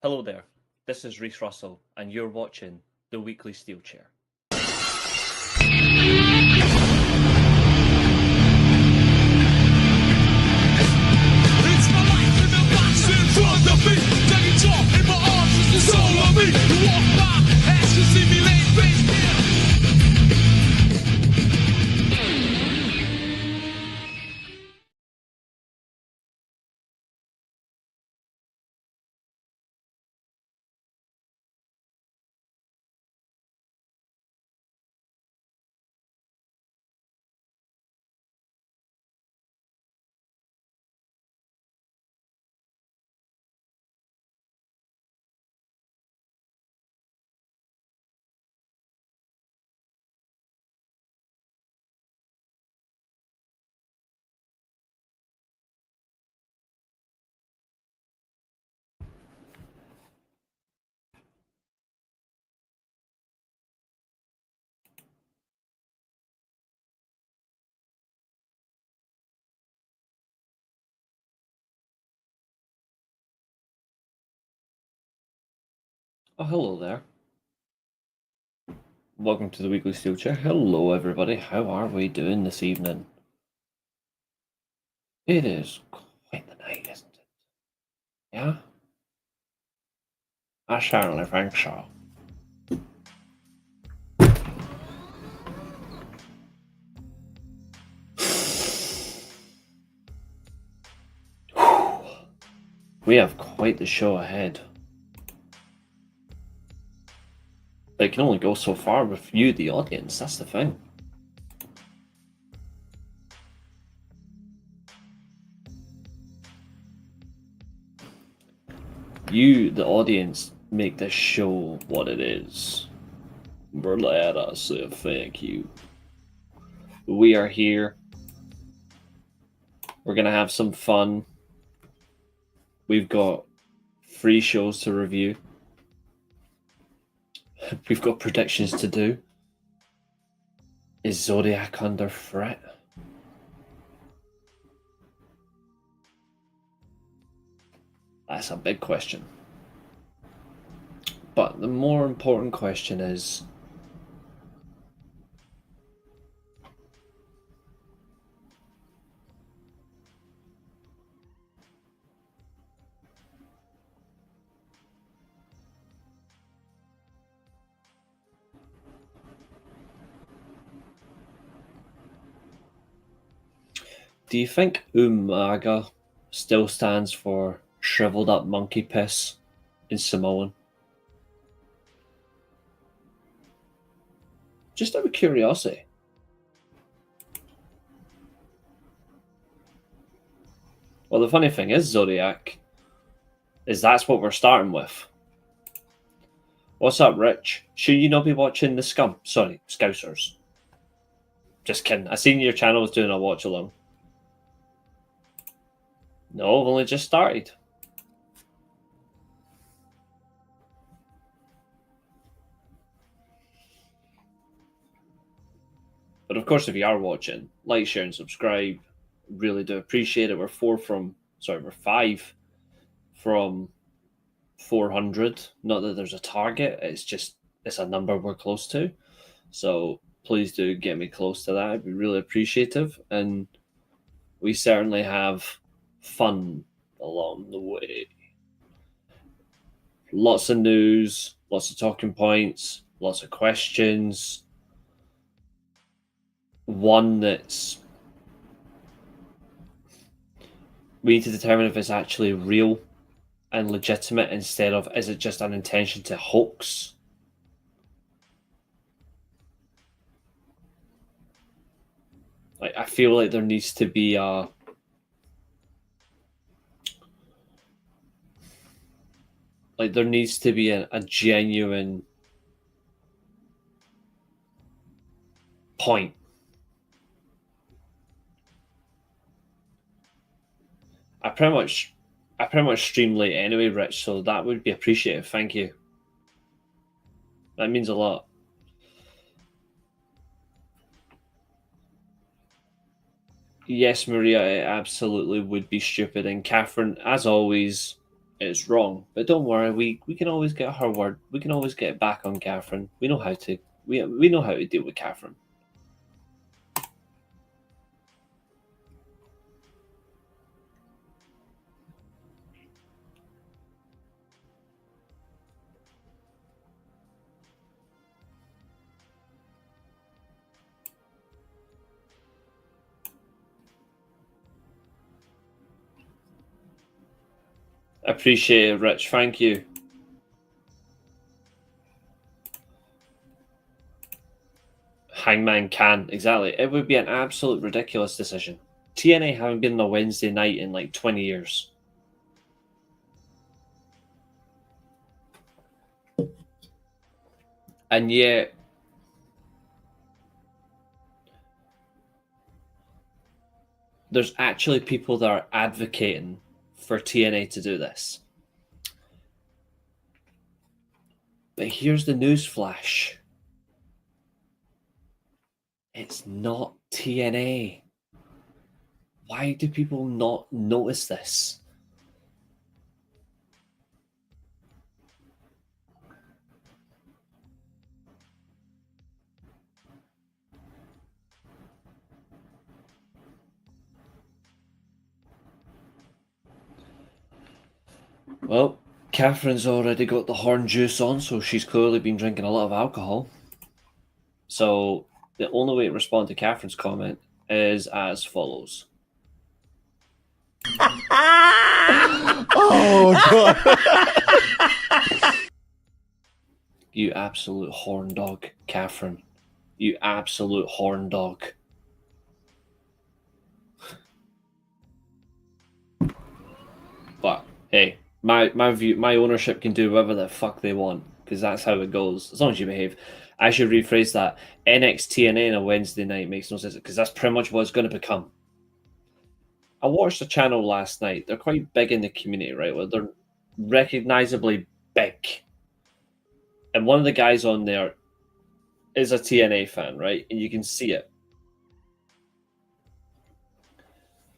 Hello there, this is Reece Russell, and you're watching the Weekly Steelchair. It's my life in the box in front of me. Take it off in my arms, it's the soul of me. You walk by, ask to see me laying face down. Oh, hello there. Welcome to the Weekly Steelchair. Hello, everybody. How are we doing this evening? It is quite the night, isn't it? Yeah? I certainly think so. We have quite the show ahead. It can only go so far with you, the audience. That's the thing. You, the audience, make this show what it is. But let us say thank you. We are here. We're going to have some fun. We've got free shows to review. We've got predictions to do. Is Zodiac under threat? That's a big question. But the more important question is, do you think Umaga still stands for shriveled up monkey piss in Samoan? Just out of curiosity. Well, the funny thing is, Zodiac, is that's what we're starting with. What's up, Rich? Should you not be watching the Scum? Sorry, Scousers. Just kidding. I seen your channel was doing a watch along. No, I've only just started. But of course, if you are watching, like, share, and subscribe. Really do appreciate it. We're 5 from 400. Not that there's a target. It's a number we're close to. So please do get me close to that. I'd be really appreciative. And we certainly have fun along the way. Lots of news, lots of talking points, lots of questions. One that's we need to determine if it's actually real and legitimate instead of is it just an intention to hoax? Like, I feel like there needs to be a genuine point. I pretty much stream late anyway, Rich, so that would be appreciated. Thank you. That means a lot. Yes, Maria, it absolutely would be stupid. And Catherine, as always, is wrong. But don't worry, we can always get her word. We can always get back on Catherine. We know how to. We know how to deal with Catherine. Appreciate it, Rich. Thank you. Hangman can, exactly. It would be an absolute ridiculous decision. TNA haven't been on a Wednesday night in like 20 years. And yet, there's actually people that are advocating for TNA to do this. But here's the news flash. It's not TNA. Why do people not notice this? Well, Catherine's already got the horn juice on, so she's clearly been drinking a lot of alcohol. So the only way to respond to Catherine's comment is as follows. Oh, God. You absolute horn dog, Catherine. You absolute horn dog. But hey, my ownership can do whatever the fuck they want, because that's how it goes. As long as you behave. I should rephrase that. NXTNA on a Wednesday night makes no sense, because that's pretty much what it's going to become. I watched the channel last night. They're quite big in the community, right? Well, they're recognizably big. And one of the guys on there is a TNA fan, right? And you can see it.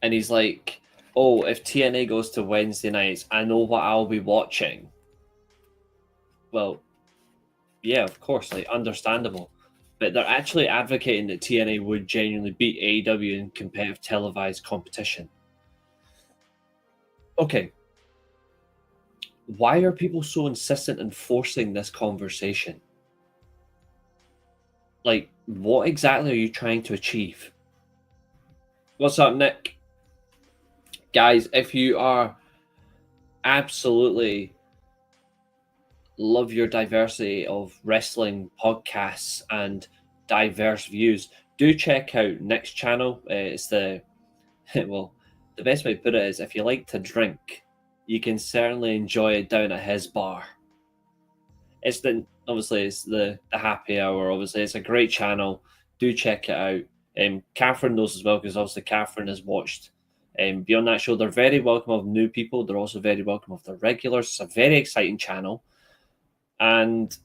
And he's like, oh, if TNA goes to Wednesday nights, I know what I'll be watching. Well, yeah, of course, like, understandable. But they're actually advocating that TNA would genuinely beat AEW in competitive televised competition. Okay. Why are people so insistent in forcing this conversation? Like, what exactly are you trying to achieve? What's up, Nick? Guys, if you are absolutely love your diversity of wrestling podcasts and diverse views, do check out Nick's channel. It's the well, the best way to put it is, if you like to drink, you can certainly enjoy it down at his bar. It's the happy hour. Obviously, it's a great channel. Do check it out. Catherine knows as well, because obviously Catherine has watched Beyond that show. They're very welcome of new people. They're also very welcome of the regulars. It's a very exciting channel. And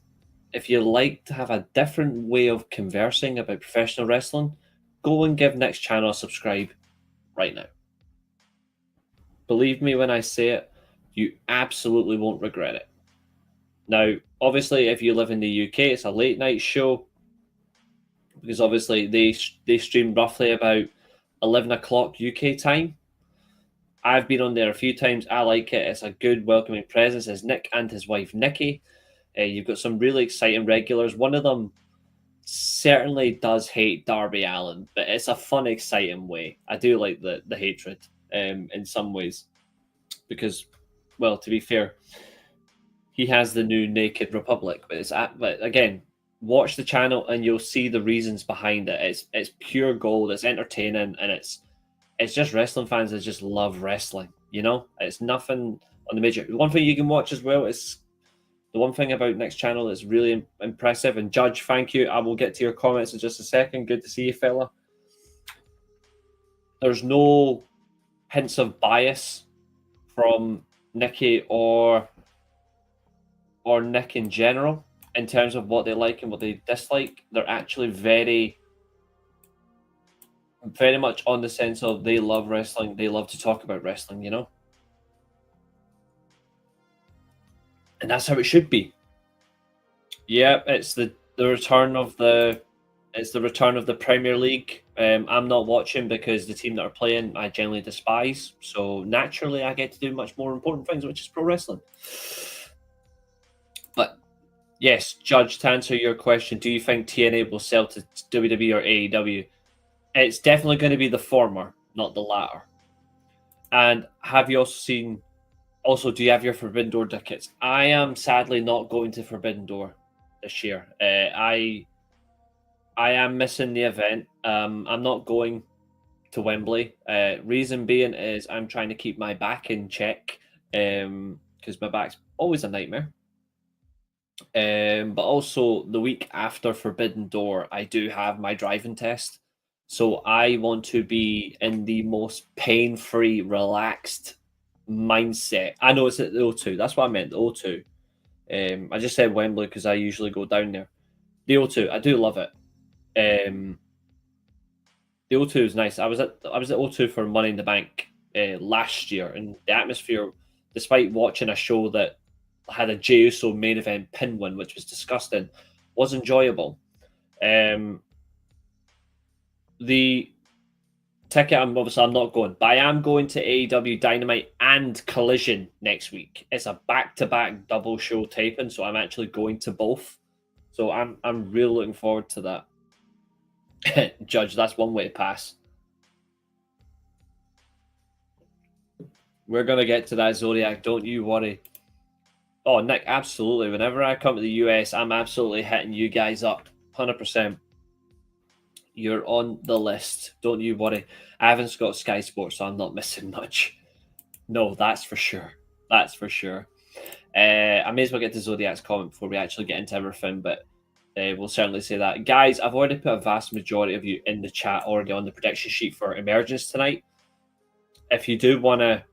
if you like to have a different way of conversing about professional wrestling, go and give Nick's channel a subscribe right now. Believe me when I say it, you absolutely won't regret it. Now, obviously, if you live in the UK, it's a late night show, because obviously they stream roughly about 11 o'clock UK time. I've been on there a few times. I like it. It's a good, welcoming presence. It's Nick and his wife, Nikki. You've got some really exciting regulars. One of them certainly does hate Darby Allin, but it's a fun, exciting way. I do like the hatred in some ways, because, well, to be fair, he has the new Naked Republic. But again, watch the channel and you'll see the reasons behind it. It's pure gold. It's entertaining, and it's just wrestling fans that just love wrestling. You know, it's nothing on the major. One thing you can watch as well is the one thing about Nick's channel that's really impressive. And Judge, thank you. I will get to your comments in just a second. Good to see you, fella. There's no hints of bias from Nikki or Nick in general in terms of what they like and what they dislike. They're actually very much on the sense of they love wrestling. They love to talk about wrestling, you know? And that's how it should be. Yeah, it's the return of the Premier League. I'm not watching because the team that are playing I generally despise. So naturally, I get to do much more important things, which is pro wrestling. But yes, Judge, to answer your question, do you think TNA will sell to WWE or AEW? It's definitely going to be the former, not the latter. And have you also seen? Also, do you have your Forbidden Door tickets? I am sadly not going to Forbidden Door this year. I am missing the event. I'm not going to Wembley. Reason being is I'm trying to keep my back in check because my back's always a nightmare. But also the week after Forbidden Door, I do have my driving test. So I want to be in the most pain-free, relaxed mindset. I know it's at the O2. That's what I meant, the O2. I just said Wembley because I usually go down there. The O2, I do love it. The O2 is nice. I was at O2 for Money in the Bank last year, and the atmosphere, despite watching a show that had a Jey Uso main event pin win, which was disgusting, was enjoyable. The ticket, I'm not going, but I am going to AEW Dynamite and Collision next week. It's a back-to-back double show taping, so I'm actually going to both. So I'm really looking forward to that. Judge, that's one way to pass. We're gonna get to that, Zodiac. Don't you worry. Oh, Nick, absolutely. Whenever I come to the US, I'm absolutely hitting you guys up, 100%. You're on the list. Don't you worry. I haven't got Sky Sports, so I'm not missing much. No, that's for sure. That's for sure. I may as well get to Zodiac's comment before we actually get into everything, but we'll certainly say that. Guys, I've already put a vast majority of you in the chat already on the prediction sheet for Emergence tonight. If you do want to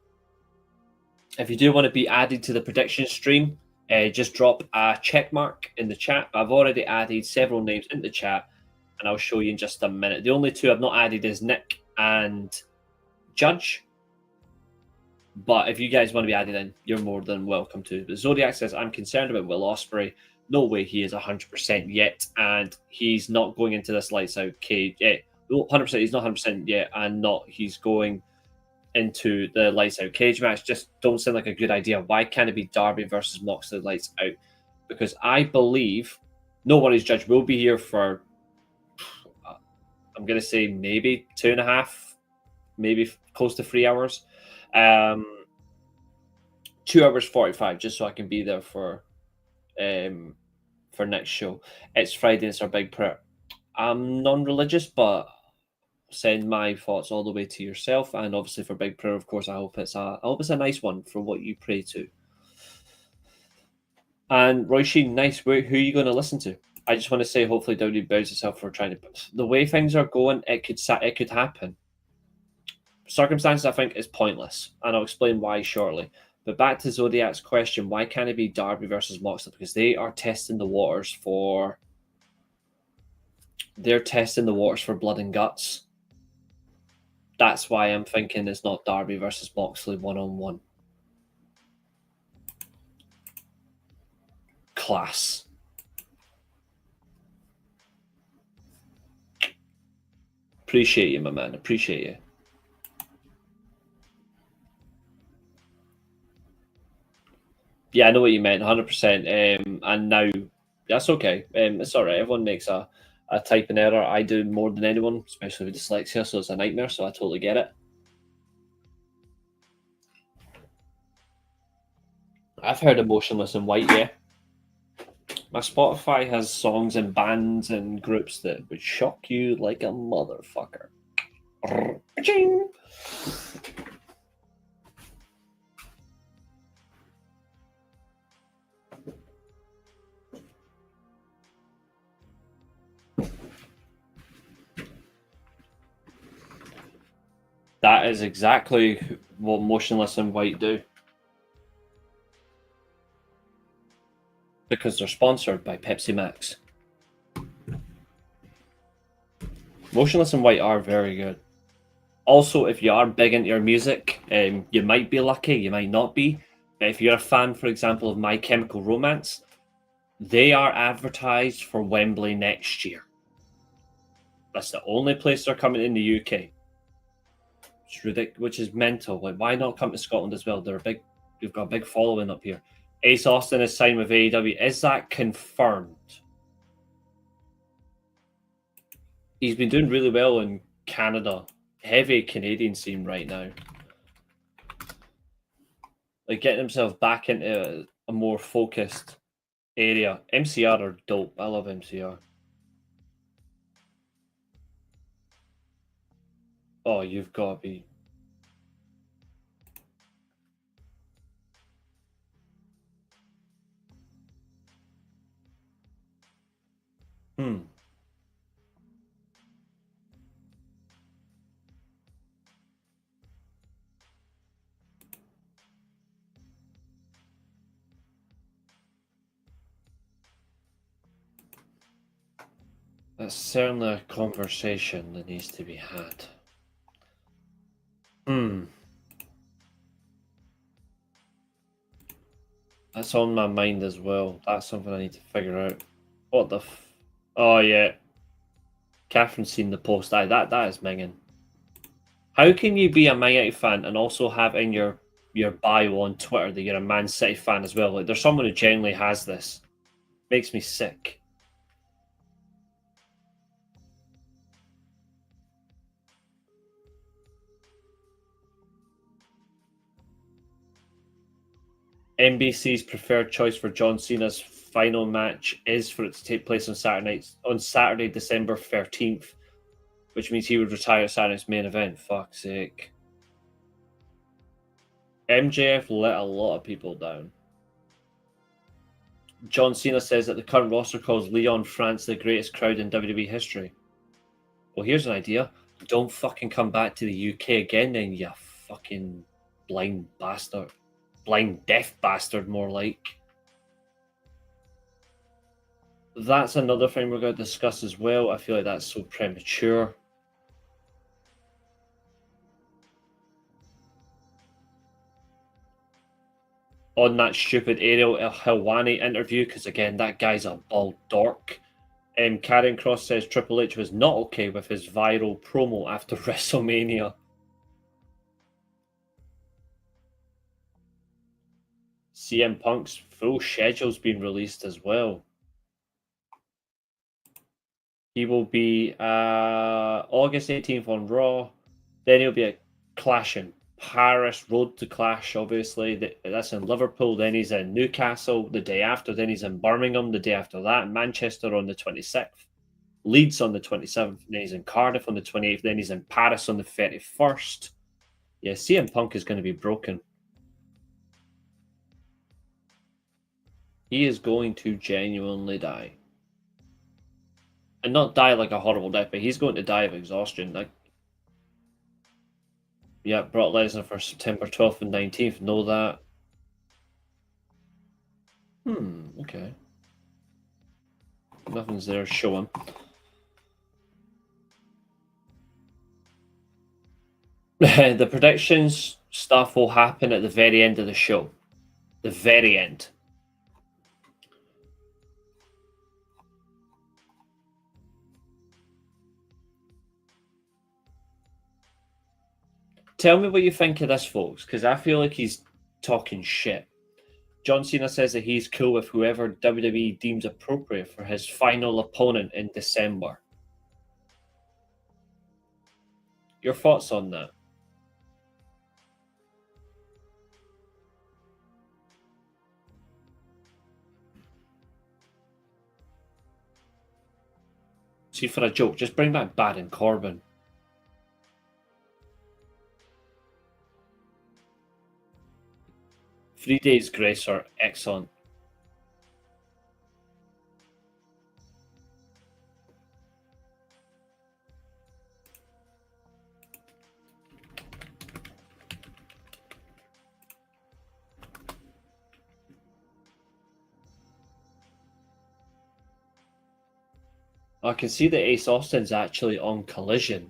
be added to the prediction stream, just drop a check mark in the chat. I've already added several names in the chat, and I'll show you in just a minute. The only two I've not added is Nick and Judge. But if you guys want to be added in, you're more than welcome to. But Zodiac says, I'm concerned about Will Ospreay. No way he is 100% yet, and he's not going into this lights out cage. 100%, he's not 100% yet, and he's going into the lights out cage match. Just don't sound like a good idea. Why can't it be Darby versus Moxley lights out? Because I believe, no worries, Judge, we'll be here for, I'm going to say maybe 2.5, maybe close to 3 hours. 2 hours 45, just so I can be there for next show. It's Friday, it's our big prayer. I'm non-religious, but send my thoughts all the way to yourself, and obviously for big prayer, of course, I hope it's a nice one for what you pray to. And Roy Sheen, nice. Who are you going to listen to? I just want to say, hopefully, WWE bows itself for trying to. The way things are going, it could happen. Circumstances, I think, is pointless, and I'll explain why shortly. But back to Zodiac's question, why can't it be Darby versus Moxley? Because they are testing the waters for. They're testing the waters for blood and guts. That's why I'm thinking it's not Darby versus Moxley one-on-one. Class. Appreciate you, my man. Appreciate you. Yeah, I know what you meant, 100%. And now, that's okay. It's all right. Everyone makes a typing error. I do more than anyone, especially with dyslexia, so it's a nightmare, so I totally get it. I've heard of Motionless in White, yeah. My Spotify has songs and bands and groups that would shock you like a motherfucker. That is exactly what Motionless in White do. Because they're sponsored by Pepsi Max. Motionless in White are very good. Also, if you are big into your music, you might be lucky, you might not be. If you're a fan, for example, of My Chemical Romance, they are advertised for Wembley next year. That's the only place they're coming in the UK. It's ridiculous, which is mental. Like, why not come to Scotland as well? We've got a big following up here. Ace Austin is signed with AEW. Is that confirmed? He's been doing really well in Canada. Heavy Canadian scene right now. Like, getting himself back into a more focused area. MCR are dope. I love MCR. Oh, you've got to be. That's certainly a conversation that needs to be had. That's on my mind as well. That's something I need to figure out. What the Oh, yeah. Catherine's seen the post. That is minging. How can you be a Man United fan and also have in your bio on Twitter that you're a Man City fan as well? Like, there's someone who genuinely has this. Makes me sick. NBC's preferred choice for John Cena's final match is for it to take place on Saturday, December 13th, which means he would retire at Saturday's main event. Fuck's sake. MJF let a lot of people down. John Cena says that the current roster calls Leon France the greatest crowd in WWE history. Well, here's an idea. Don't fucking come back to the UK again then, you fucking blind bastard. Blind deaf bastard, more like. That's another thing we're going to discuss as well. I feel like that's so premature. On that stupid Ariel Helwani interview, because again, that guy's a bald dork. Karen Cross says Triple H was not okay with his viral promo after WrestleMania. CM Punk's full schedule's been released as well. He will be August 18th on Raw. Then he'll be at Clash in Paris, Road to Clash, obviously. That's in Liverpool. Then he's in Newcastle the day after. Then he's in Birmingham the day after that. Manchester on the 26th. Leeds on the 27th. Then he's in Cardiff on the 28th. Then he's in Paris on the 31st. Yeah, CM Punk is going to be broken. He is going to genuinely die. And not die like a horrible death, but he's going to die of exhaustion. Like, yeah, Brock Lesnar for September 12th and 19th. Know that. Okay. Nothing's there showing. The predictions stuff will happen at the very end of the show. The very end. Tell me what you think of this, folks, because I feel like he's talking shit. John Cena says that he's cool with whoever WWE deems appropriate for his final opponent in December. Your thoughts on that? See, for a joke, just bring back Baron Corbin. Three Days Grace are excellent. I can see that Ace Austin's actually on Collision.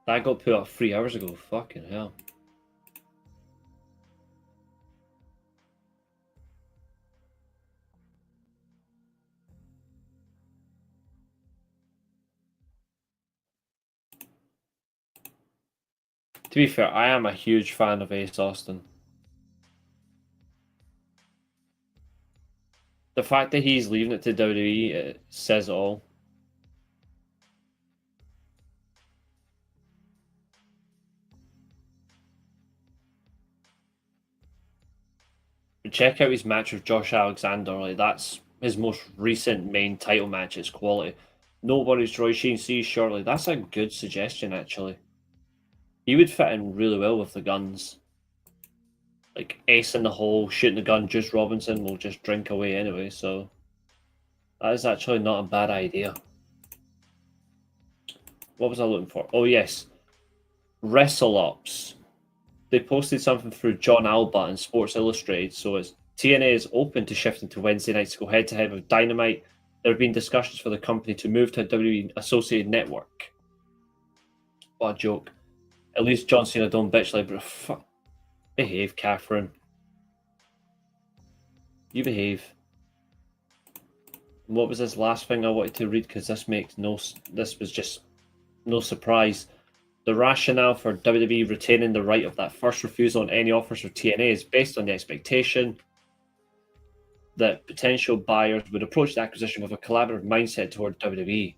That got put up 3 hours ago. Fucking hell. To be fair, I am a huge fan of Ace Austin. The fact that he's leaving it to WWE, it says it all. Check out his match with Josh Alexander. Like, that's his most recent main title match. It's quality. Nobody's Roy Sheen shortly. That's a good suggestion, actually. He would fit in really well with the guns. Like Ace in the hole, shooting the gun. Juice Robinson will just drink away anyway. So that is actually not a bad idea. What was I looking for? Oh yes, Wrestle Ups. They posted something through John Alba and Sports Illustrated. So it's TNA is open to shifting to Wednesday nights to go head to head with Dynamite. There have been discussions for the company to move to a WWE associated network. What a joke. At least John Cena don't bitch like, bro. Fuck. Behave, Catherine. You behave. And what was this last thing I wanted to read? Because this was just no surprise. The rationale for WWE retaining the right of that first refusal on any offers for TNA is based on the expectation that potential buyers would approach the acquisition with a collaborative mindset toward WWE.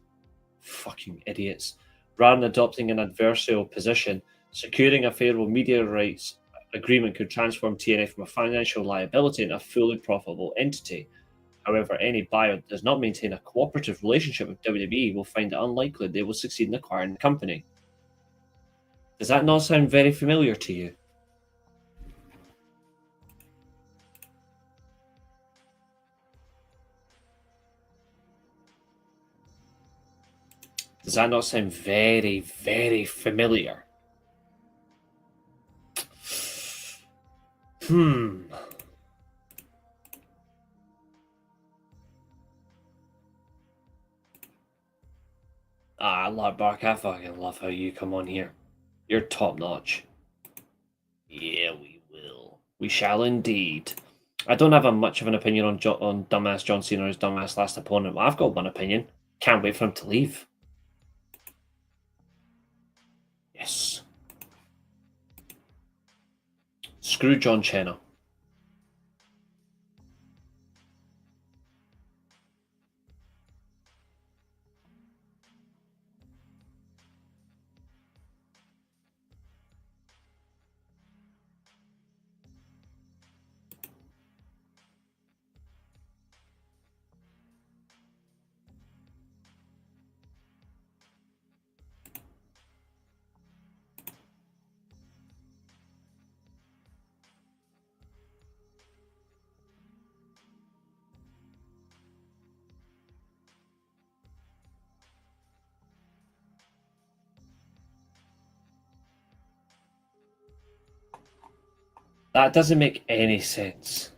Fucking idiots. Rather than adopting an adversarial position, securing a favorable media rights agreement could transform TNA from a financial liability into a fully profitable entity. However, any buyer that does not maintain a cooperative relationship with WWE will find it unlikely they will succeed in acquiring the company. Does that not sound very familiar to you? Does that not sound very, very familiar? Ah, Larbark, I fucking love how you come on here. You're top notch. Yeah, we will. We shall indeed. I don't have much of an opinion on dumbass John Cena or his dumbass last opponent. Well, I've got one opinion. Can't wait for him to leave. Yes. Screw John Cena. That doesn't make any sense.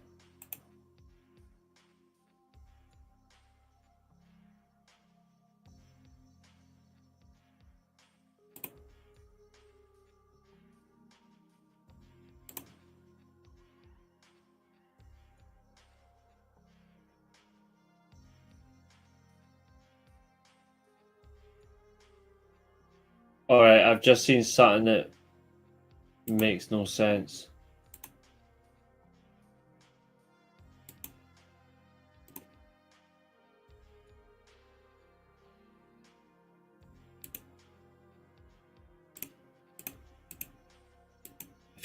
Alright, I've just seen something that makes no sense.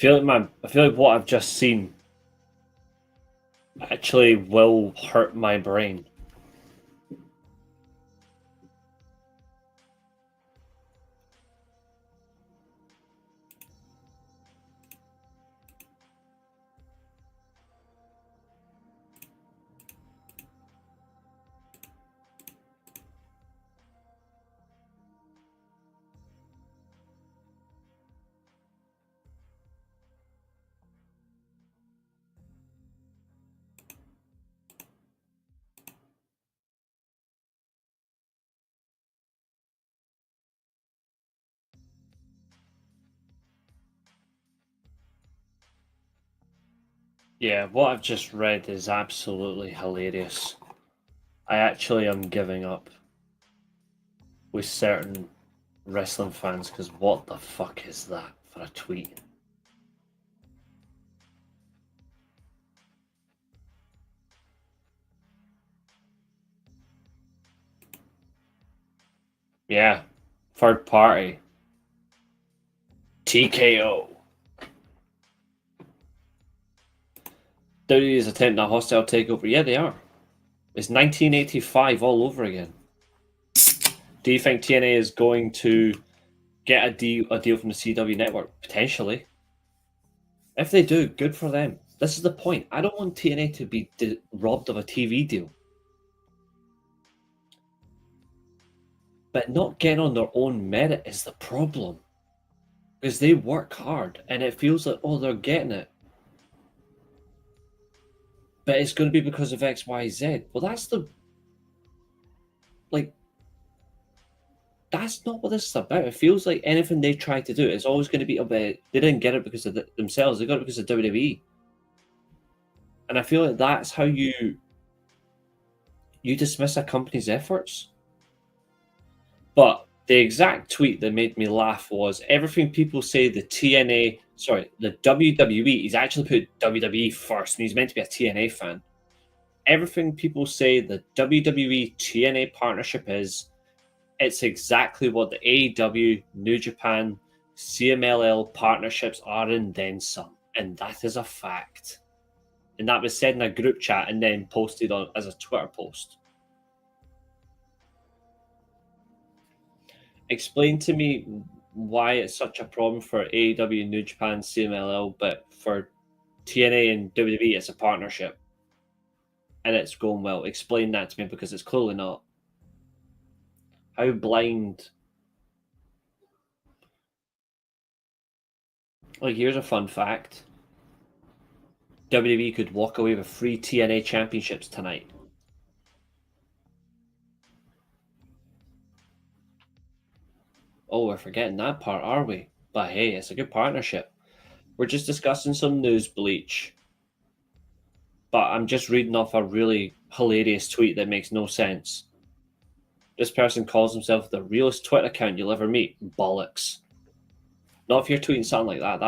I feel like what I've just seen actually will hurt my brain. Yeah, what I've just read is absolutely hilarious. I actually am giving up with certain wrestling fans because what the fuck is that? for a tweet. Yeah, third party. TKO. WWE is attempting a hostile takeover. Yeah, they are. It's 1985 all over again. Do you think TNA is going to get a deal from the CW network? Potentially. If they do, good for them. This is the point. I don't want TNA to be robbed of a TV deal. But not getting on their own merit is the problem. Because they work hard and it feels like, oh, they're getting it. But it's going to be because of X, Y, Z. Well, that's that's not what this is about. It feels like anything they try to do is always going to be about, they didn't get it because of themselves, they got it because of WWE. And I feel like that's how you dismiss a company's efforts. But the exact tweet that made me laugh was everything people say the WWE, he's actually put WWE first, and he's meant to be a TNA fan. Everything people say the WWE TNA partnership is, it's exactly what the AEW, New Japan, CMLL partnerships are, and then some. And that is a fact. And that was said in a group chat and then posted on as a Twitter post. Explain to me why it's such a problem for AEW, New Japan, CMLL, but for TNA and WWE, it's a partnership. And it's going well. Explain that to me, because it's clearly not. How blind. Like, here's a fun fact. WWE could walk away with 3 TNA championships tonight. Oh, we're forgetting that part, are we? But hey, it's a good partnership. We're just discussing some news, Bleach. But I'm just reading off a really hilarious tweet that makes no sense. This person calls himself the realest Twitter account you'll ever meet. Bollocks. Not if you're tweeting something like that.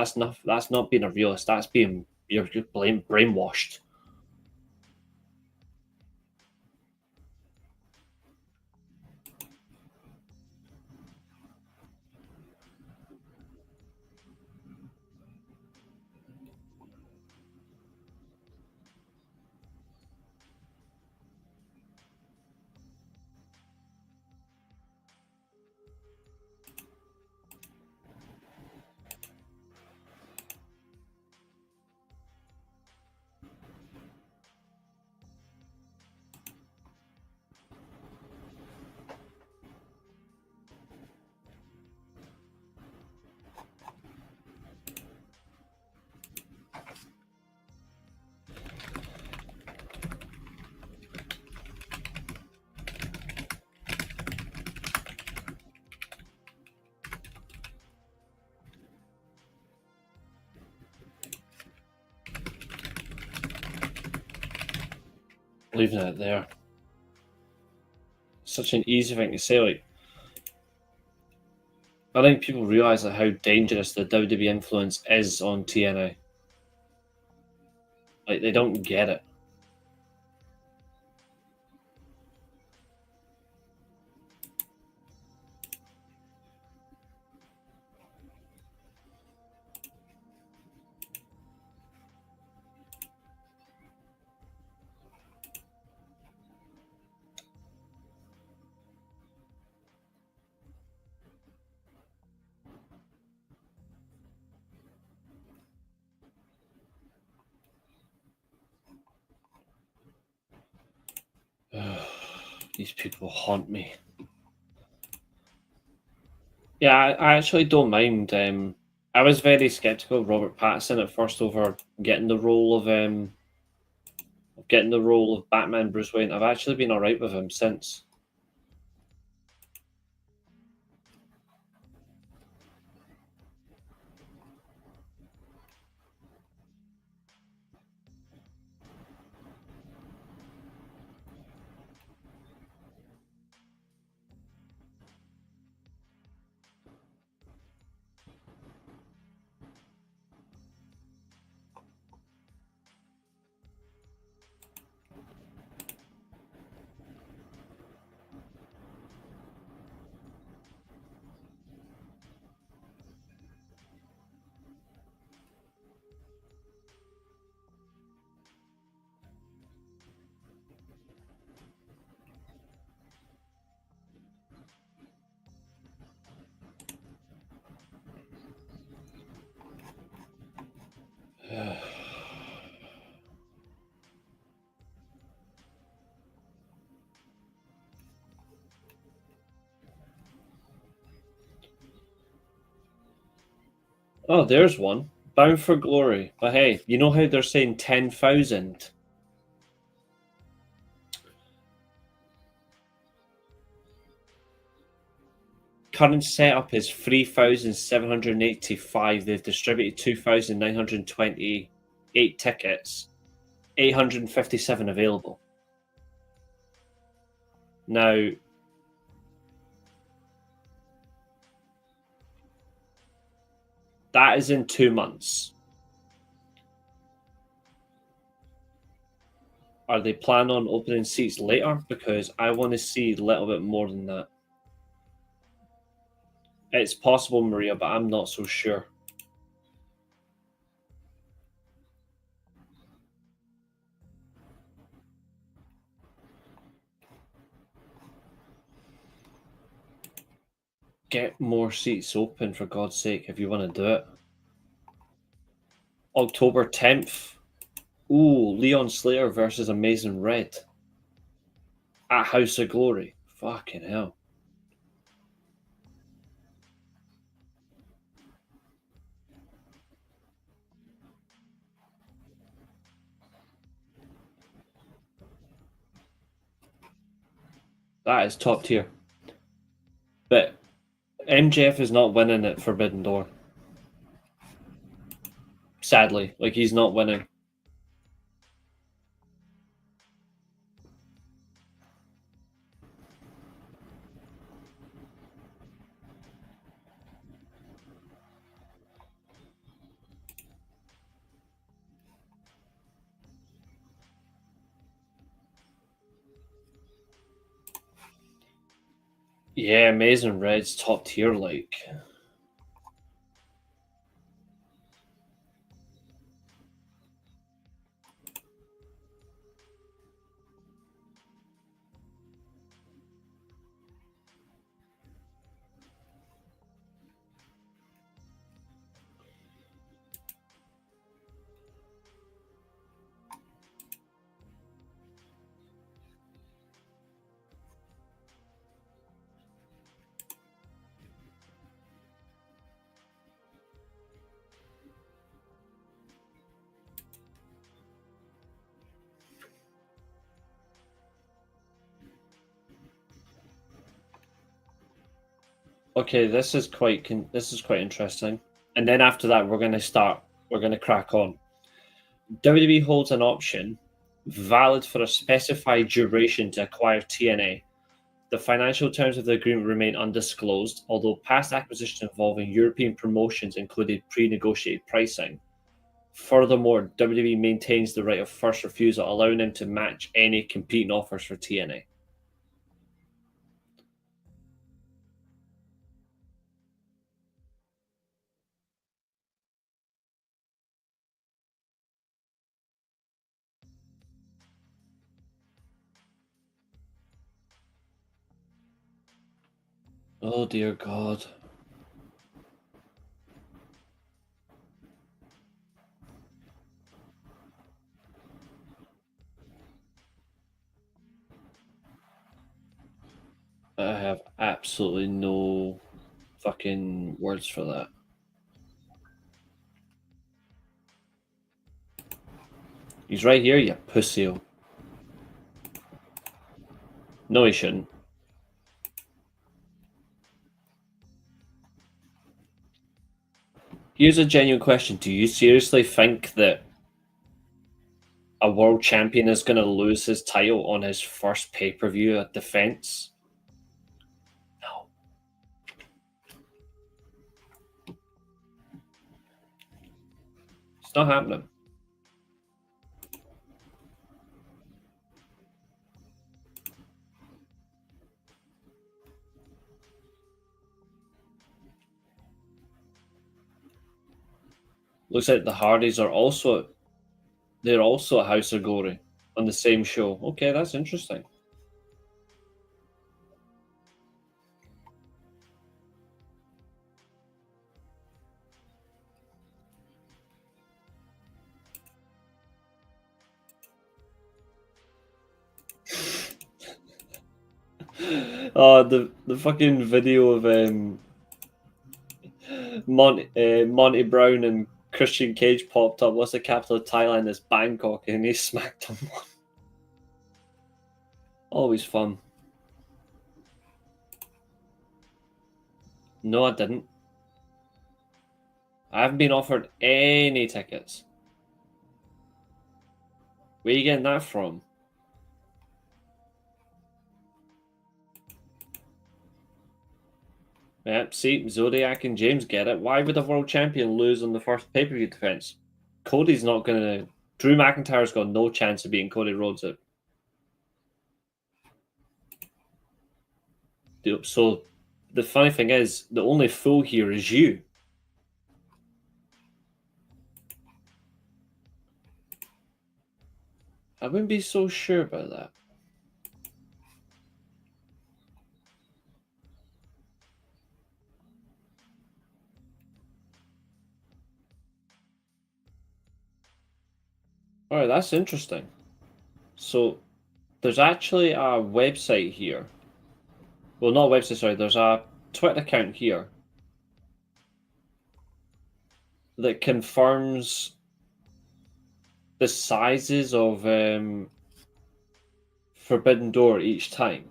That's not being a realist. That's being you're brainwashed. Leaving it there. Such an easy thing to say. Like, I think people realize like how dangerous the WWE influence is on TNA. Like, they don't get it. These people haunt me. Yeah, I actually don't mind. I was very skeptical of Robert Pattinson at first over getting the role of Batman Bruce Wayne. I've actually been alright with him since. Oh, there's one. Bound for Glory. But hey, you know how they're saying 10,000? Current setup is 3,785. They've distributed 2,928 tickets. 857 available. Now, that is in 2 months. Are they planning on opening seats later? Because I want to see a little bit more than that. It's possible, Maria, but I'm not so sure. Get more seats open, for God's sake, if you want to do it. October 10th. Ooh, Leon Slater versus Amazing Red at House of Glory. Fucking hell. That is top tier. But MJF is not winning at Forbidden Door. Sadly, like, he's not winning. Yeah, Amazing Red's top tier, like. Okay, this is quite interesting. And then after that, we're going to crack on. WWE holds an option valid for a specified duration to acquire TNA. The financial terms of the agreement remain undisclosed, although past acquisitions involving European promotions included pre-negotiated pricing. Furthermore, WWE maintains the right of first refusal, allowing them to match any competing offers for TNA. Oh dear God. I have absolutely no fucking words for that. He's right here, you pussy. No, he shouldn't. Here's a genuine question. Do you seriously think that a world champion is going to lose his title on his first pay-per-view defense? No. It's not happening. Looks like the Hardys are also at House of Glory on the same show. Okay, that's interesting. Oh, the fucking video of Monty Brown and Christian Cage popped up. What's the capital of Thailand? It's Bangkok, and he smacked him. Always fun. No, I didn't. I haven't been offered any tickets. Where are you getting that from? Yep, see, Zodiac and James get it. Why would a world champion lose on the first pay-per-view defense? Cody's not going to... Drew McIntyre's got no chance of beating Cody Rhodes out. So, the funny thing is, the only fool here is you. I wouldn't be so sure about that. Alright, that's interesting. So, there's actually a website here. Well, not a website, sorry. There's a Twitter account here that confirms the sizes of Forbidden Door each time.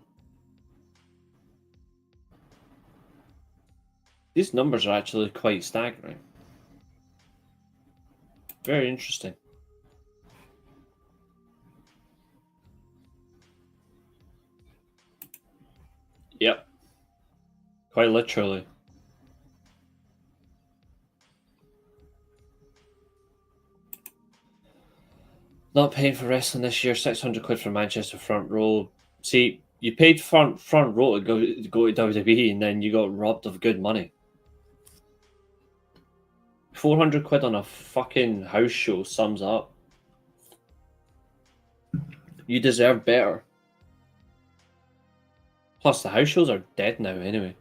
These numbers are actually quite staggering. Very interesting. Yep. Quite literally. Not paying for wrestling this year. 600 quid for Manchester front row. See, you paid front row to go to WWE, and then you got robbed of good money. 400 quid on a fucking house show sums up. You deserve better. Plus, the house shows are dead now anyway.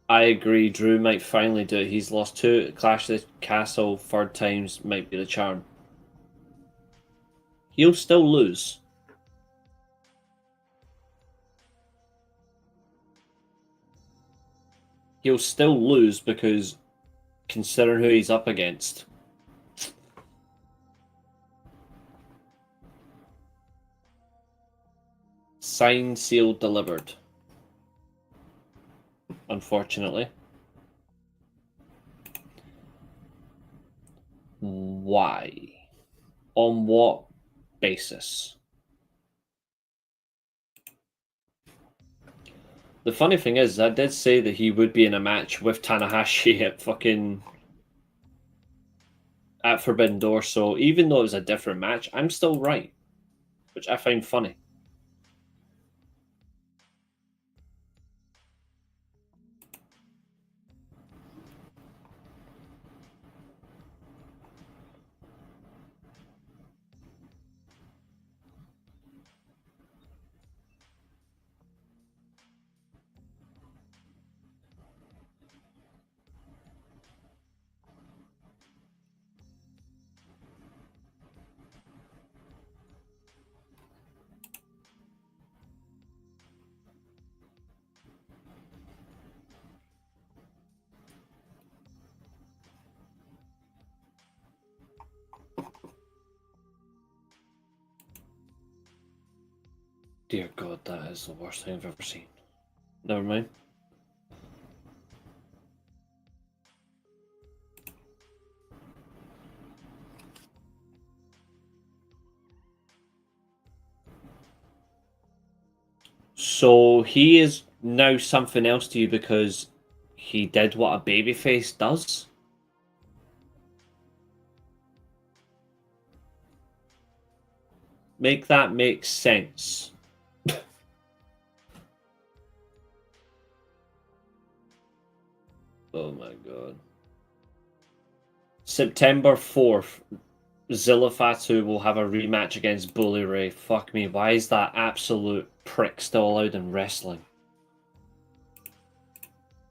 I agree, Drew might finally do it. He's lost 2 at Clash of the Castle, third times might be the charm. He'll still lose. He'll still lose because considering who he's up against. Signed, sealed, delivered. Unfortunately. Why? On what basis? The funny thing is, I did say that he would be in a match with Tanahashi at Forbidden Door, so even though it was a different match, I'm still right, which I find funny. Dear God, that is the worst thing I've ever seen. Never mind. So he is now something else to you because he did what a babyface does? Make that make sense. Oh my God. September 4th, Zilla Fatu will have a rematch against Bully Ray. Fuck me, why is that absolute prick still allowed in wrestling?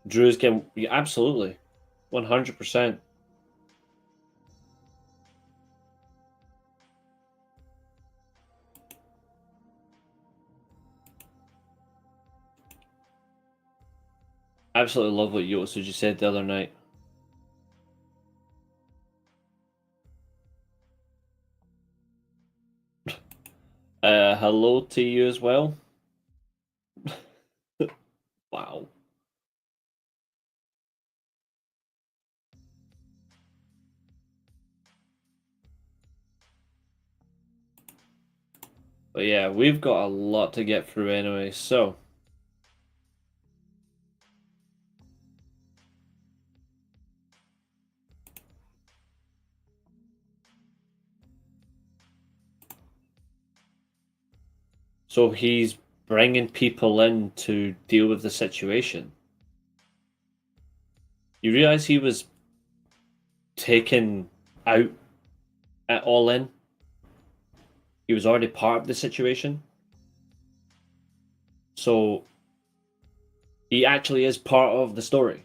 Drew's getting... Yeah, absolutely. 100%. absolutely love what Yosuji said the other night. Hello to you as well. Wow. But yeah, we've got a lot to get through anyway, so. So he's bringing people in to deal with the situation. You realize he was taken out at All In? He was already part of the situation. So he actually is part of the story.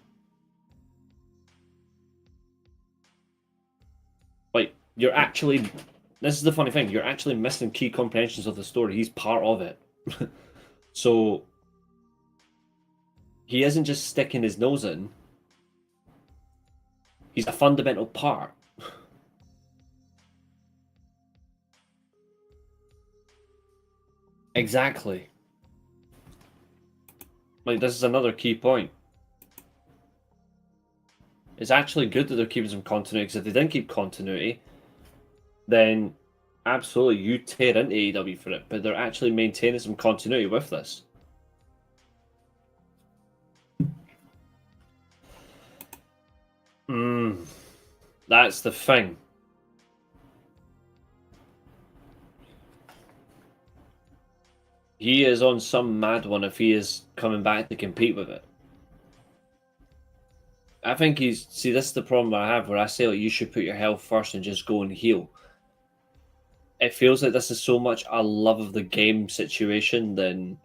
Like, you're actually... This is the funny thing. You're actually missing key comprehensions of the story. He's part of it. So he isn't just sticking his nose in. He's a fundamental part. Exactly. Like, this is another key point. It's actually good that they're keeping some continuity, because if they didn't keep continuity, then absolutely you tear into AEW for it, but they're actually maintaining some continuity with this. That's the thing. He is on some mad one if he is coming back to compete with it. I think he's... See, this is the problem I have where I say, like, you should put your health first and just go and heal. It feels like this is so much a love of the game situation than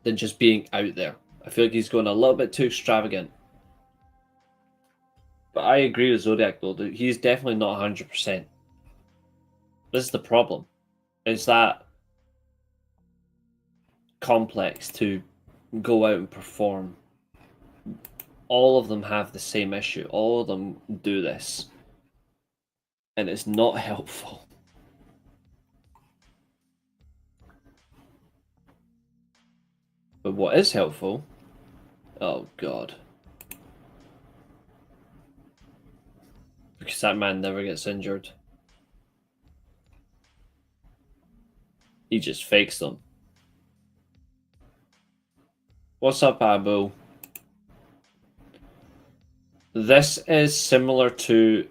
just being out there. I feel like he's going a little bit too extravagant. But I agree with Zodiac, though. He's definitely not 100%. This is the problem. It's that complex to go out and perform. All of them have the same issue. All of them do this. And it's not helpful. But what is helpful... Oh, God. Because that man never gets injured. He just fakes them. What's up, Abu? This is similar to...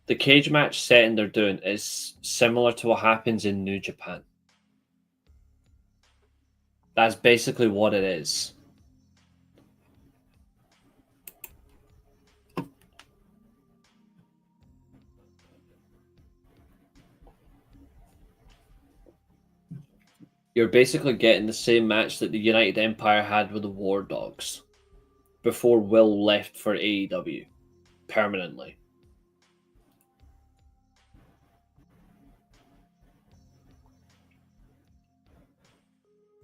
The cage match setting they're doing is similar to what happens in New Japan. That's basically what it is. You're basically getting the same match that the United Empire had with the War Dogs before Will left for AEW permanently.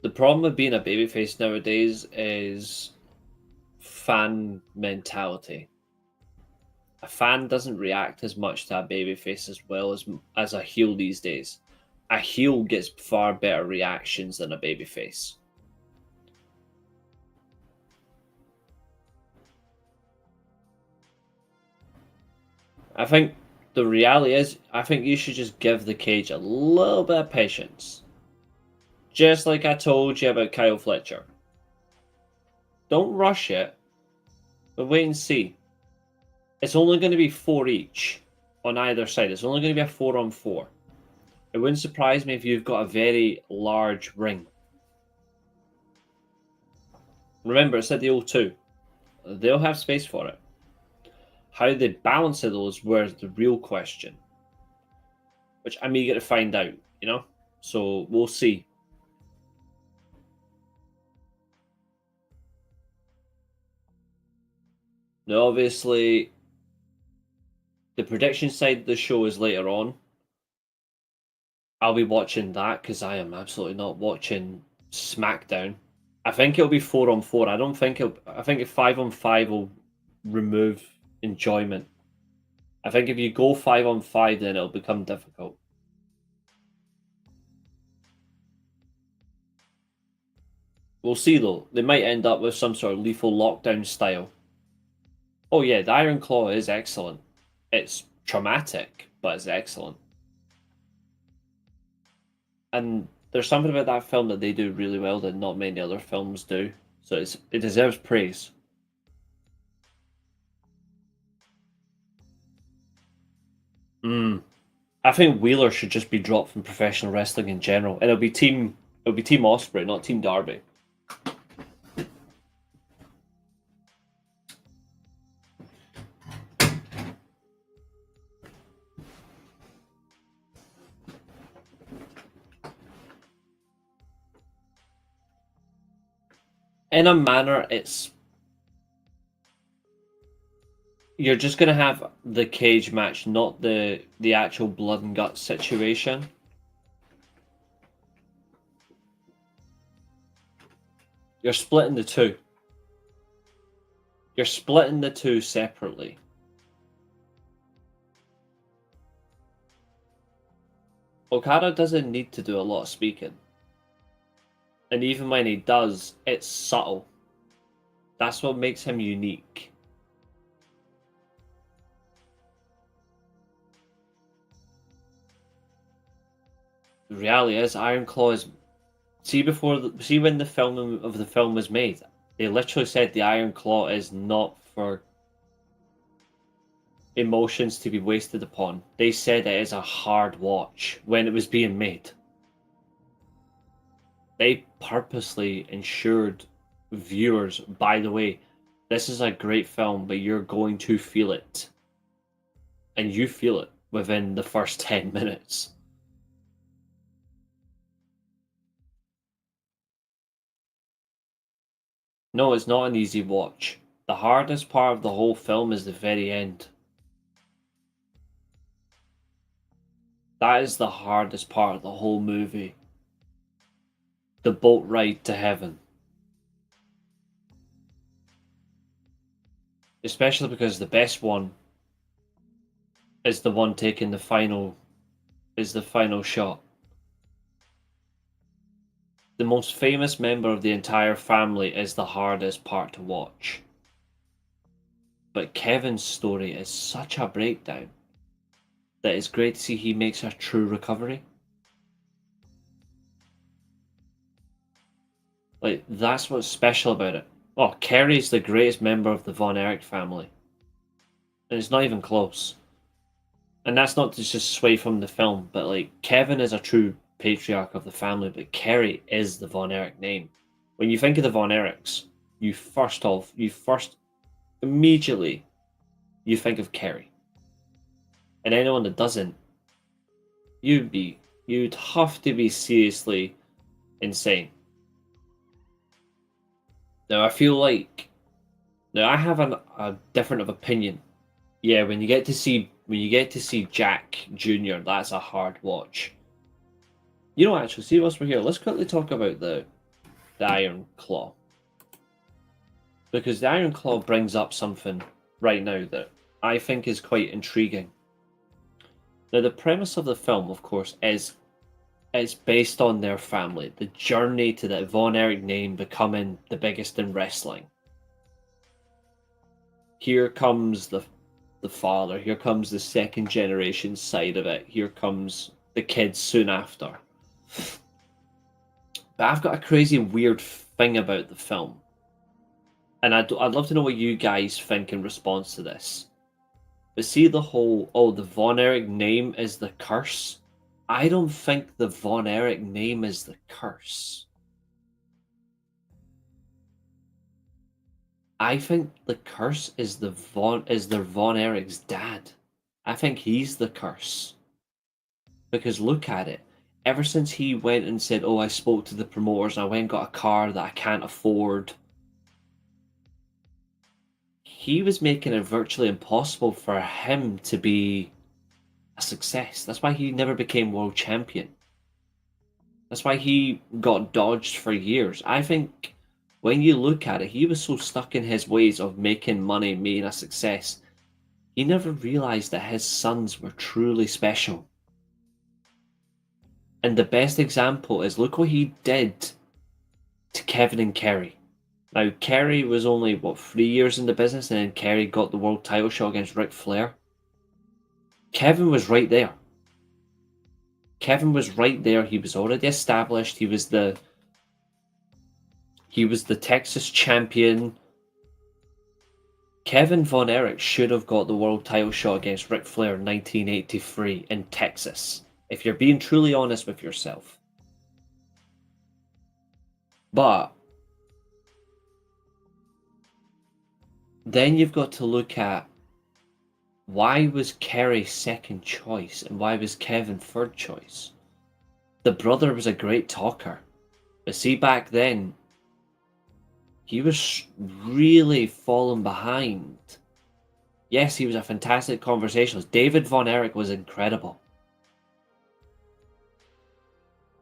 The problem with being a babyface nowadays is fan mentality. A fan doesn't react as much to a babyface as well as a heel these days. A heel gets far better reactions than a babyface. I think the reality is, I think you should just give the cage a little bit of patience. Just like I told you about Kyle Fletcher. Don't rush it, but wait and see. It's only going to be 4 each on either side. It's only going to be a 4-on-4. It wouldn't surprise me if you've got a very large ring. Remember, it's at the O2. They'll have space for it. How they balance it, though, is where's the real question. Which I'm eager to find out, you know? So, we'll see. Now, obviously, the prediction side of the show is later on. I'll be watching that because I am absolutely not watching SmackDown. I think it'll be 4-on-4. I don't think it'll. I think if 5-on-5 will remove enjoyment. I think if you go 5-on-5, then it'll become difficult. We'll see though. They might end up with some sort of lethal lockdown style. Oh yeah, the Iron Claw is excellent. It's traumatic, but it's excellent. And there's something about that film that they do really well that not many other films do. So it deserves praise. I think Wheeler should just be dropped from professional wrestling in general, and it'll be Team Ospreay, not Team Darby. In a manner, you're just gonna have the cage match, not the actual blood and guts situation. You're splitting the two. You're splitting the two separately. Okada doesn't need to do a lot of speaking. And even when he does, it's subtle. That's what makes him unique. The reality is, Iron Claw is. See when the film was made, they literally said the Iron Claw is not for emotions to be wasted upon. They said it is a hard watch when it was being made. They purposely ensured viewers, by the way, this is a great film, but you're going to feel it. And you feel it within the first 10 minutes. No, it's not an easy watch. The hardest part of the whole film is the very end. That is the hardest part of the whole movie. The boat ride to heaven. Especially because the best one is the one taking the final shot. The most famous member of the entire family is the hardest part to watch. But Kevin's story is such a breakdown that it's great to see he makes a true recovery. Like, that's what's special about it. Oh, Kerry's the greatest member of the Von Erich family. And it's not even close. And that's not to just sway from the film, but like, Kevin is a true patriarch of the family, but Kerry is the Von Erich name. When you think of the Von Erichs, you immediately think of Kerry. And anyone that doesn't, you'd have to be seriously insane. Now I feel like I have a different of opinion. Yeah, when you get to see Jack Jr., that's a hard watch. You know, actually, see whilst we're here, let's quickly talk about the Iron Claw. Because the Iron Claw brings up something right now that I think is quite intriguing. Now, the premise of the film, of course, is based on their family, the journey to the Von Erich name becoming the biggest in wrestling. Here comes the father, here comes the second generation side of it, here comes the kids soon after. But I've got a crazy weird thing about the film. And I'd love to know what you guys think in response to this. But see the whole, the Von Erich name is the curse. I don't think the Von Erich name is the curse. I think the curse is their Von Erich's dad. I think he's the curse. Because look at it. Ever since he went and said, I spoke to the promoters and I went and got a car that I can't afford, he was making it virtually impossible for him to be a success. That's why he never became world champion. That's why he got dodged for years. I think when you look at it, he was so stuck in his ways of making money, being a success, he never realized that his sons were truly special. And the best example is, look what he did to Kevin and Kerry. Now, Kerry was only, 3 years in the business, and then Kerry got the world title shot against Ric Flair. Kevin was right there. Kevin was right there. He was already established. He was the Texas champion. Kevin Von Erich should have got the world title shot against Ric Flair in 1983 in Texas, if you're being truly honest with yourself. But then you've got to look at, why was Kerry second choice and why was Kevin third choice? The brother was a great talker. But see, back then, he was really falling behind. Yes, he was a fantastic conversationalist. David Von Erich was incredible.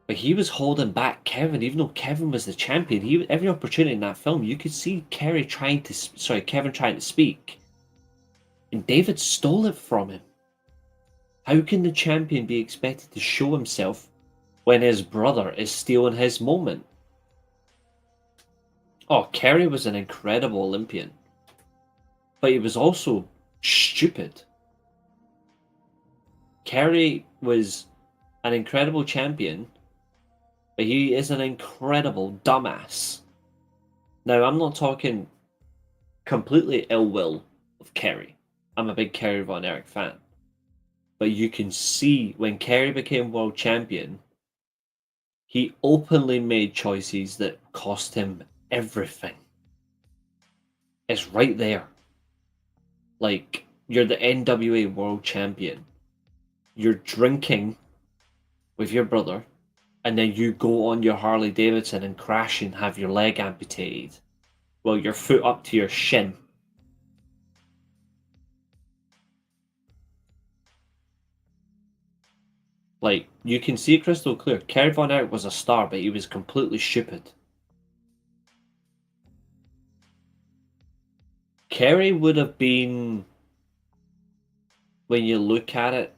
But he was holding back Kevin, even though Kevin was the champion. Every opportunity in that film, you could see Kevin trying to speak. And David stole it from him. How can the champion be expected to show himself when his brother is stealing his moment? Oh, Kerry was an incredible Olympian. But he was also stupid. Kerry was an incredible champion, but he is an incredible dumbass. Now, I'm not talking completely ill will of Kerry. I'm a big Kerry Von Erich fan. But you can see when Kerry became world champion, he openly made choices that cost him everything. It's right there. Like, you're the NWA world champion. You're drinking with your brother, and then you go on your Harley Davidson and crash and have your leg amputated. Well, your foot up to your shin. Like, you can see crystal clear. Kerry Von Erich was a star, but he was completely stupid. Kerry would have been, when you look at it,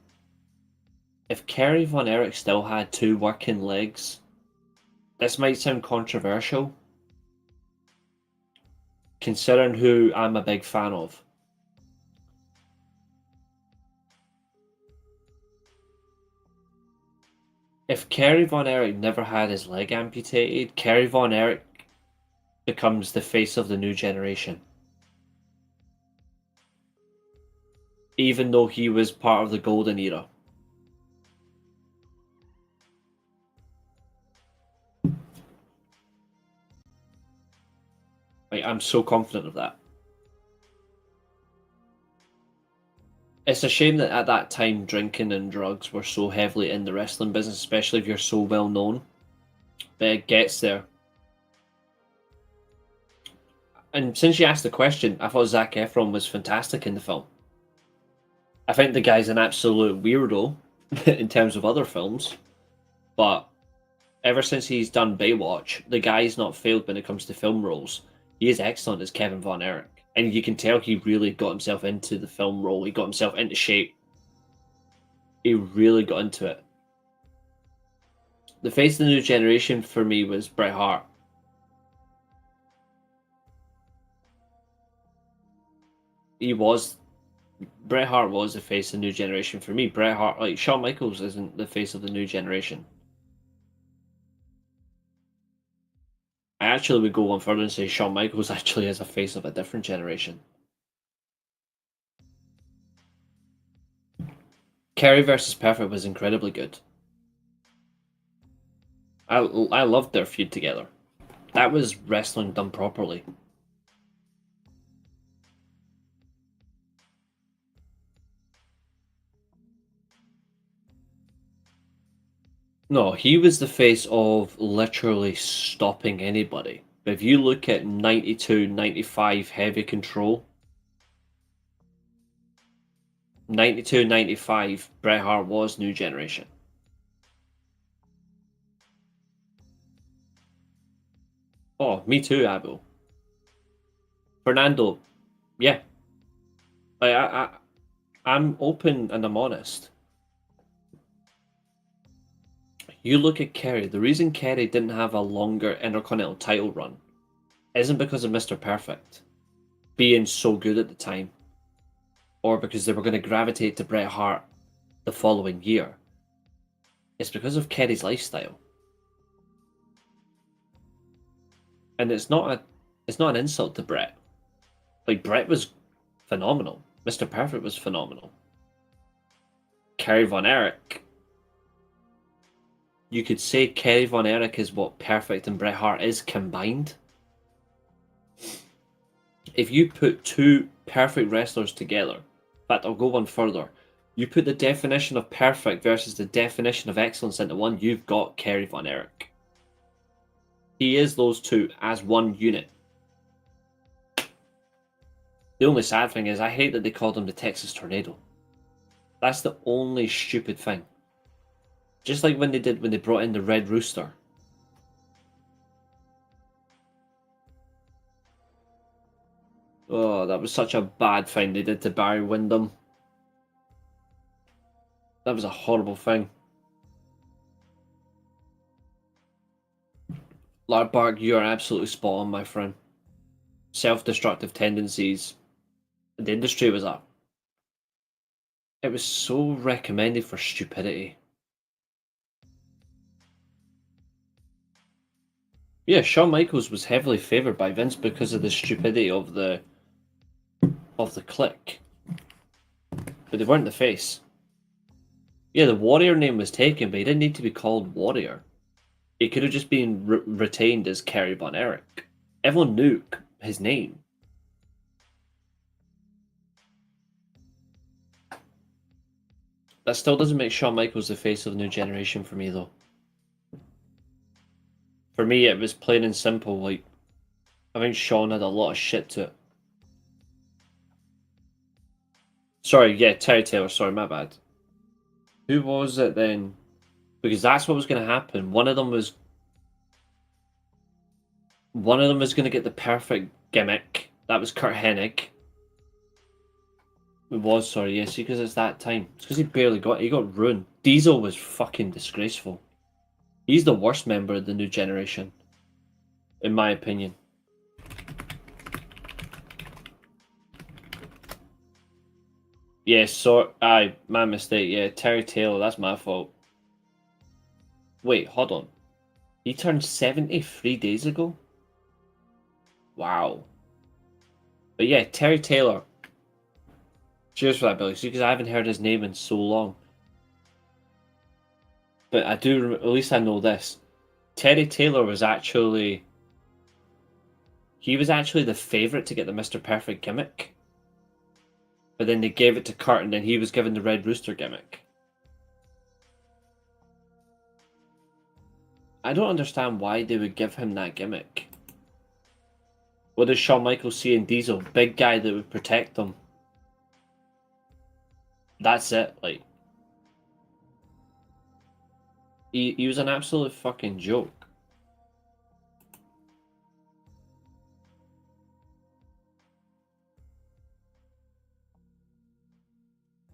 if Kerry Von Erich still had 2 working legs, this might sound controversial, considering who I'm a big fan of. If Kerry Von Erich never had his leg amputated, Kerry Von Erich becomes the face of the new generation. Even though he was part of the golden era. Like, I'm so confident of that. It's a shame that at that time drinking and drugs were so heavily in the wrestling business, especially if you're so well known. But it gets there. And since you asked the question, I thought Zac Efron was fantastic in the film. I think the guy's an absolute weirdo in terms of other films, but ever since he's done Baywatch, the guy's not failed when it comes to film roles. He is excellent as Kevin Von Erich. And you can tell he really got himself into the film role. He got himself into shape. He really got into it. The face of the new generation for me was Bret Hart. Bret Hart was the face of the new generation for me. Bret Hart, like Shawn Michaels, isn't the face of the new generation. I actually would go one further and say Shawn Michaels actually is a face of a different generation. Kerry vs. Perfect was incredibly good. I loved their feud together. That was wrestling done properly. No, he was the face of literally stopping anybody. But if you look at 92, 95 Heavy Control, 92, 95, Bret Hart was new generation. Oh, me too, Abu. Fernando, yeah. I'm open and I'm honest. You look at Kerry, the reason Kerry didn't have a longer Intercontinental title run isn't because of Mr. Perfect being so good at the time, or because they were going to gravitate to Bret Hart the following year. It's because of Kerry's lifestyle. And it's not an insult to Bret. Like, Bret was phenomenal. Mr. Perfect was phenomenal. Kerry Von Erich. You could say Kerry Von Erich is what Perfect and Bret Hart is combined. If you put two perfect wrestlers together, in fact, I'll go one further. You put the definition of perfect versus the definition of excellence into one, you've got Kerry Von Erich. He is those two as one unit. The only sad thing is I hate that they called him the Texas Tornado. That's the only stupid thing. Just like when they brought in the Red Rooster. Oh, that was such a bad thing they did to Barry Windham. That was a horrible thing. Larbark, you are absolutely spot on, my friend. Self-destructive tendencies. The industry was up. It was so recommended for stupidity. Yeah, Shawn Michaels was heavily favoured by Vince because of the stupidity of the clique. But they weren't the face. Yeah, the Warrior name was taken, but he didn't need to be called Warrior. He could have just been retained as Kerry Von Erich. Everyone knew his name. That still doesn't make Shawn Michaels the face of the new generation for me, though. For me, it was plain and simple. Like, I think Shawn had a lot of shit to it. Sorry, yeah, Terry Taylor. Sorry, my bad. Who was it then? Because that's what was going to happen. One of them was going to get the perfect gimmick. That was Kurt Hennig. It was, sorry, yes, because it's that time. It's because he got ruined. Diesel was fucking disgraceful. He's the worst member of the new generation, in my opinion. Yes, my mistake. Yeah, Terry Taylor, that's my fault. Wait, hold on. He turned 73 days ago? Wow. But yeah, Terry Taylor. Cheers for that, Billy. See, because I haven't heard his name in so long. But I do, at least I know this. Terry Taylor was actually... He was actually the favourite to get the Mr. Perfect gimmick. But then they gave it to Kurt, and then he was given the Red Rooster gimmick. I don't understand why they would give him that gimmick. What does Shawn Michaels see in Diesel? Big guy that would protect them. That's it, like. He was an absolute fucking joke.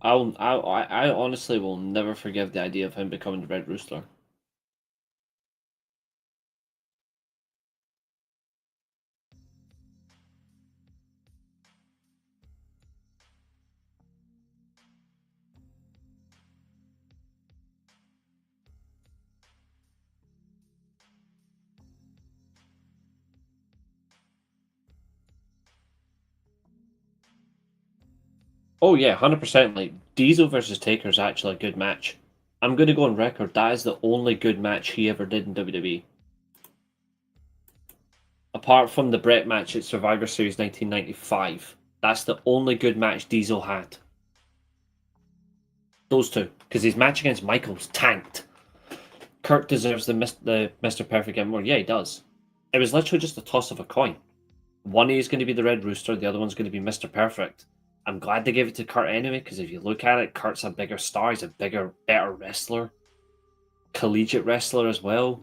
I honestly will never forgive the idea of him becoming the Red Rooster. Oh yeah, 100%. Like, Diesel versus Taker is actually a good match. I'm going to go on record, that is the only good match he ever did in WWE. Apart from the Brett match at Survivor Series 1995. That's the only good match Diesel had. Those two. Because his match against Michaels tanked. Kurt deserves the Mr. Perfect more. Yeah, he does. It was literally just a toss of a coin. One is going to be the Red Rooster, the other one's going to be Mr. Perfect. I'm glad they gave it to Kurt anyway, because if you look at it, Kurt's a bigger star, he's a bigger, better wrestler. Collegiate wrestler as well.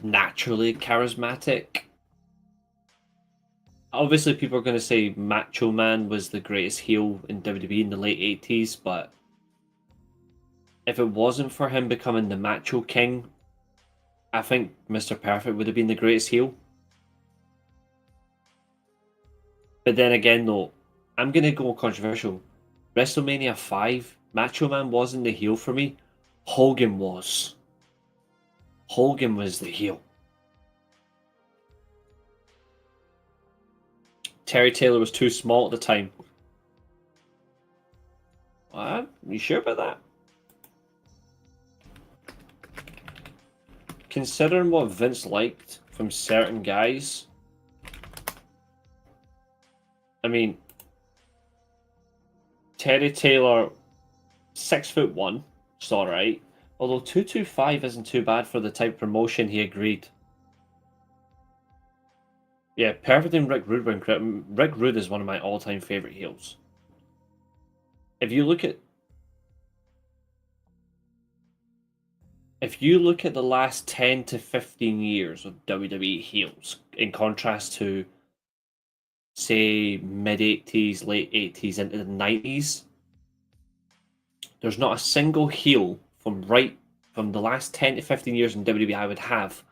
naturally charismatic. Obviously, people are going to say Macho Man was the greatest heel in WWE in the late 80s, but if it wasn't for him becoming the Macho King, I think Mr. Perfect would have been the greatest heel. But then again, though, I'm going to go controversial. WrestleMania 5, Macho Man wasn't the heel for me. Hogan was. Hogan was the heel. Terry Taylor was too small at the time. What? You sure about that? Considering what Vince liked from certain guys, I mean, Terry Taylor, 6'1", it's alright. Although 225 isn't too bad for the type of promotion he agreed. Yeah, Perfect and Rick Rude were incredible. Rick Rude is one of my all-time favorite heels. If you look at the last 10 to 15 years of WWE heels, in contrast to, say, mid-80s, late 80s into the 90s, there's not a single heel from the last 10 to 15 years in WWE I would have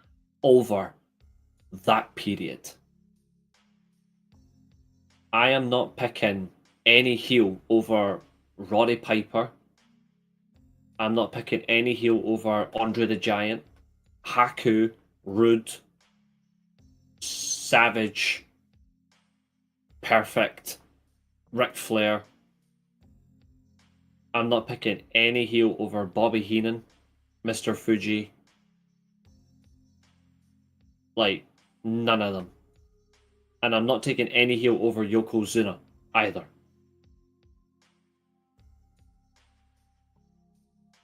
over that period. I am not picking any heel over Roddy Piper. I'm not picking any heel over Andre the Giant, Haku, Rude, Savage, Perfect, Ric Flair. I'm not picking any heel over Bobby Heenan, Mr. Fuji. Like, none of them. And I'm not taking any heel over Yokozuna either.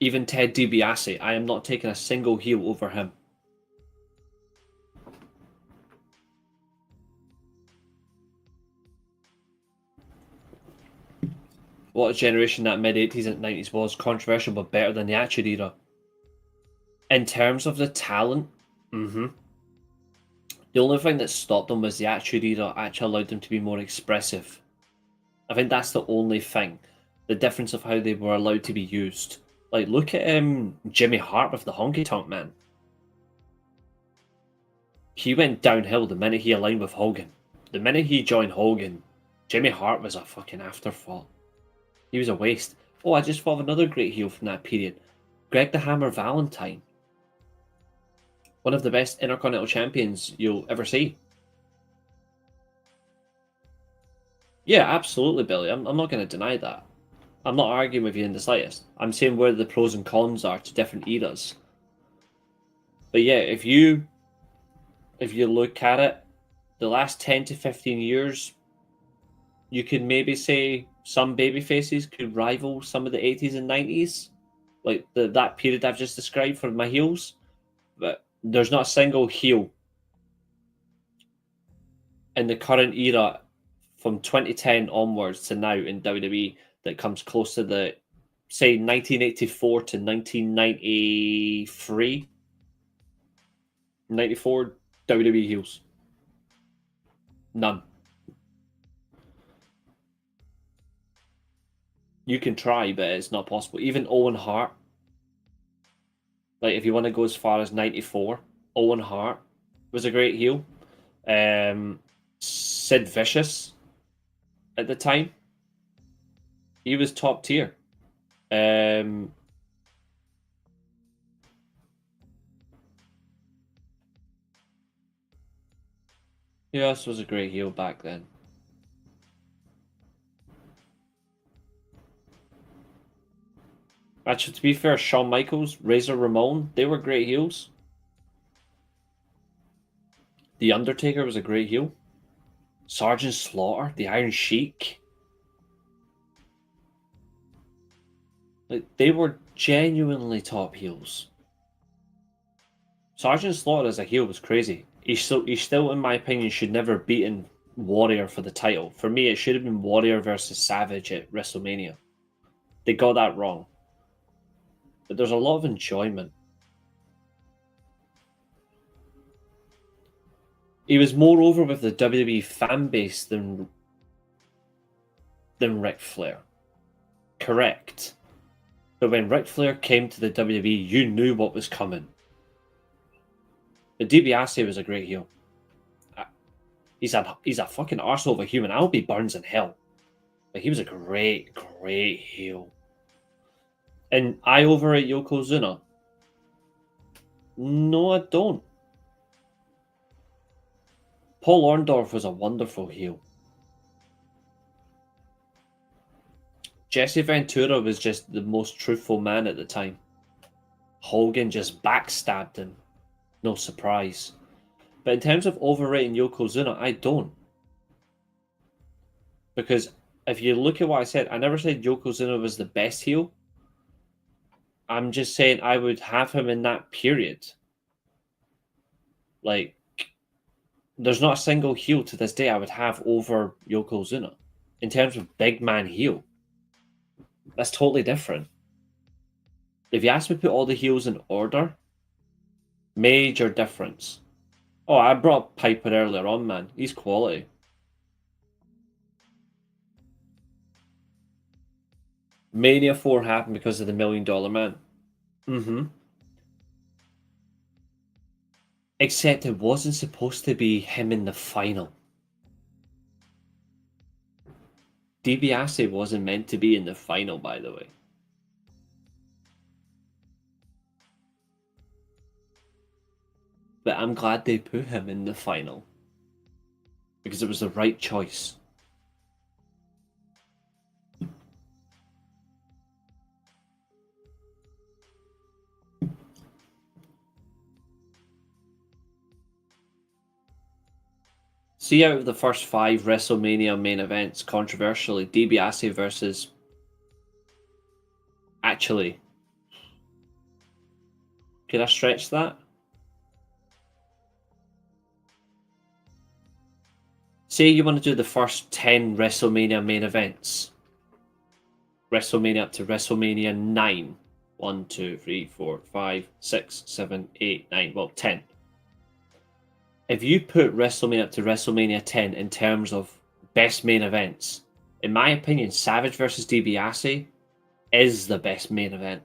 Even Ted DiBiase, I am not taking a single heel over him. What a generation that mid-80s and 90s was. Controversial, but better than the Attitude Era. In terms of the talent, the only thing that stopped them was the Attitude Era actually allowed them to be more expressive. I think that's the only thing. The difference of how they were allowed to be used. Like, look at Jimmy Hart with the Honky Tonk Man. He went downhill the minute he aligned with Hogan. The minute he joined Hogan, Jimmy Hart was a fucking afterthought. He was a waste. Oh, I just thought of another great heel from that period. Greg the Hammer Valentine. One of the best Intercontinental Champions you'll ever see. Yeah, absolutely, Billy. I'm not going to deny that. I'm not arguing with you in the slightest. I'm saying where the pros and cons are to different eras. But yeah, if you look at it, the last 10 to 15 years, you could maybe say some baby faces could rival some of the 80s and 90s. Like that period I've just described for my heels. But there's not a single heel in the current era from 2010 onwards to now in WWE that comes close to the, say, 1984 to 1993, 94 WWE heels. None. You can try, but it's not possible. Even Owen Hart, like if you want to go as far as 94, Owen Hart was a great heel. Sid Vicious at the time, he was top tier. Yes, was a great heel back then. Actually, to be fair, Shawn Michaels, Razor Ramon, they were great heels. The Undertaker was a great heel. Sergeant Slaughter, the Iron Sheik. Like, they were genuinely top heels. Sergeant Slaughter as a heel was crazy. He's still, in my opinion, should never have beaten Warrior for the title. For me, it should have been Warrior versus Savage at WrestleMania. They got that wrong. But there's a lot of enjoyment. he was more over with the WWE fan base than Ric Flair. Correct. But when Ric Flair came to the WWE, you knew what was coming. The DiBiase was a great heel. He's a fucking arsehole of a human. I'll be Burns in hell. But he was a great, great heel. And I overrate Yokozuna? No, I don't. Paul Orndorff was a wonderful heel. Jesse Ventura was just the most truthful man at the time. Hogan just backstabbed him. No surprise. But in terms of overrating Yokozuna, I don't. Because if you look at what I said, I never said Yokozuna was the best heel. I'm just saying I would have him in that period. Like, there's not a single heel to this day I would have over Yokozuna. In terms of big man heel. That's totally different. If you ask me to put all the heels in order, major difference. Oh, I brought up Piper earlier on, man. He's quality. Mania 4 happened because of the $1 Million Man. Mm-hmm. Except it wasn't supposed to be him in the final. DiBiase wasn't meant to be in the final, by the way. But I'm glad they put him in the final. Because it was the right choice. See, out of the first 5 WrestleMania main events, controversially, DiBiase versus... Actually... Could I stretch that? Say you want to do the first 10 WrestleMania main events. WrestleMania up to WrestleMania 9. 1, 2, 3, 4, 5, 6, 7, 8, 9. Well, 10. If you put WrestleMania up to WrestleMania 10 in terms of best main events, in my opinion, Savage versus DiBiase is the best main event.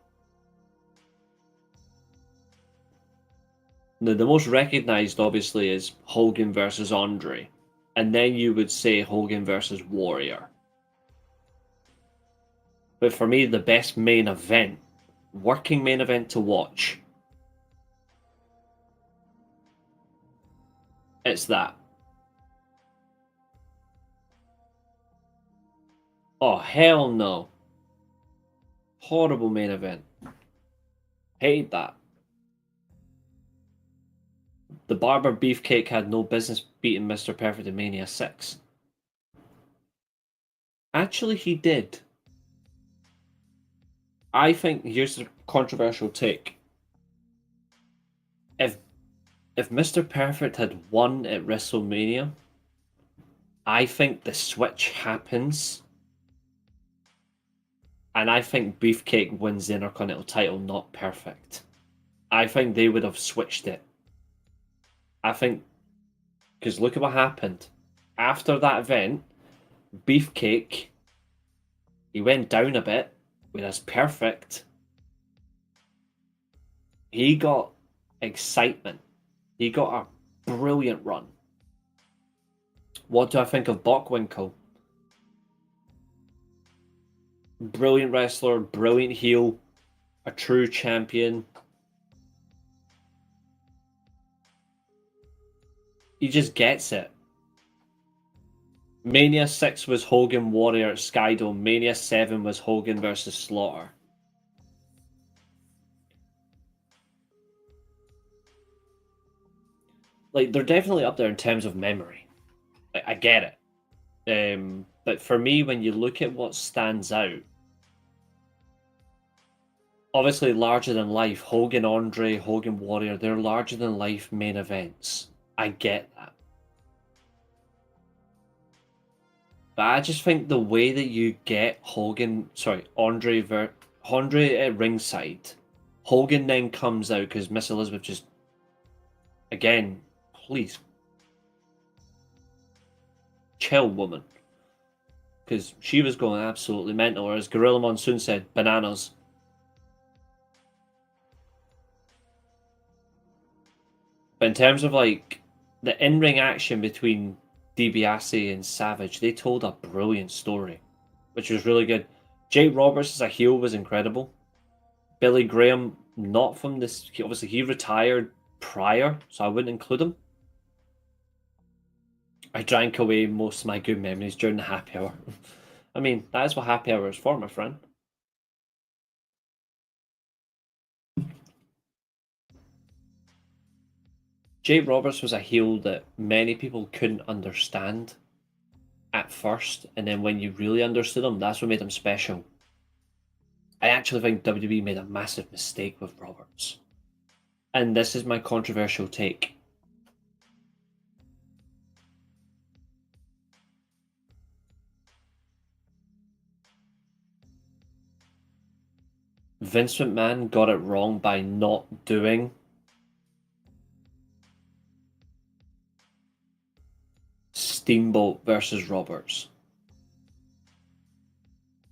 Now, the most recognized, obviously, is Hogan versus Andre. And then you would say Hogan versus Warrior. But for me, the best main event, working main event to watch, it's that. Oh, hell no. Horrible main event. Hate that. The Barber Beefcake had no business beating Mr. Perfect in Mania 6. Actually, he did. I think, here's the controversial take. If Mr. Perfect had won at WrestleMania, I think the switch happens. And I think Beefcake wins the Intercontinental title, not Perfect. I think they would have switched it. I think, because look at what happened. After that event, Beefcake, he went down a bit, whereas Perfect, he got excitement. He got a brilliant run. What do I think of Bockwinkel? Brilliant wrestler, brilliant heel, a true champion. He just gets it. Mania 6 was Hogan Warrior at Skydome. Mania 7 was Hogan versus Slaughter. Like, they're definitely up there in terms of memory. Like, I get it. But for me, when you look at what stands out, obviously larger than life, Hogan Andre, Hogan Warrior, they're larger than life main events. I get that. But I just think the way that you get Andre at ringside, Hogan then comes out because Miss Elizabeth just, again, please, chill, woman. Because she was going absolutely mental, or as Gorilla Monsoon said, bananas. But in terms of like the in-ring action between DiBiase and Savage, they told a brilliant story, which was really good. Jake Roberts as a heel was incredible. Billy Graham, not from this. Obviously, he retired prior, so I wouldn't include him. I drank away most of my good memories during the happy hour. I mean, that is what happy hour is for, my friend. Jake Roberts was a heel that many people couldn't understand at first, and then when you really understood him, that's what made him special. I actually think WWE made a massive mistake with Roberts. And this is my controversial take. Vince McMahon got it wrong by not doing Steamboat versus Roberts.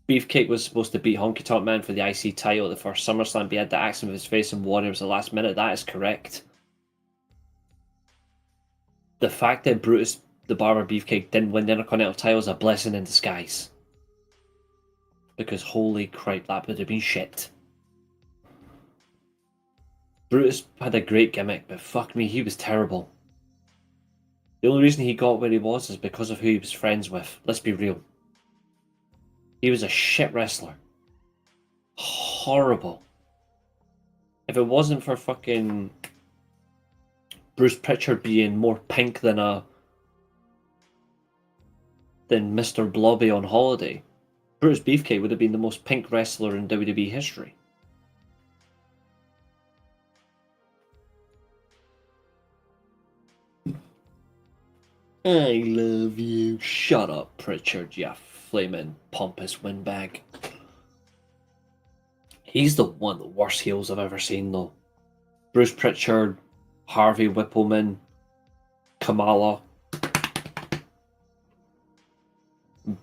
Beefcake was supposed to beat Honky Tonk Man for the IC title at the first SummerSlam, but he had the accident with his face and Warriors at the last minute. That is correct. The fact that Brutus the Barber Beefcake didn't win the Intercontinental title is a blessing in disguise. Because holy crap, that would have been shit. Brutus had a great gimmick, but fuck me, he was terrible. The only reason he got where he was is because of who he was friends with. Let's be real. He was a shit wrestler. Horrible. If it wasn't for fucking Bruce Pritchard being more pink than Mr. Blobby on holiday, Brutus Beefcake would have been the most pink wrestler in WWE history. I love you. Shut up, Pritchard, you flaming pompous windbag. He's one of the worst heels I've ever seen, though. Bruce Pritchard, Harvey Whippleman, Kamala,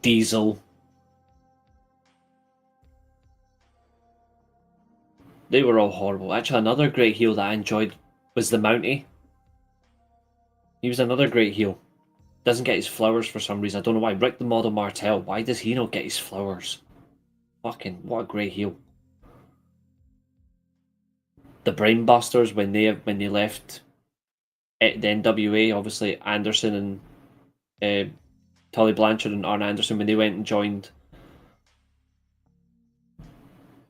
Diesel. They were all horrible. Actually, another great heel that I enjoyed was the Mountie. He was another great heel. Doesn't get his flowers for some reason. I don't know why. Rick the Model Martel. Why does he not get his flowers? Fucking, what a great heel. The Brainbusters, when they left the NWA, obviously Anderson and Tully Blanchard and Arn Anderson, when they went and joined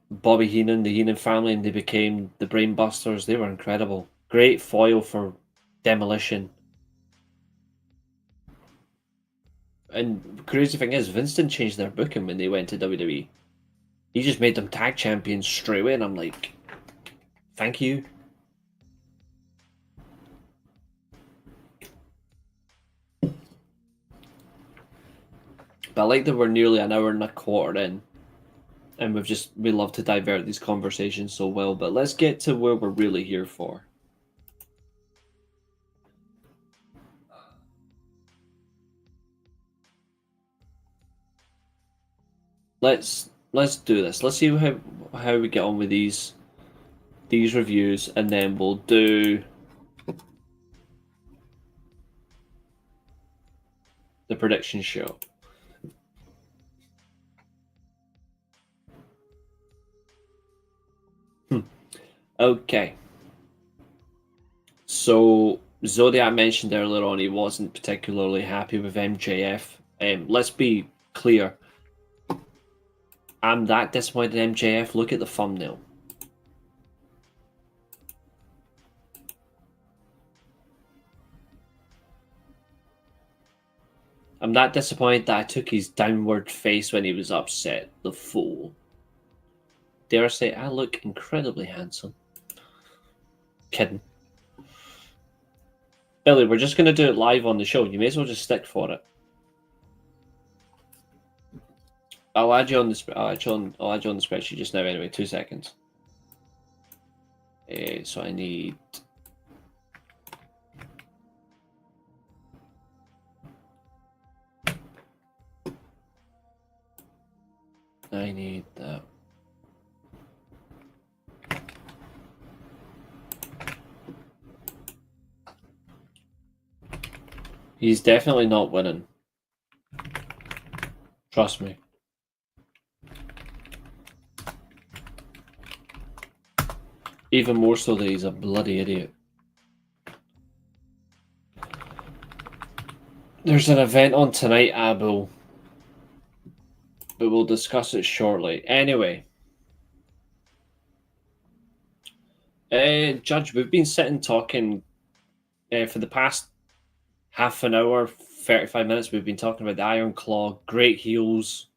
Bobby Heenan, the Heenan family, and they became the Brainbusters. They were incredible. Great foil for Demolition. And the crazy thing is, Vince didn't change their booking when they went to WWE. He just made them tag champions straight away, and I'm like, thank you. But I like that we're nearly an hour and a quarter in, and we love to divert these conversations so well, but let's get to where we're really here for. Let's do this. Let's see how we get on with these reviews, and then we'll do the prediction show. Okay. So Zodiac mentioned earlier on he wasn't particularly happy with MJF. Let's be clear. I'm that disappointed in MJF. Look at the thumbnail. I'm that disappointed that I took his downward face when he was upset. The fool. Dare I say, I look incredibly handsome. Kidding. Billy, we're just going to do it live on the show. You may as well just stick for it. I'll add you on the I'll add you on the spreadsheet just now anyway. 2 seconds. So I need I need that. He's definitely not winning. Trust me. Even more so that he's a bloody idiot. There's an event on tonight, Abel, but we'll discuss it shortly. Anyway, Judge, we've been sitting talking for the past half an hour, 35 minutes. We've been talking about the Iron Claw, great heels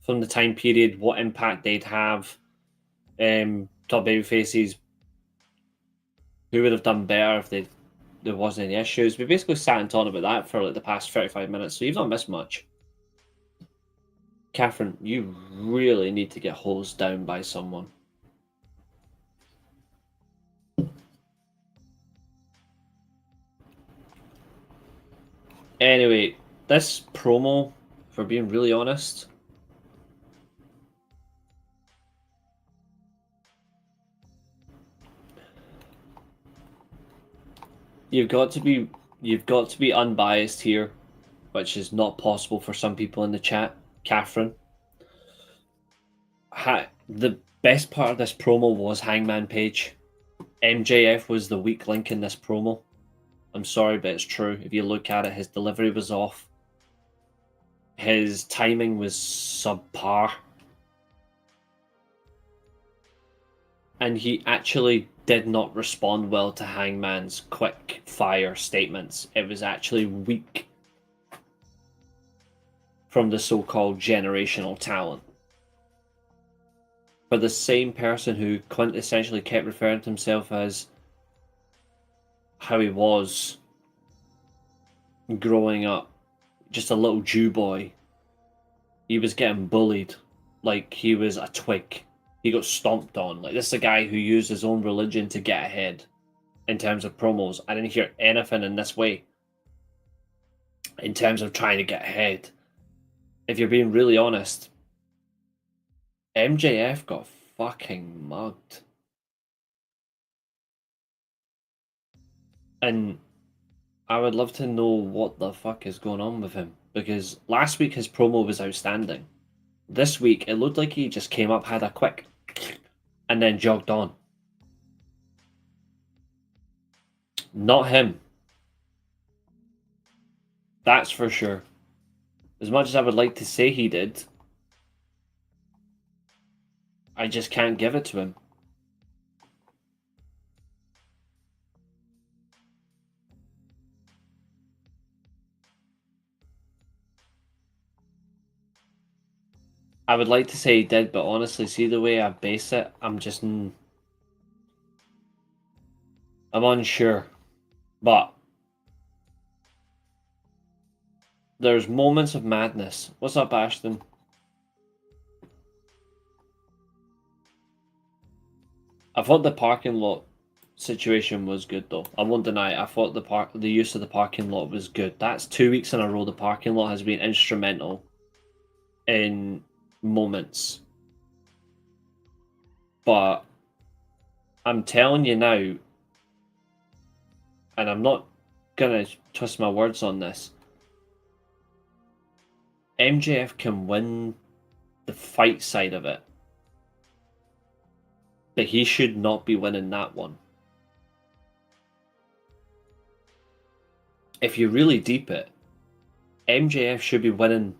from the time period, what impact they'd have, top baby faces, who would have done better if there wasn't any issues. We basically sat and talked about that for like the past 35 minutes, so you've not missed much. Catherine, you really need to get hosed down by someone. Anyway, this promo, for being really honest, you've got to be unbiased here, which is not possible for some people in the chat. Catherine, the best part of this promo was Hangman Page. MJF was the weak link in this promo. I'm sorry, but it's true. If you look at it, his delivery was off. His timing was subpar. And he actually did not respond well to Hangman's quick fire statements. It was actually weak from the so-called generational talent. For the same person who quintessentially kept referring to himself as how he was growing up, just a little Jew boy, he was getting bullied like he was a twig. He got stomped on. Like, this is a guy who used his own religion to get ahead in terms of promos. I didn't hear anything in this way in terms of trying to get ahead. If you're being really honest, MJF got fucking mugged. And I would love to know what the fuck is going on with him, because last week his promo was outstanding. This week it looked like he just came up, had a quick, and then jogged on. Not him. That's for sure. As much as I would like to say he did, I just can't give it to him. I would like to say he did, but honestly, see the way I base it, I'm unsure. But there's moments of madness. What's up, Ashton? I thought the parking lot situation was good, though. I won't deny it. I thought the use of the parking lot was good. That's 2 weeks in a row the parking lot has been instrumental in moments. But I'm telling you now, and I'm not gonna twist my words on this, MJF can win the fight side of it, but he should not be winning that one. If you really deep it, MJF should be winning.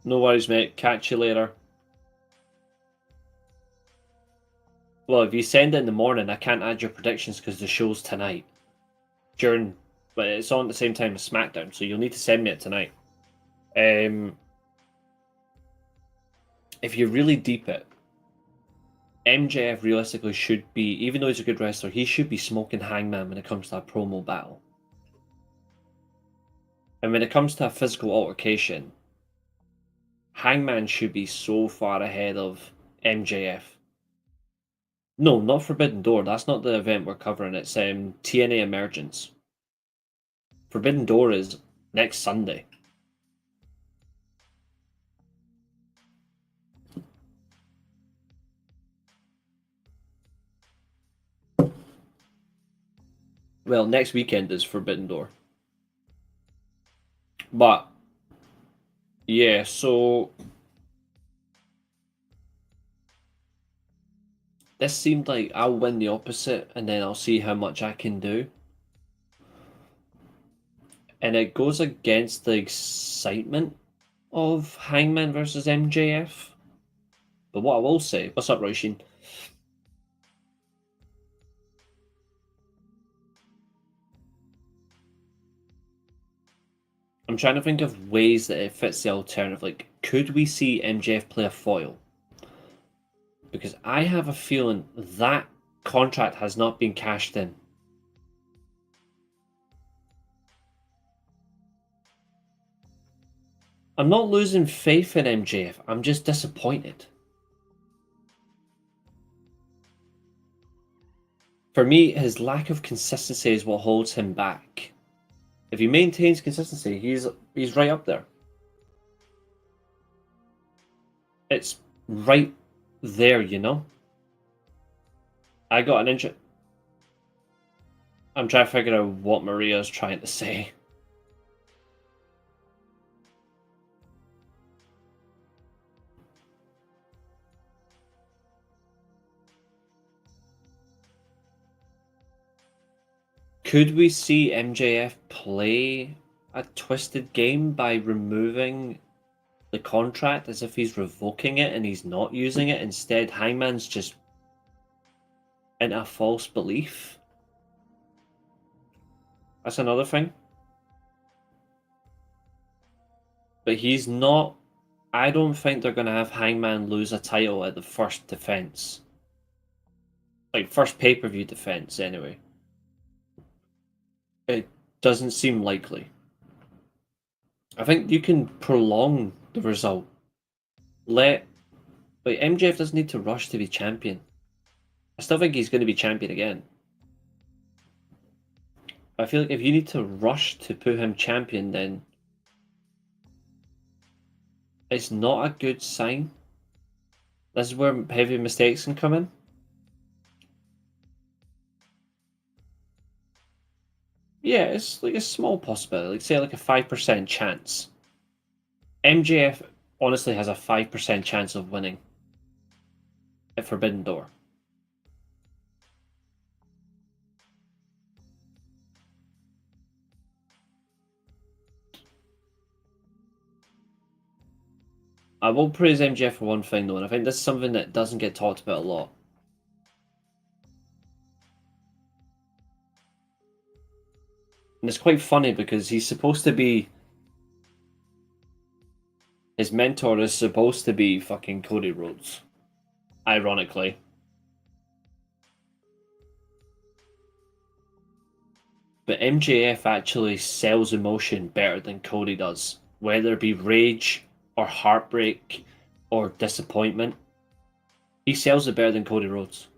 No worries, mate. Catch you later. Well, if you send it in the morning, I can't add your predictions because the show's tonight. But it's on at the same time as SmackDown, so you'll need to send me it tonight. If you really deep it, MJF realistically should be, even though he's a good wrestler, he should be smoking Hangman when it comes to a promo battle. And when it comes to a physical altercation, Hangman should be so far ahead of MJF. No, not Forbidden Door. That's not the event we're covering. It's TNA Emergence. Forbidden Door is next Sunday. Well, next weekend is Forbidden Door. But yeah, so this seemed like I'll win the opposite and then I'll see how much I can do. And it goes against the excitement of Hangman versus MJF. But what I will say, what's up, Roishin? I'm trying to think of ways that it fits the alternative. Like, could we see MJF play a foil? Because I have a feeling that contract has not been cashed in. I'm not losing faith in MJF. I'm just disappointed. For me, his lack of consistency is what holds him back. If he maintains consistency, he's right up there. It's right there, you know? I got an inch. I'm trying to figure out what Maria's trying to say. Could we see MJF play a twisted game by removing the contract as if he's revoking it and he's not using it? Instead, Hangman's just in a false belief. That's another thing. But he's not. I don't think they're going to have Hangman lose a title at the first defense. Like, first pay per view defense, anyway. It doesn't seem likely. I think you can prolong the result. Like, MJF doesn't need to rush to be champion. I still think he's going to be champion again. I feel like if you need to rush to put him champion, then it's not a good sign. This is where heavy mistakes can come in. Yeah, it's like a small possibility. Like, say, like a 5% chance. MJF honestly has a 5% chance of winning at Forbidden Door. I will praise MJF for one thing, though, and I think this is something that doesn't get talked about a lot. And it's quite funny because he's supposed to be. His mentor is supposed to be fucking Cody Rhodes. Ironically. But MJF actually sells emotion better than Cody does. Whether it be rage or heartbreak or disappointment. He sells it better than Cody Rhodes.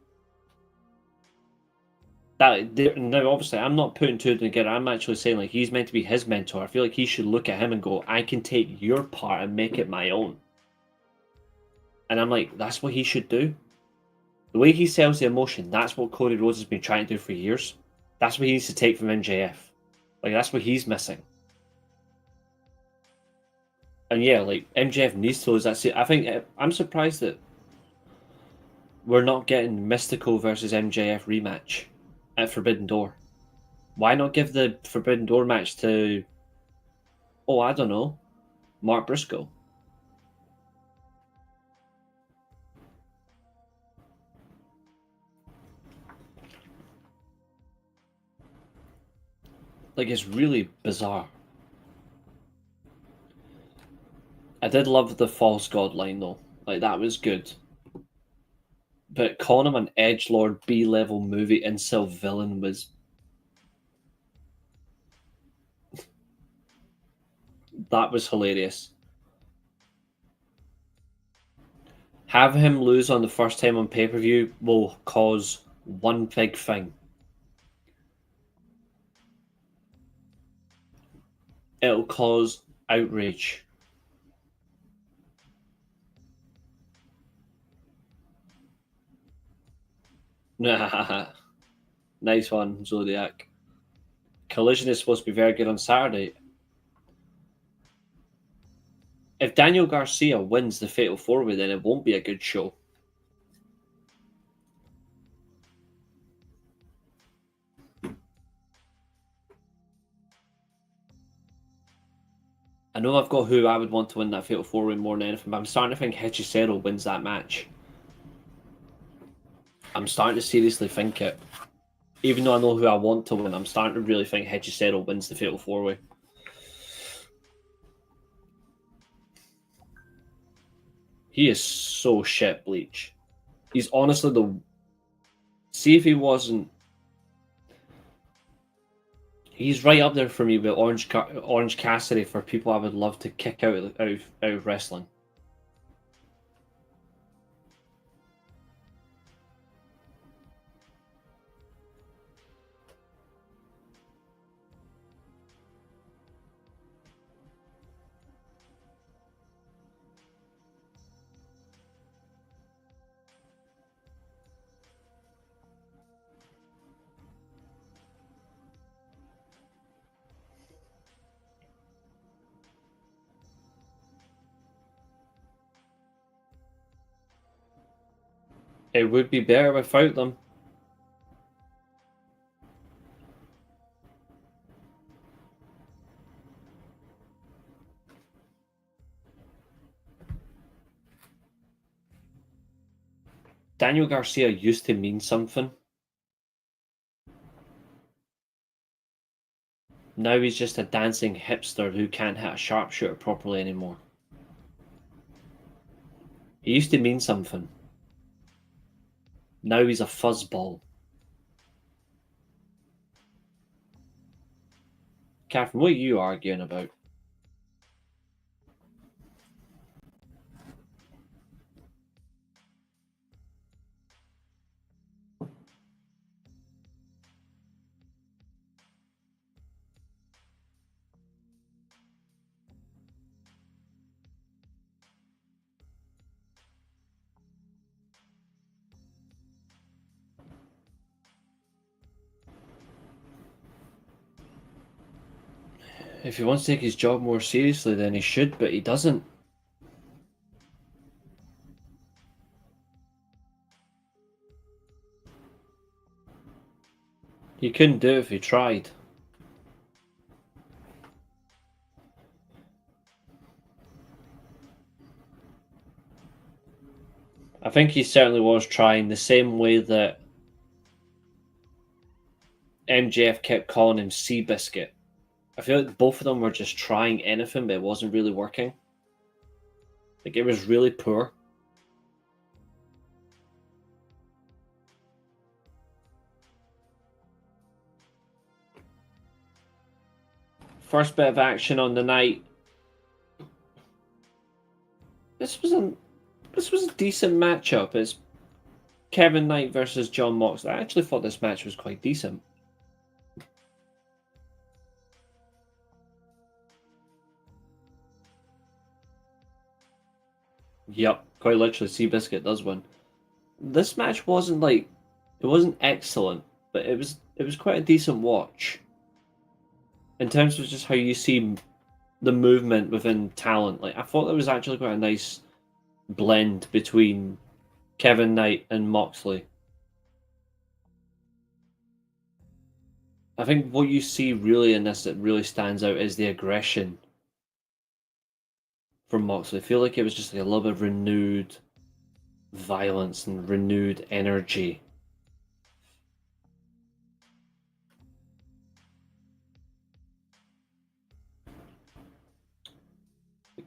Now, obviously, I'm not putting two together. I'm actually saying like he's meant to be his mentor. I feel like he should look at him and go, "I can take your part and make it my own." And I'm like, that's what he should do. The way he sells the emotion, that's what Cody Rhodes has been trying to do for years. That's what he needs to take from MJF. Like that's what he's missing. And yeah, like MJF needs to lose that. I think I'm surprised that we're not getting Mystical versus MJF rematch at Forbidden Door. Why not give the Forbidden Door match to, oh, I don't know, Mark Briscoe? Like, it's really bizarre. I did love the false god line, though. Like, that was good. But calling him an edgelord B-level movie incel villain was... that was hilarious. Have him lose on the first time on pay-per-view will cause one big thing. It'll cause outrage. Nice one, Zodiac. Collision is supposed to be very good on Saturday. If Daniel Garcia wins the Fatal 4-Way, then it won't be a good show. I know I've got who I would want to win that Fatal 4-Way more than anything, but I'm starting to think Hechicero wins that match. I'm starting to seriously think it. Even though I know who I want to win, I'm starting to really think Hechicero wins the Fatal 4-Way. He is so shit, Bleach. He's honestly the... See if he wasn't... He's right up there for me with Orange Cassidy for people I would love to kick out of wrestling. It would be better without them. Daniel Garcia used to mean something. Now he's just a dancing hipster who can't hit a sharpshooter properly anymore. He used to mean something. Now he's a fuzzball. Catherine, what are you arguing about? If he wants to take his job more seriously, then he should, but he doesn't. He couldn't do it if he tried. I think he certainly was trying, the same way that MJF kept calling him Seabiscuit. I feel like both of them were just trying anything, but it wasn't really working. Like, it was really poor. First bit of action on the night. This was a decent matchup. It's Kevin Knight versus John Moxley. I actually thought this match was quite decent. Yep, quite literally, Seabiscuit does win. This match wasn't like, it wasn't excellent, but it was quite a decent watch. In terms of just how you see the movement within talent, like I thought there was actually quite a nice blend between Kevin Knight and Moxley. I think what you see really in this that really stands out is the aggression from Moxley. I feel like it was just like a little bit of renewed violence and renewed energy.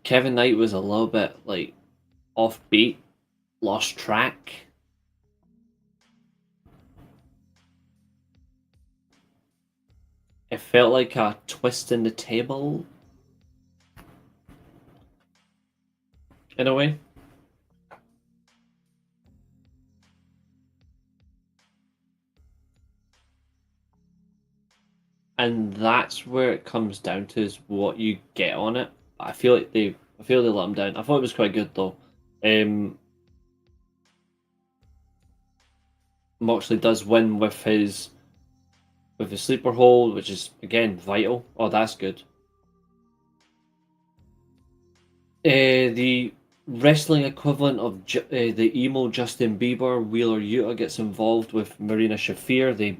Kevin Knight was a little bit like offbeat, lost track. It felt like a twist in the table in a way. And that's where it comes down to, is what you get on it. I feel they let him down. I thought it was quite good though. Moxley does win with his with the sleeper hold, which is, again, vital. Oh, that's good. The wrestling equivalent of the emo Justin Bieber, Wheeler Yuta, gets involved with Marina Shafir. They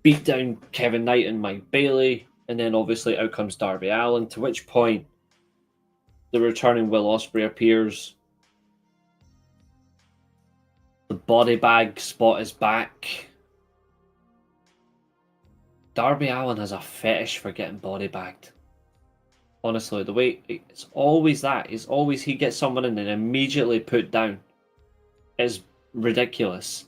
beat down Kevin Knight and Mike Bailey, and then obviously out comes Darby Allin, to which point the returning Will Ospreay appears. The body bag spot is back. Darby Allin has a fetish for getting body bagged. Honestly, the way it's always that. It's always he gets someone in and immediately put down. It's ridiculous.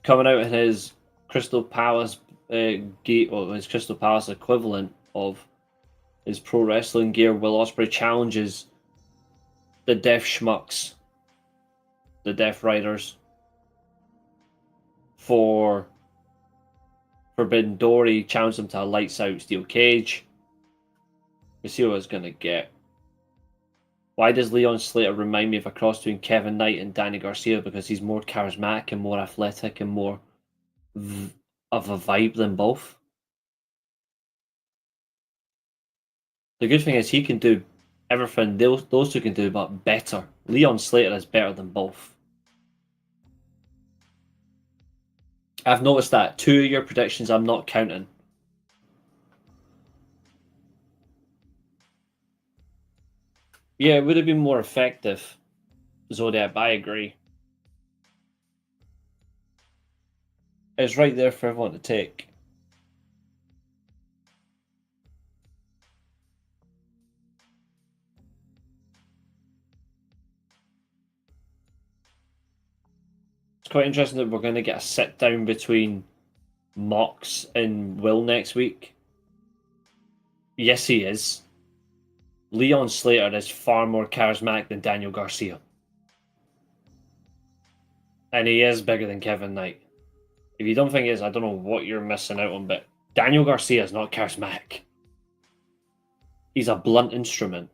Coming out in his Crystal Palace gate, or his Crystal Palace equivalent of his pro wrestling gear, Will Ospreay challenges the Deaf Schmucks, the Deaf Riders, for Forbidden Door. He challenged them to a lights out steel cage. We see what it's going to get. Why does Leon Slater remind me of a cross between Kevin Knight and Danny Garcia? Because he's more charismatic and more athletic and more of a vibe than both. The good thing is he can do everything those two can do, but better. Leon Slater is better than both. I've noticed that 2 of your predictions I'm not counting. Yeah, it would have been more effective, Zodiac, I agree. It's right there for everyone to take. It's quite interesting that we're going to get a sit down between Mox and Will next week. Yes, he is. Leon Slater is far more charismatic than Daniel Garcia. And he is bigger than Kevin Knight. If you don't think he is, I don't know what you're missing out on, but Daniel Garcia is not charismatic. He's a blunt instrument.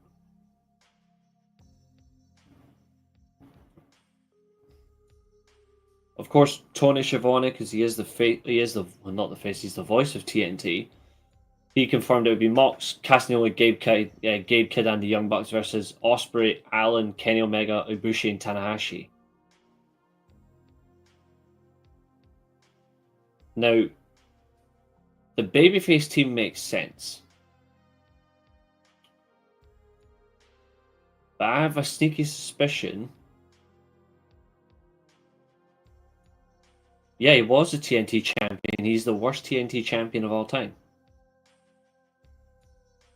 Of course, Tony Schiavone, because he's the voice of TNT. He confirmed it would be Mox, Castagnoli, Gabe Kidd, and the Young Bucks versus Ospreay, Allen, Kenny Omega, Ibushi, and Tanahashi. Now, the babyface team makes sense. But I have a sneaky suspicion. Yeah, he was the TNT champion. He's the worst TNT champion of all time.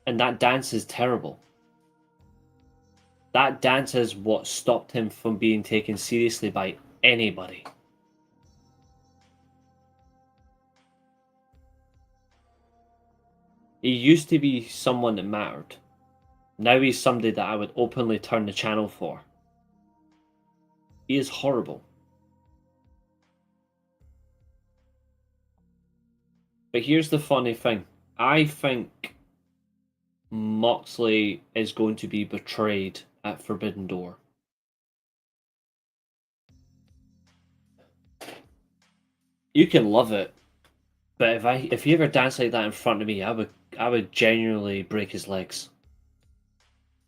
And that dance is terrible. That dance is what stopped him from being taken seriously by anybody. He used to be someone that mattered. Now he's somebody that I would openly turn the channel for. He is horrible. But here's the funny thing. I think Moxley is going to be betrayed at Forbidden Door. You can love it, but if he ever danced like that in front of me, I would genuinely break his legs.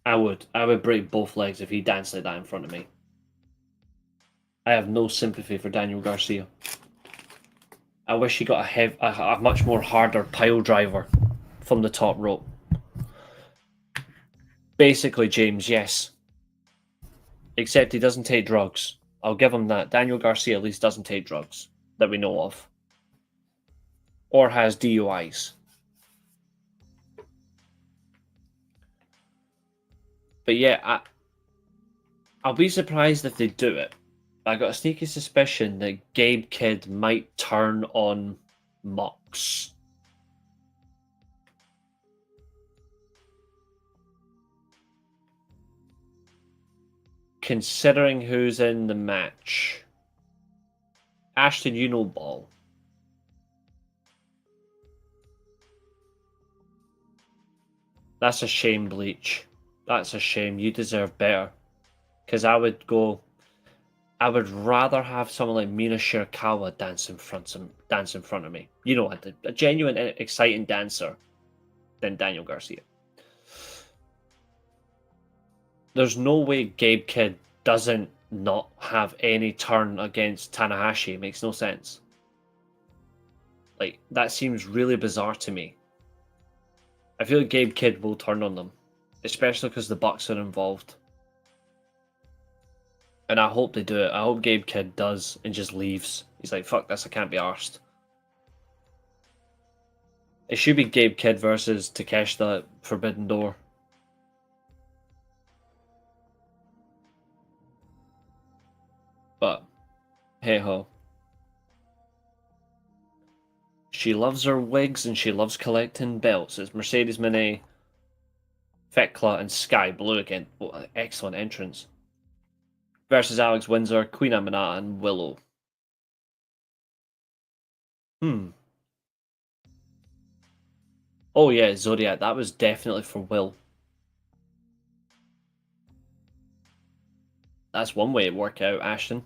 I would break both legs if he danced like that in front of me. I have no sympathy for Daniel Garcia. I wish he got a much more harder pile driver from the top rope. Basically, James, yes. Except he doesn't take drugs. I'll give him that. Daniel Garcia at least doesn't take drugs that we know of. Or has DUIs. But yeah, I'll be surprised if they do it. I got a sneaky suspicion that Gabe Kidd might turn on Mox. Considering who's in the match. Ashton, you know ball. That's a shame, Bleach. That's a shame. You deserve better. Because I would rather have someone like Mina Shirakawa dance in front of me. You know, a genuine, exciting dancer than Daniel Garcia. There's no way Gabe Kidd doesn't not have any turn against Tanahashi. It makes no sense. Like, that seems really bizarre to me. I feel like Gabe Kidd will turn on them, especially because the Bucks are involved. And I hope they do it. I hope Gabe Kidd does and just leaves. He's like, fuck this, I can't be arsed. It should be Gabe Kidd versus Takeshita at Forbidden Door. But, hey ho. She loves her wigs and she loves collecting belts. It's Mercedes Moné, Thekla, and Sky Blue again. Oh, an excellent entrance. Versus Alex Windsor, Queen Aminata, and Willow. Oh yeah, Zodiac. That was definitely for Will. That's one way to work out, Ashton.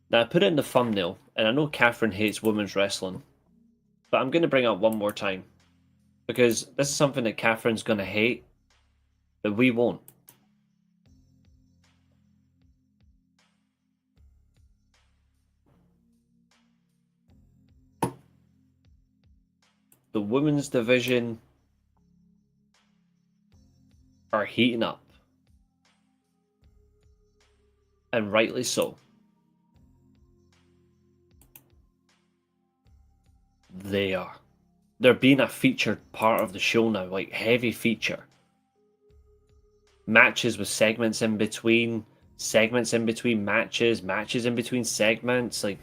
Now, I put it in the thumbnail, and I know Catherine hates women's wrestling, but I'm going to bring it up one more time, because this is something that Catherine's going to hate, but we won't. The women's division are heating up, and rightly so. They are. They're being a featured part of the show now, like heavy feature. Matches with segments in between matches, matches in between segments, like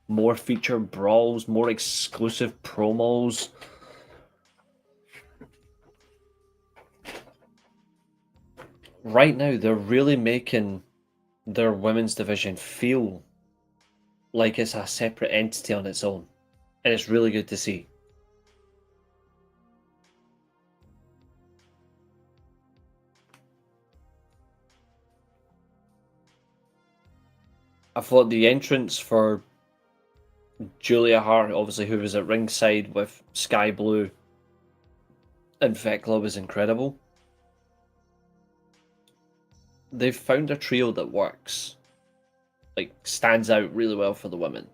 more featured brawls, more exclusive promos. Right now, they're really making their women's division feel like it's a separate entity on its own. And it's really good to see. I thought the entrance for Julia Hart, obviously, who was at ringside with Sky Blue and Thekla, was incredible. They've found a trio that works. Like, stands out really well for the women.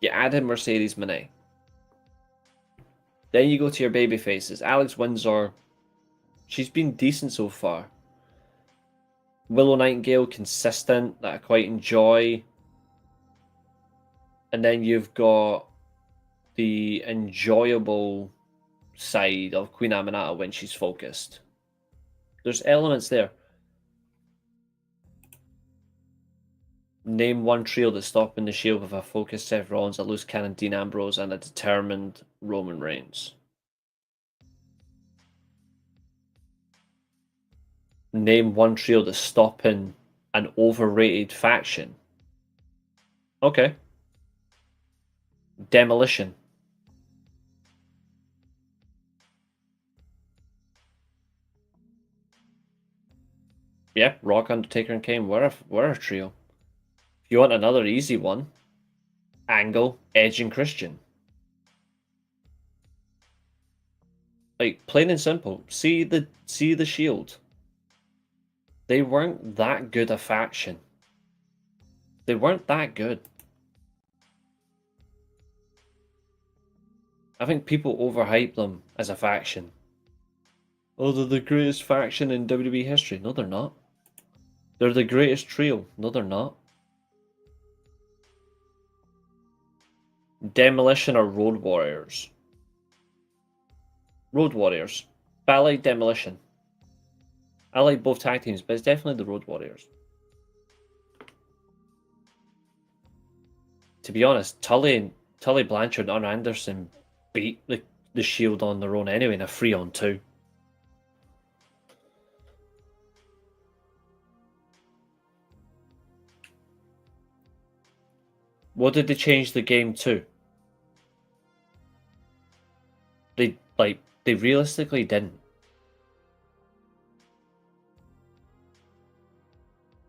You add in Mercedes Moné. Then you go to your baby faces. Alex Windsor, she's been decent so far. Willow Nightingale, consistent, that I quite enjoy. And then you've got the enjoyable side of Queen Aminata when she's focused. There's elements there. Name one trio that's stopping the Shield with a focused Seth Rollins, a loose cannon Dean Ambrose, and a determined Roman Reigns. Name one trio that's stopping an overrated faction. Okay. Demolition. Yeah, Rock, Undertaker, and Kane were a trio. If you want another easy one, Angle, Edge, and Christian. Like, plain and simple. See the Shield. They weren't that good a faction. They weren't that good. I think people overhype them as a faction. Oh, they're the greatest faction in WWE history. No, they're not. They're the greatest trio. No, they're not. Demolition or Road Warriors? Road Warriors. But I like Demolition. I like both tag teams, but it's definitely the Road Warriors. To be honest, Tully Blanchard and Anderson beat the Shield on their own anyway in a 3-on-2. What did they change the game to? They They realistically didn't.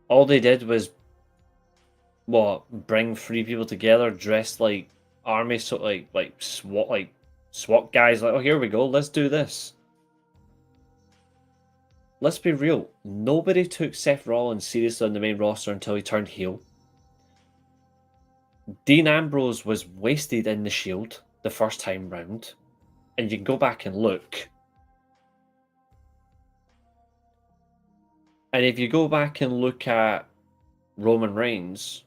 All they did was bring three people together dressed like army, so like SWAT guys, like, oh, here we go, let's do this. Let's be real, nobody took Seth Rollins seriously on the main roster until he turned heel. Dean Ambrose was wasted in the Shield the first time round, and you can go back and look. And if you go back and look at Roman Reigns,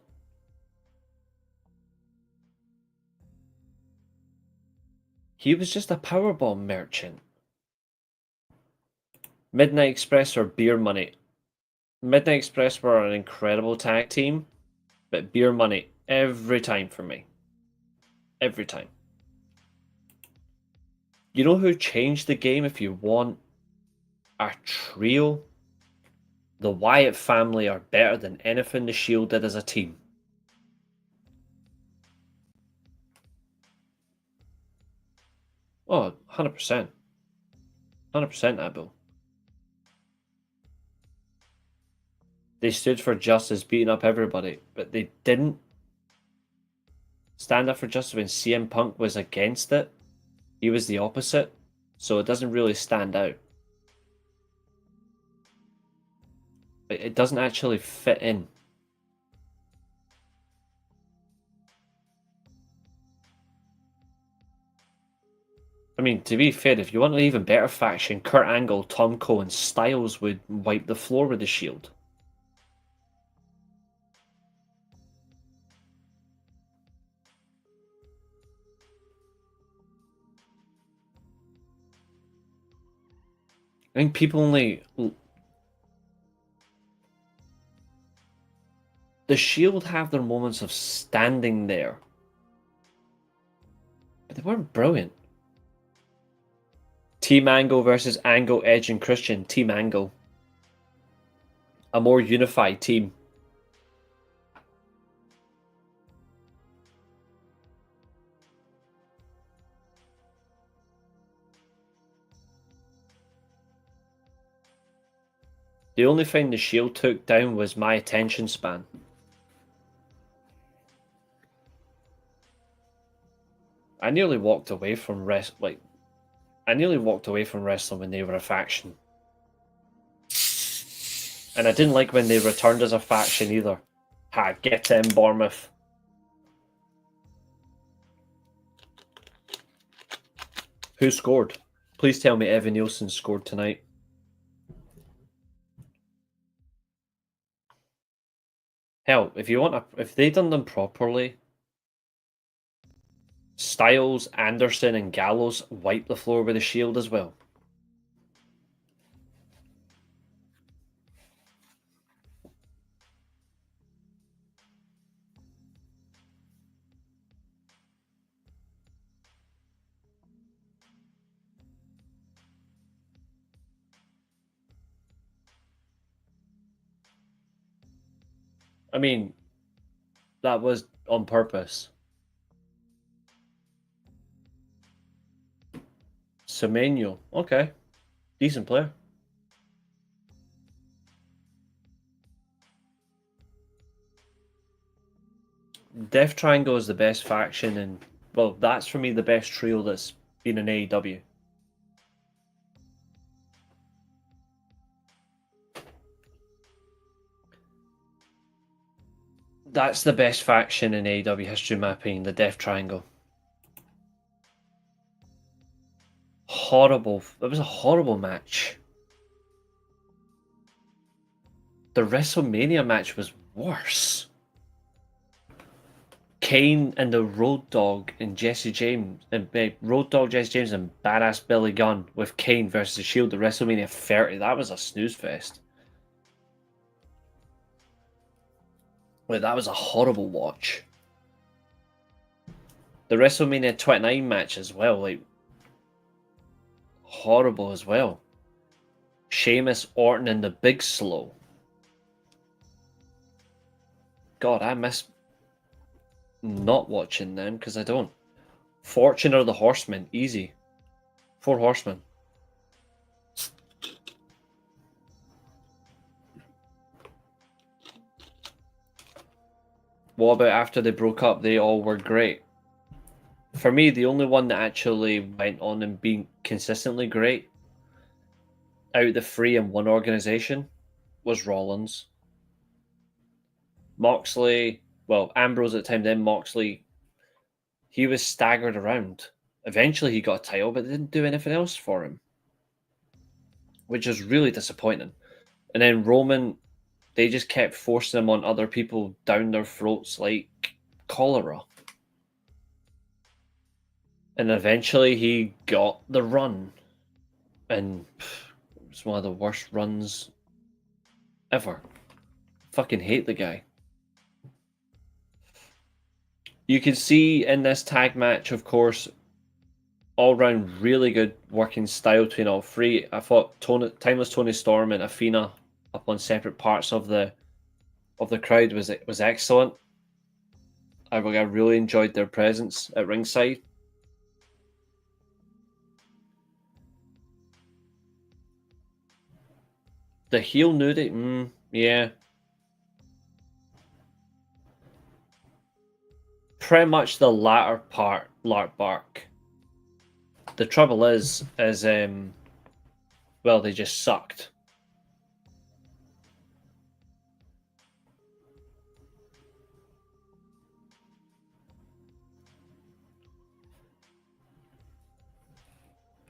he was just a powerbomb merchant. Midnight Express or Beer Money. Midnight Express were an incredible tag team, but Beer Money every time for me. Every time. You know who changed the game if you want a trio? The Wyatt family are better than anything the Shield did as a team. Oh, 100%. 100%, Abu. They stood for justice, beating up everybody, but they didn't stand up for justice when CM Punk was against it. He was the opposite, so it doesn't really stand out. It doesn't actually fit in. I mean, to be fair, if you want an even better faction, Kurt Angle, Tom Cole, and Styles would wipe the floor with the Shield. I think people only... The Shield have their moments of standing there, but they weren't brilliant. Team Angle versus Angle, Edge, and Christian. Team Angle. A more unified team. The only thing the Shield took down was my attention span. I nearly walked away from wrestling when they were a faction. And I didn't like when they returned as a faction either. Ha, get in, Bournemouth. Who scored? Please tell me Evan Nielsen scored tonight. Hell, if they done them properly, Styles, Anderson, and Gallows wipe the floor with the Shield as well. I mean, that was on purpose. Semenyo, okay. Decent player. Death Triangle is the best faction, and well, that's for me the best trio that's been in AEW. That's the best faction in AEW history, in my opinion, the Death Triangle. Horrible. It was a horrible match. The WrestleMania match was worse. Kane and the Road Dogg and Jesse James, and Road Dogg, Jesse James, and Badass Billy Gunn with Kane versus the Shield at WrestleMania 30. That was a snooze fest. Like, that was a horrible watch. The WrestleMania 29 match as well, like, horrible as well. Sheamus, Orton, and the Big Slow. God, I miss not watching them because I don't. Fortune or the Horsemen, easy. Four Horsemen. What about after they broke up? They all were great. For me, the only one that actually went on and being consistently great out of the three in one organization was Rollins. Moxley, well, Ambrose at the time, then Moxley, he was staggered around. Eventually he got a title, but they didn't do anything else for him, which is really disappointing. And then Roman, they just kept forcing him on other people down their throats like cholera. And eventually he got the run. And it was one of the worst runs ever. Fucking hate the guy. You can see in this tag match, of course, all round really good working style between all three. I thought Timeless Tony Storm and Athena up on separate parts of the crowd was excellent. I really enjoyed their presence at ringside. The heel nudity, yeah. Pretty much the latter part, Lark Bark. The trouble is well, they just sucked.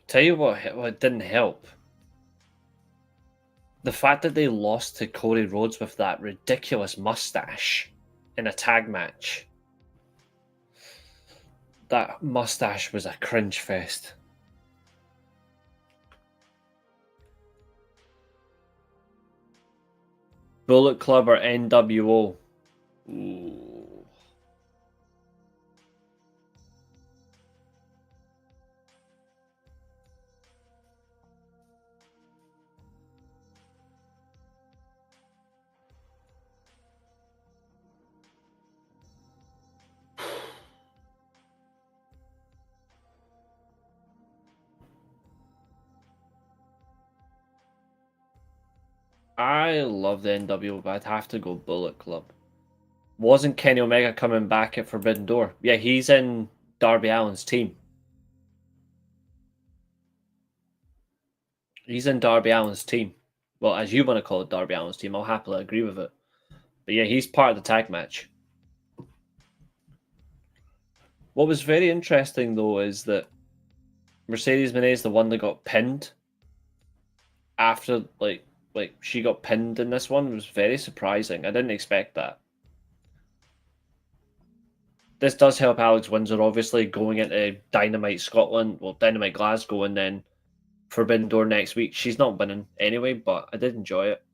Tell you what didn't help. The fact that they lost to Cody Rhodes with that ridiculous mustache in a tag match. That mustache was a cringe fest. Bullet Club or NWO? Ooh. I love the NWO, but I'd have to go Bullet Club. Wasn't Kenny Omega coming back at Forbidden Door? Yeah, he's in Darby Allin's team. He's in Darby Allin's team. Well, as you want to call it, Darby Allin's team. I'll happily agree with it. But yeah, he's part of the tag match. What was very interesting, though, is that Mercedes Moné is the one that got pinned after, like she got pinned in this one. It was very surprising. I didn't expect that. This does help Alex Windsor, obviously, going into Dynamite Scotland, well, Dynamite Glasgow, and then Forbidden Door next week. She's not winning anyway, but I did enjoy it.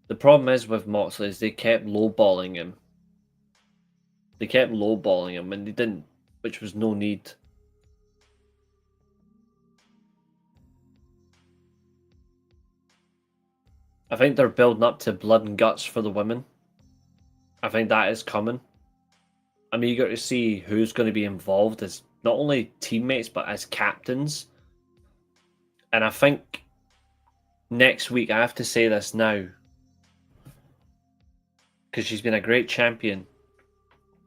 The problem is with Moxley is they kept lowballing him. They kept lowballing him, and they didn't, which was no need. I think they're building up to blood and guts for the women. I think that is coming. I'm eager to see who's going to be involved as not only teammates, but as captains. And I think next week, I have to say this now, because she's been a great champion.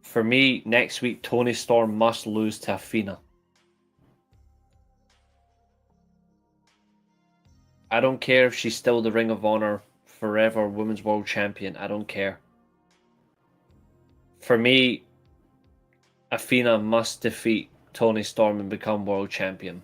For me, next week, Toni Storm must lose to Athena. I don't care if she's still the Ring of Honor Forever Women's World Champion. I don't care. For me, Athena must defeat Toni Storm and become World Champion.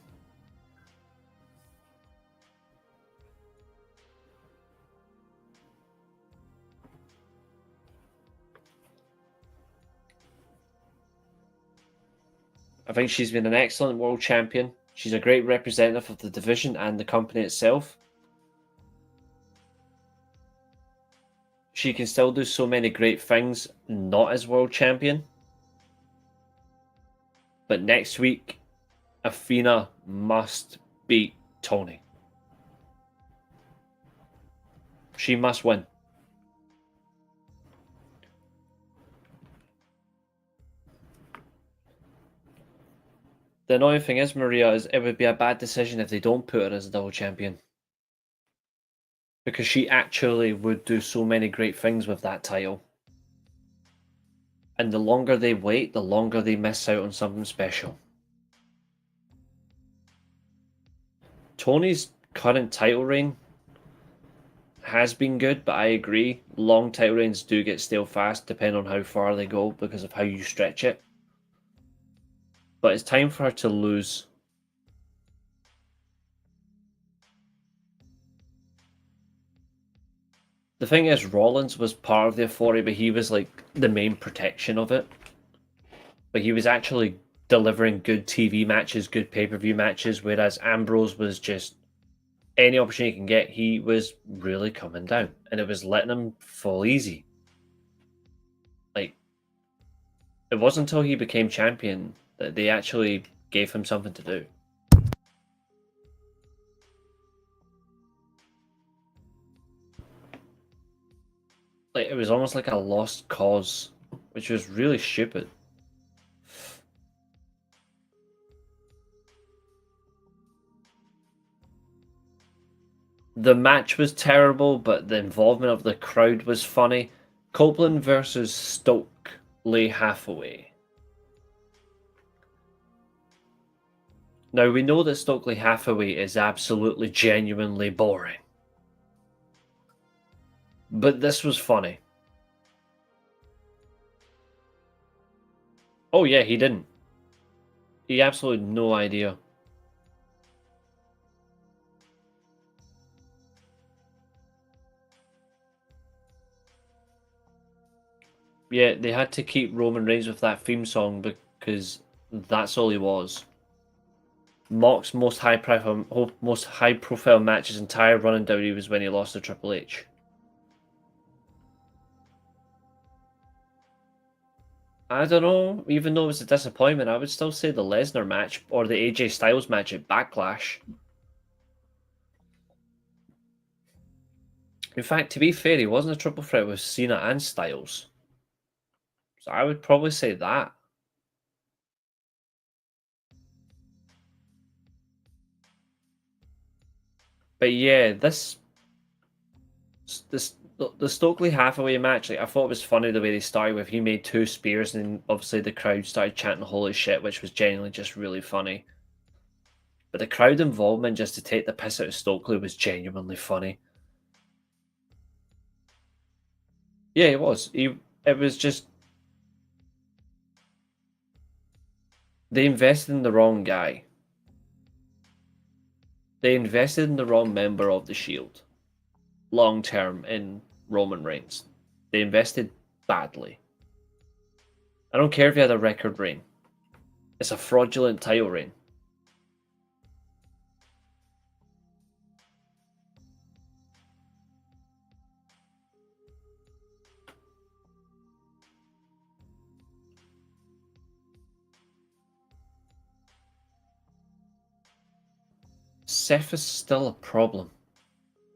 I think she's been an excellent World Champion. She's a great representative of the division and the company itself. She can still do so many great things not as World Champion. But next week, Athena must beat Toni. She must win. The annoying thing is, Maria, is it would be a bad decision if they don't put her as a double champion. Because she actually would do so many great things with that title. And the longer they wait, the longer they miss out on something special. Tony's current title reign has been good, but I agree, long title reigns do get stale fast depending on how far they go because of how you stretch it. But it's time for her to lose. The thing is, Rollins was part of the authority, but he was like the main protection of it. But he was actually delivering good TV matches, good pay-per-view matches, whereas Ambrose was just any opportunity he can get, he was really coming down. And it was letting him fall easy. Like, it wasn't until he became champion that they actually gave him something to do. Like, it was almost like a lost cause, which was really stupid. The match was terrible, but the involvement of the crowd was funny. Copeland versus Stokely Hathaway. Now, we know that Stokely Hathaway is absolutely genuinely boring. But this was funny. Oh yeah, he didn't. He absolutely no idea. Yeah, they had to keep Roman Reigns with that theme song because that's all he was. Mox's most high profile match his entire run in WWE was when he lost to Triple H. I don't know, even though it was a disappointment, I would still say the Lesnar match or the AJ Styles match at Backlash. In fact, to be fair, he wasn't a triple threat with Cena and Styles. So I would probably say that. But yeah, the Stokely Hathaway match, like, I thought it was funny the way they started with he made 2 spears and obviously the crowd started chanting holy shit, which was genuinely just really funny. But the crowd involvement just to take the piss out of Stokely was genuinely funny. Yeah, it was. It was just they invested in the wrong guy. They invested in the wrong member of the Shield. Long term in Roman Reigns. They invested badly. I don't care if he had a record reign. It's a fraudulent title reign. Seth is still a problem.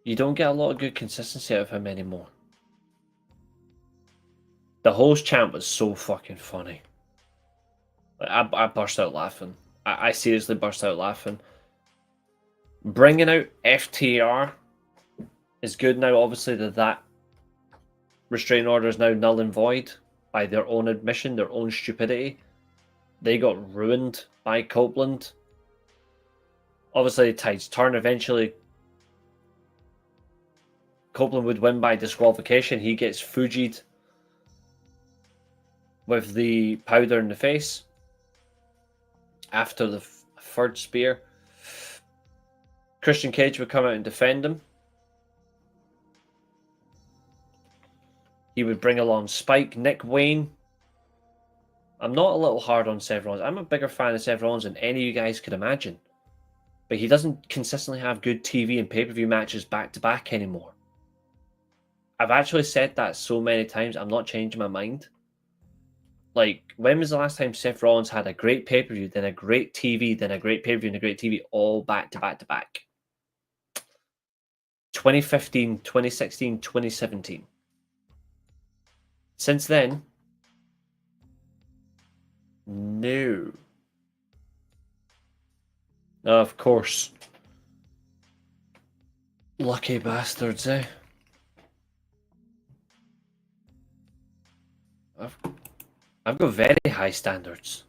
You don't get a lot of good consistency out of him anymore. The host chant was so fucking funny. I burst out laughing. I seriously burst out laughing. Bringing out FTR is good now. Obviously, that restraining order is now null and void by their own admission, their own stupidity. They got ruined by Copeland. Obviously, the tides turn. Eventually, Copeland would win by disqualification. He gets Fuji'd with the powder in the face after the third spear. Christian Cage would come out and defend him. He would bring along Spike, Nick Wayne. I'm not a little hard on Seth Rollins. I'm a bigger fan of Seth Rollins than any of you guys could imagine. But he doesn't consistently have good TV and pay-per-view matches back-to-back anymore. I've actually said that so many times, I'm not changing my mind. Like, when was the last time Seth Rollins had a great pay-per-view, then a great TV, then a great pay-per-view, and a great TV, all back-to-back-to-back? 2015, 2016, 2017. Since then, no. Of course. Lucky bastards, eh? I've got very high standards.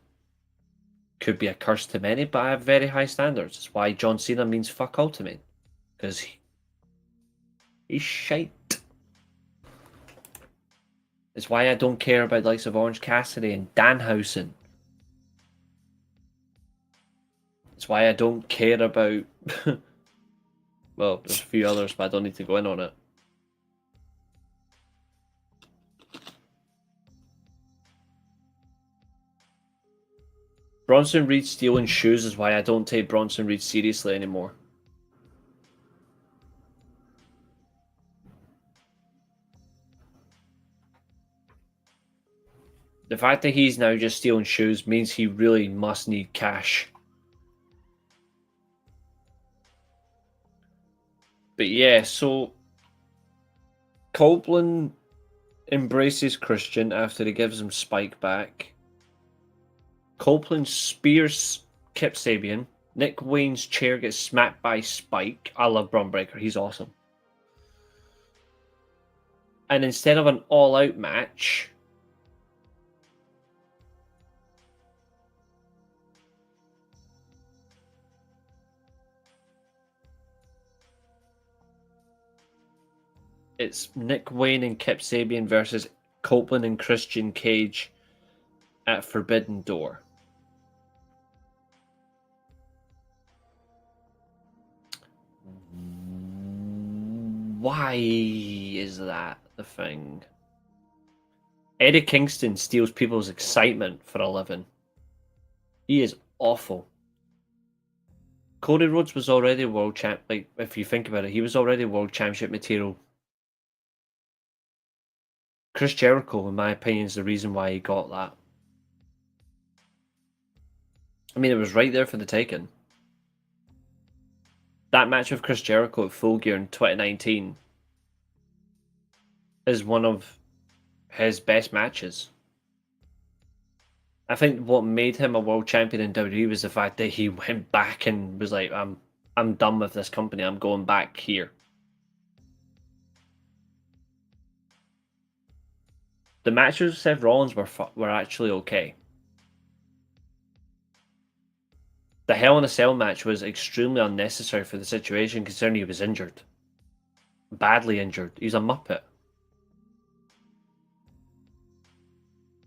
Could be a curse to many, but I have very high standards. That's why John Cena means fuck all to me. Because he's shite. It's why I don't care about the likes of Orange Cassidy and Danhausen. It's why I don't care about... well, there's a few others, but I don't need to go in on it. Bronson Reed stealing shoes is why I don't take Bronson Reed seriously anymore. The fact that he's now just stealing shoes means he really must need cash. But yeah, so Copeland embraces Christian after he gives him Spike back. Copeland spears Kip Sabian. Nick Wayne's chair gets smacked by Spike. I love Braun Breaker. He's awesome. And instead of an all-out match, it's Nick Wayne and Kip Sabian versus Copeland and Christian Cage at Forbidden Door. Why is that the thing? Eddie Kingston steals people's excitement for a living. He is awful. Cody Rhodes was already world champ. Like, if you think about it, he was already world championship material. Chris Jericho, in my opinion, is the reason why he got that. I mean, it was right there for the taking. That match with Chris Jericho at Full Gear in 2019 is one of his best matches. I think what made him a world champion in WWE was the fact that he went back and was like, I'm done with this company. I'm going back here. The matches with Seth Rollins were actually okay. The Hell in a Cell match was extremely unnecessary for the situation, considering he was injured. Badly injured. He's a Muppet.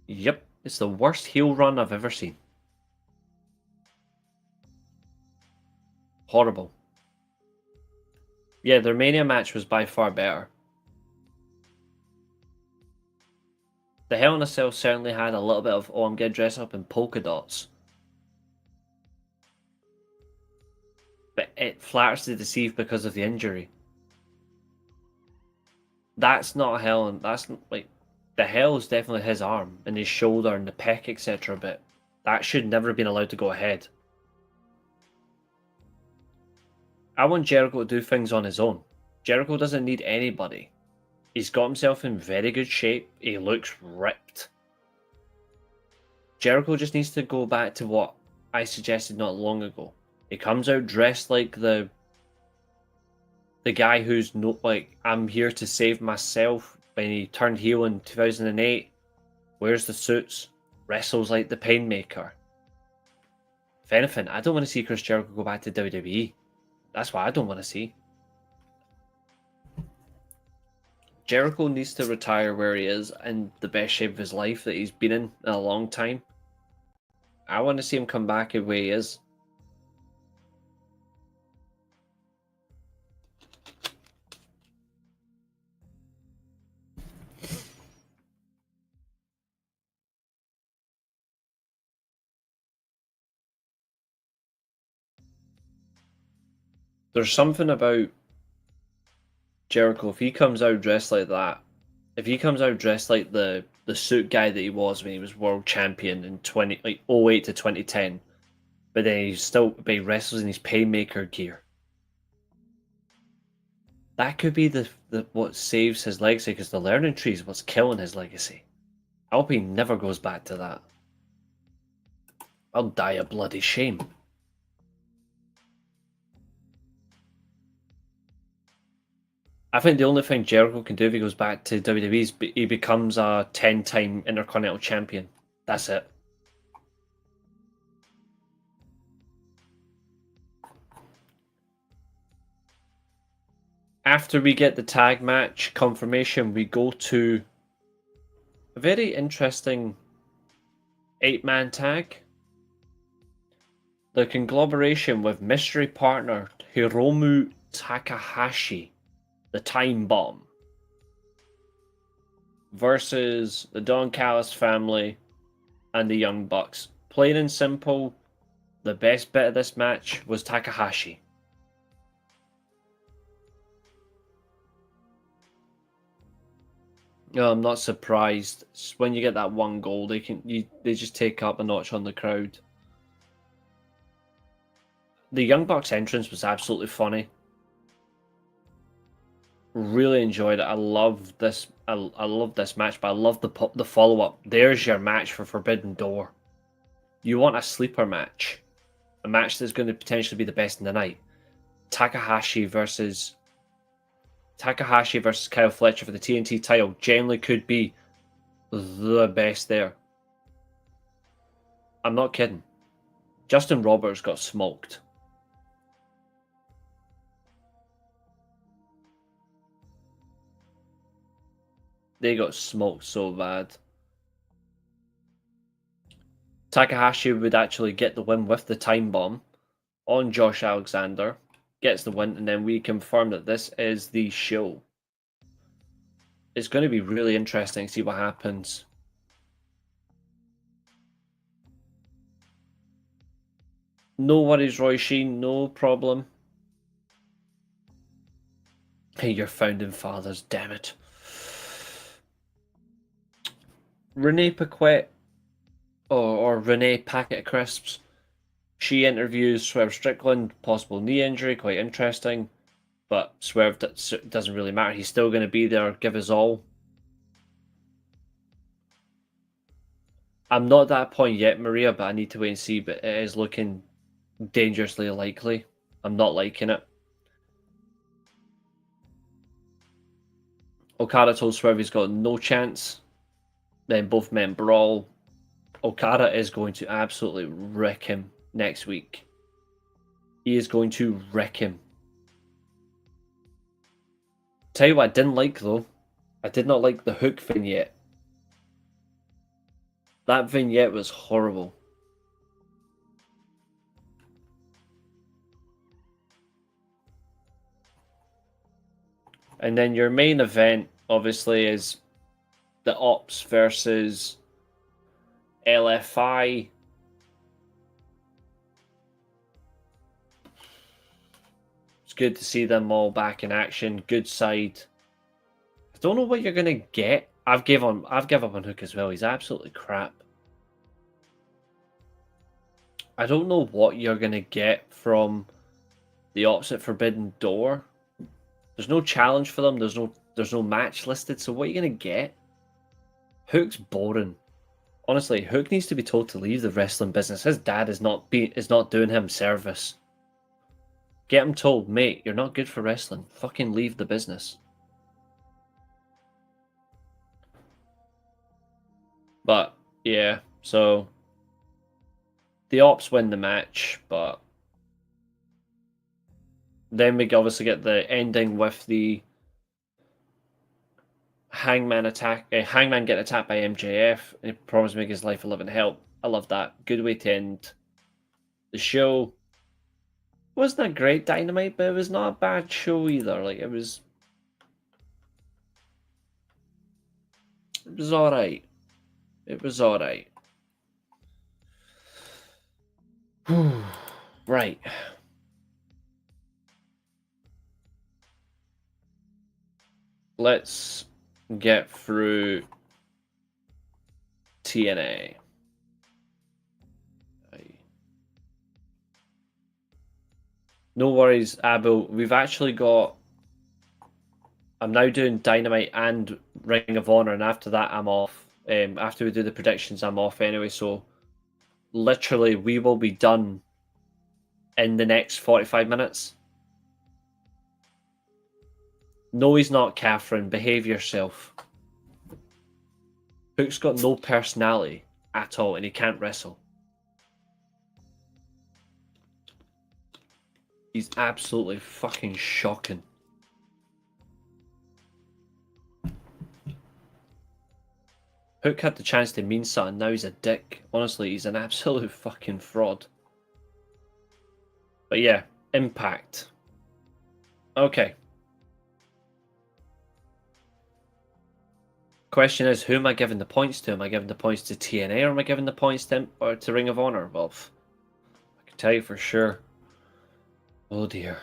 Yep, it's the worst heel run I've ever seen. Horrible. Yeah, their Mania match was by far better. The Hell in a Cell certainly had a little bit of, oh, I'm getting dressed up in polka dots. But it flatters to deceive because of the injury. That's not a Hell, and that's like, the Hell is definitely his arm and his shoulder and the pec, etc. But that should never have been allowed to go ahead. I want Jericho to do things on his own. Jericho doesn't need anybody. He's got himself in very good shape. He looks ripped. Jericho just needs to go back to what I suggested not long ago. He comes out dressed like the guy who's not like, I'm here to save myself. When he turned heel in 2008, wears the suits, wrestles like the Painmaker. If anything, I don't want to see Chris Jericho go back to WWE. That's what I don't want to see. Jericho needs to retire where he is in the best shape of his life that he's been in a long time. I want to see him come back the way he is. There's something about Jericho, if he comes out dressed like that, if he comes out dressed like the suit guy that he was when he was world champion in 08 to 2010, but then he wrestles in his Painmaker gear. That could be the what saves his legacy, because the learning tree is what's killing his legacy. I hope he never goes back to that. I'll die a bloody shame. I think the only thing Jericho can do if he goes back to WWE is he becomes a 10-time Intercontinental Champion. That's it. After we get the tag match confirmation, we go to a very interesting 8-man tag. The conglomeration with mystery partner Hiromu Takahashi, the Time Bomb, versus the Don Callis family and the Young Bucks. Plain and simple, the best bit of this match was Takahashi. No, I'm not surprised. When you get that one goal, they just take up a notch on the crowd. The Young Bucks entrance was absolutely funny. Really enjoyed it. I love this. I love this match, but I love the follow up. There's your match for Forbidden Door. You want a sleeper match, a match that's going to potentially be the best in the night. Takahashi versus Kyle Fletcher for the TNT title generally could be the best there. I'm not kidding. Justin Roberts got smoked. They got smoked so bad. Takahashi would actually get the win with the Time Bomb on Josh Alexander. Gets the win, and then we confirm that this is the show. It's going to be really interesting to see what happens. No worries, Roy Sheen, no problem. Hey, your founding fathers, damn it. Renee Paquette, or Renee Packet of Crisps, she interviews Swerve Strickland, possible knee injury, quite interesting. But Swerve doesn't really matter. He's still going to be there, give us all. I'm not at that point yet, Maria, but I need to wait and see. But it is looking dangerously likely. I'm not liking it. Okada told Swerve he's got no chance. Then both men brawl. Okada is going to absolutely wreck him next week. He is going to wreck him. Tell you what I didn't like though. I did not like the Hook vignette. That vignette was horrible. And then your main event, obviously, is the Ops versus LFI. It's good to see them all back in action. Good side. I don't know what you're gonna get. I've given up on Hook as well. He's absolutely crap. I don't know what you're gonna get from the Ops at Forbidden Door. There's no challenge for them. There's no match listed. So what are you gonna get? Hook's boring. Honestly, Hook needs to be told to leave the wrestling business. His dad is not doing him service. Get him told, mate, you're not good for wrestling. Fucking leave the business. But yeah, so the Ops win the match, but then we obviously get the ending with the Hangman Hangman getting attacked by MJF. And he promised to make his life a living hell. I love that. Good way to end the show. Wasn't a great Dynamite, but it was not a bad show either. Like it was alright. It was alright. Right. Let's get through TNA. No worries, Abel. We've actually got... I'm now doing Dynamite and Ring of Honor, and after that I'm off. After we do the predictions, I'm off anyway, so literally we will be done in the next 45 minutes. No, he's not, Catherine. Behave yourself. Hook's got no personality at all, and he can't wrestle. He's absolutely fucking shocking. Hook had the chance to mean something, now he's a dick. Honestly, he's an absolute fucking fraud. But yeah, Impact. Okay. Question is, who am I giving the points to? Am I giving the points to TNA or am I giving the points to Ring of Honor? Well, I can tell you for sure. Oh dear.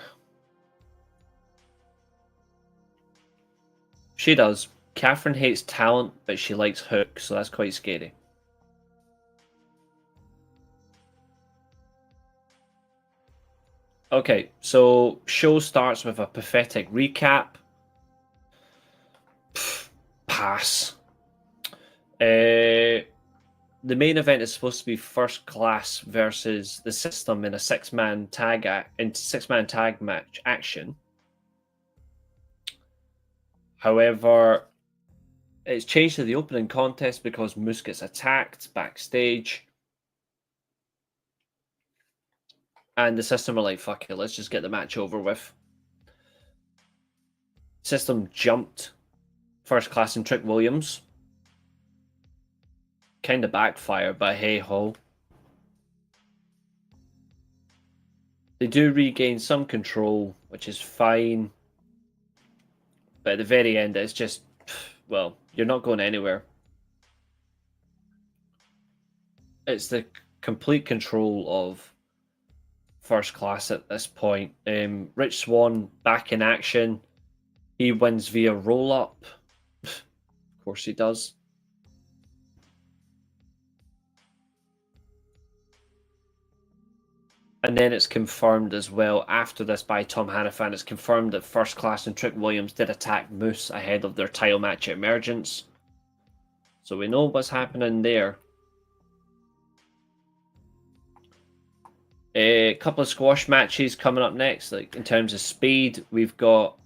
She does. Catherine hates talent, but she likes Hook, so that's quite scary. Okay, so show starts with a pathetic recap. Pass. The main event is supposed to be First Class versus the System in a six-man tag match action. However, it's changed to the opening contest because Moose gets attacked backstage. And the System are like, fuck it, let's just get the match over with. System jumped First Class and Trick Williams. Kind of backfired, but hey ho. They do regain some control, which is fine. But at the very end, it's just, well, you're not going anywhere. It's the complete control of First Class at this point. Rich Swann back in action. He wins via roll-up. Of course he does. And then it's confirmed as well after this by Tom Hannafan. It's confirmed that First Class and Trick Williams did attack Moose ahead of their title match at Emergence. So we know what's happening there. A couple of squash matches coming up next. Like in terms of speed, we've got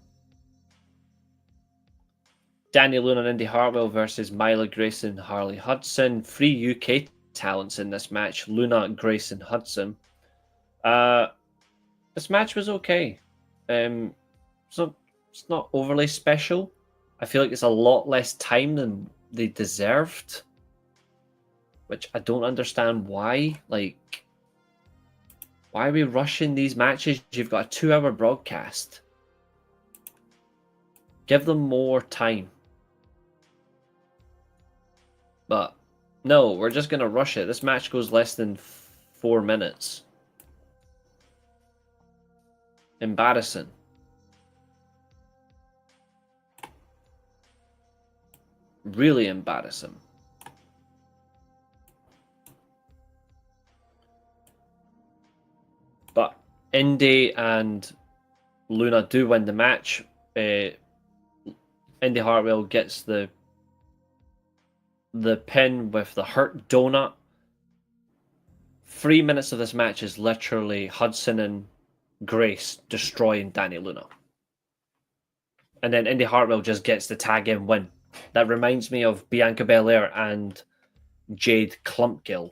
Danny Luna and Indy Hartwell versus Myla Grace and Harley Hudson. 3 UK talents in this match. Luna, Grace, and Hudson. This match was okay. It's not overly special. I feel like it's a lot less time than they deserved, which I don't understand why. Like, why are we rushing these matches? You've got a 2-hour broadcast. Give them more time. But no, we're just gonna rush it. This match goes less than 4 minutes. Embarrassing. Really embarrassing. But Indy and Luna do win the match. Indy Hartwell gets the pin with the Hurt Donut. 3 minutes of this match is literally Hudson and Grace destroying Danny Luna. And then Indy Hartwell just gets the tag in win. That reminds me of Bianca Belair and Jade Clumpgill.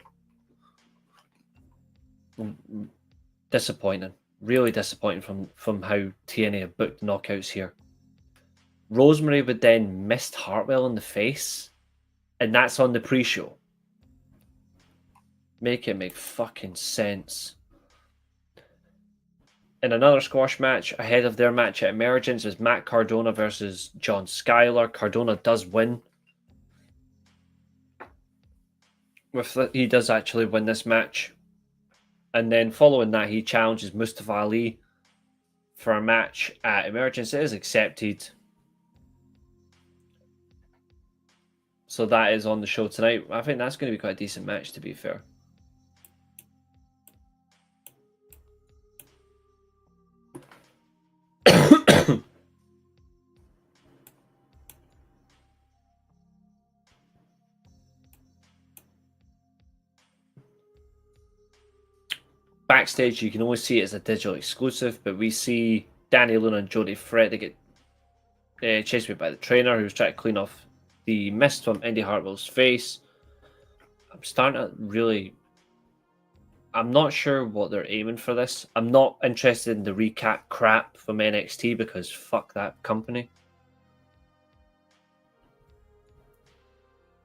Disappointing. Really disappointing from how TNA have booked knockouts here. Rosemary would then missed Hartwell in the face. And that's on the pre-show. Make it make fucking sense. In another squash match, ahead of their match at Emergence, is Matt Cardona versus John Skyler. Cardona does win. He does actually win this match. And then following that, he challenges Mustafa Ali for a match at Emergence. It is accepted. So that is on the show tonight. I think that's going to be quite a decent match, to be fair. Backstage, you can always see it as a digital exclusive, but we see Danny Luna and Jody Fred. They get chased away by the trainer, who was trying to clean off the mist from Indy Hartwell's face. I'm starting to really... I'm not sure what they're aiming for this. I'm not interested in the recap crap from NXT because fuck that company.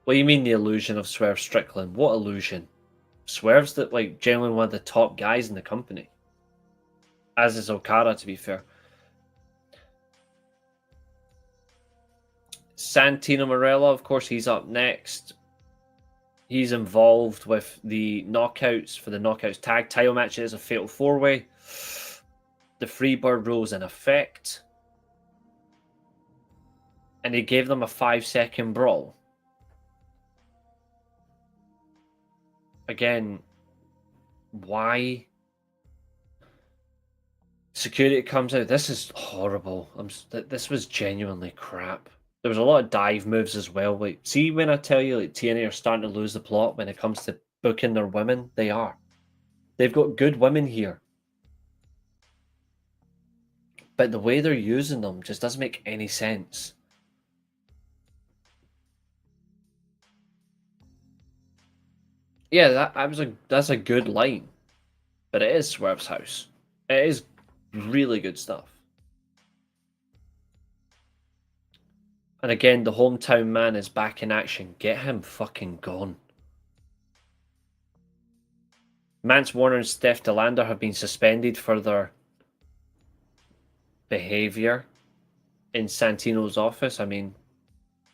What do you mean the illusion of Swerve Strickland? What illusion? Swerve's that like generally one of the top guys in the company. As is Okada, to be fair. Santino Marella, of course, he's up next. He's involved with the knockouts for the knockouts tag title matches, a fatal 4-way. The Freebird rule's in effect. And they gave them a 5-second brawl. Again, why? Security comes out. This is horrible. This was genuinely crap. There was a lot of dive moves as well. Like, see, when I tell you, like, TNA are starting to lose the plot when it comes to booking their women, they are. They've got good women here. But the way they're using them just doesn't make any sense. Yeah, that's a good line. But it is Swerve's house. It is really good stuff. And again, the hometown man is back in action. Get him fucking gone. Mance Warner and Steph DeLander have been suspended for their behavior in Santino's office. I mean,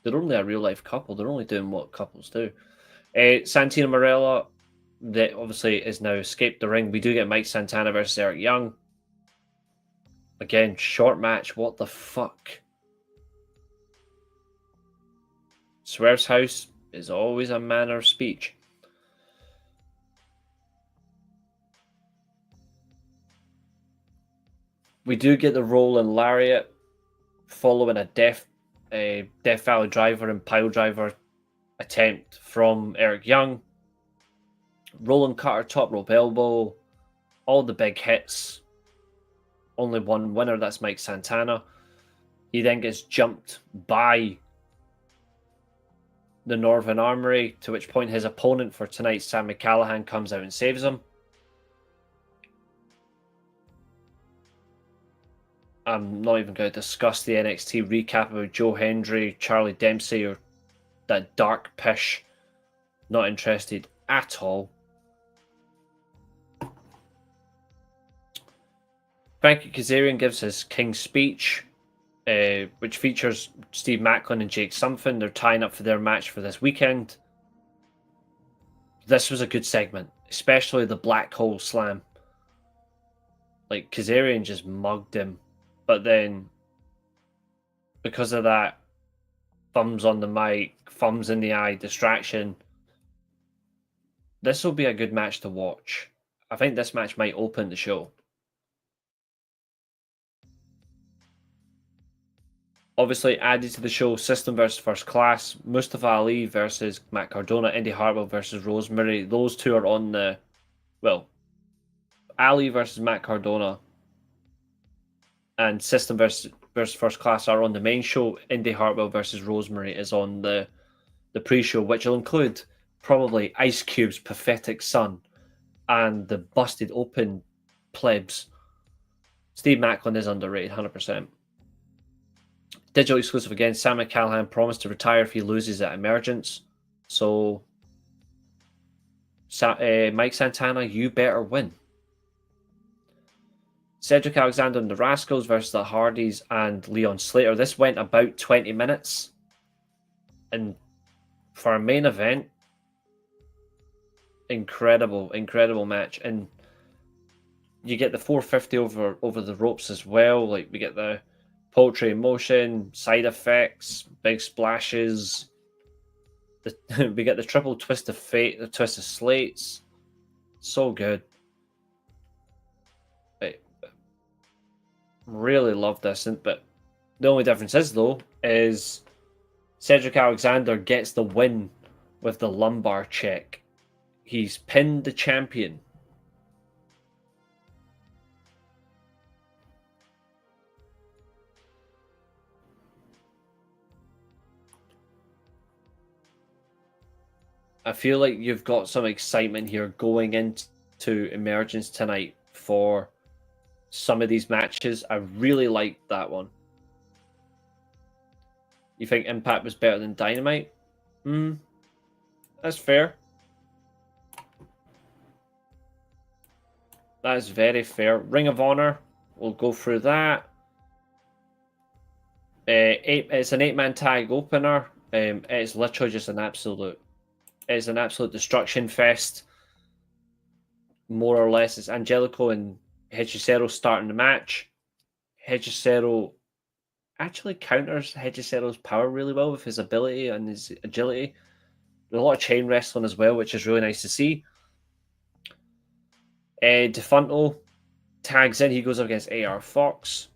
they're only a real life couple. They're only doing what couples do. Santino Marella, that obviously is now escaped the ring. We do get Mike Santana versus Eric Young. Again, short match. What the fuck? Swerve's house is always a manner of speech. We do get the roll and lariat following a Death Valley driver and pile driver attempt from Eric Young. Rolling cutter, top rope elbow, all the big hits. Only one winner, that's Mike Santana. He then gets jumped by the Northern Armory, to which point his opponent for tonight, Sami Callihan, comes out and saves him. I'm not even going to discuss the NXT recap about Joe Hendry, Charlie Dempsey, or that dark pish. Not interested at all. Frankie Kazarian gives his King's speech, which features Steve Macklin and Jake Something. They're tying up for their match for this weekend. This was a good segment, especially the Black Hole Slam. Like, Kazarian just mugged him, but then because of that thumbs on the mic, thumbs in the eye distraction, this will be a good match to watch. I think this match might open the show. Obviously, added to the show, System versus First Class, Mustafa Ali versus Matt Cardona, Indy Hartwell versus Rosemary. Those two are on the... Well, Ali versus Matt Cardona and System versus First Class are on the main show. Indy Hartwell versus Rosemary is on the pre-show, which will include probably Ice Cube's pathetic son and the busted open plebs. Steve Macklin is underrated, 100%. Digital exclusive again, Sami Callihan promised to retire if he loses at Emergence. So, Mike Santana, you better win. Cedric Alexander and the Rascals versus the Hardys and Leon Slater. This went about 20 minutes. And for a main event, incredible match. And you get the 450 over the ropes as well. Like, we get the poultry in motion, side effects, big splashes. We get the triple twist of fate, the twist of slates. So good. I really love this. But the only difference is, though, is Cedric Alexander gets the win with the lumbar check. He's pinned the champion. I feel like you've got some excitement here going into Emergence tonight for some of these matches. I really like that one. You think Impact was better than Dynamite? That's fair. That is very fair. Ring of Honor, we'll go through that. It's an 8-man tag opener. It's literally just an absolute destruction fest. More or less, it's Angelico and Hechicero starting the match. Hechicero actually counters Hechicero's power really well with his ability and his agility. There's a lot of chain wrestling as well, which is really nice to see. Defunto tags in. He goes up against AR Fox.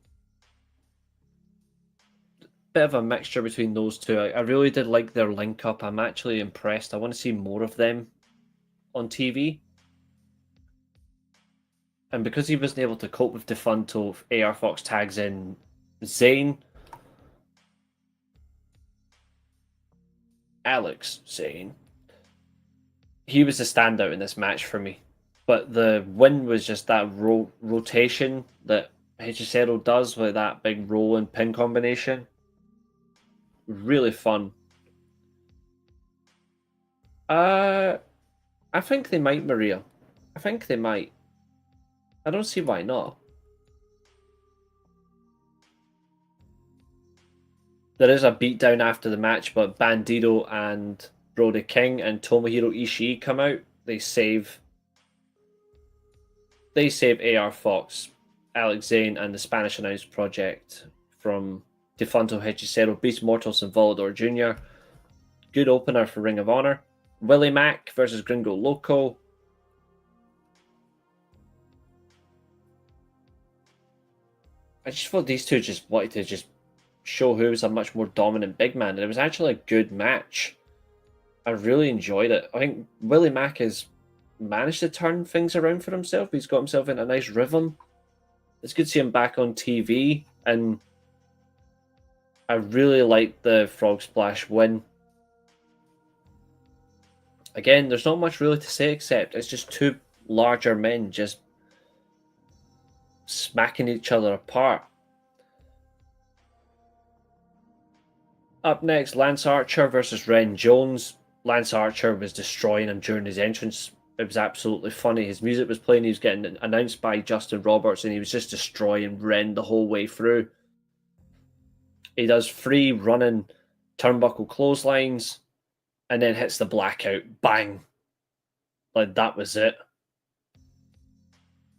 Bit of a mixture between those two. I really did like their link up. I'm actually impressed. I want to see more of them on TV. And because he wasn't able to cope with Defunto, AR Fox tags in Zane. Alex Zane. He was the standout in this match for me. But the win was just that rotation that Hechicero does with that big roll and pin combination. Really fun. I think they might, Maria. I think they might. I don't see why not. There is a beatdown after the match, but Bandido and Brody King and Tomohiro Ishii come out. They save AR Fox, Alex Zane, and the Spanish Announce Project from Defunto, Hechicero, Beast Mortals, and Volador Jr. Good opener for Ring of Honor. Willie Mack versus Gringo Loco. I just thought these two just wanted to just show who was a much more dominant big man, and it was actually a good match. I really enjoyed it. I think Willie Mack has managed to turn things around for himself. He's got himself in a nice rhythm. It's good to see him back on TV, and I really like the Frog Splash win. Again, there's not much really to say except it's just two larger men just smacking each other apart. Up next, Lance Archer versus Ren Jones. Lance Archer was destroying him during his entrance. It was absolutely funny. His music was playing. He was getting announced by Justin Roberts, and he was just destroying Ren the whole way through. He does 3 running turnbuckle clotheslines, and then hits the blackout. Bang! Like, that was it.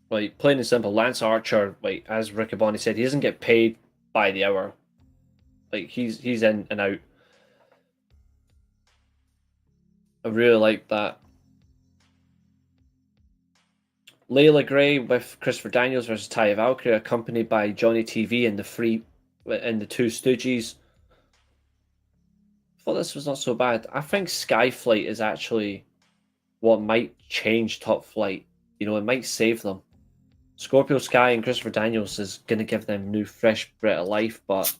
Like, plain and simple, Lance Archer, like, as Ricky Bonney said, he doesn't get paid by the hour. Like, he's in and out. I really like that. Layla Gray with Christopher Daniels versus Taya Valkyrie, accompanied by Johnny TV and the Two Stooges. I thought this was not so bad. I think Skyflight is actually what might change Top Flight. You know, it might save them. Scorpio Sky and Christopher Daniels is going to give them new, fresh breath of life, but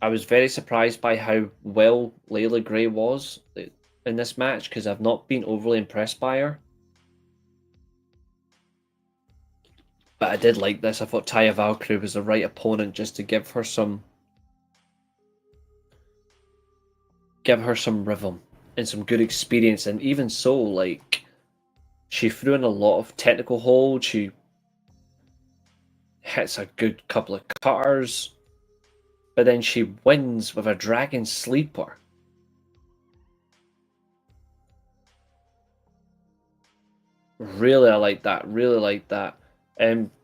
I was very surprised by how well Layla Gray was in this match, because I've not been overly impressed by her. But I did like this. I thought Taya Valkyrie was the right opponent just to give her some rhythm and some good experience. And even so, like, she threw in a lot of technical holds. She hits a good couple of cutters, but then she wins with a dragon sleeper. Really, I like that. Really like that.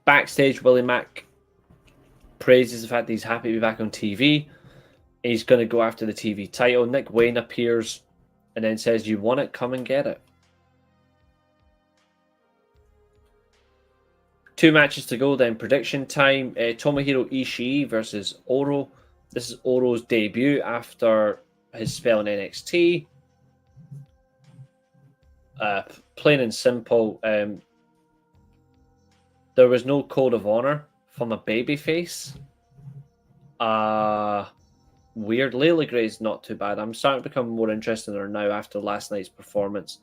Backstage, Willie Mack praises the fact that he's happy to be back on TV. He's going to go after the TV title. Nick Wayne appears and then says, "You want it? Come and get it." 2 matches to go, then prediction time. Tomohiro Ishii versus Oro. This is Oro's debut after his spell in NXT. Plain and simple, there was no code of honor from a babyface. weird. Layla Gray's not too bad. I'm starting to become more interested in her now after last night's performance.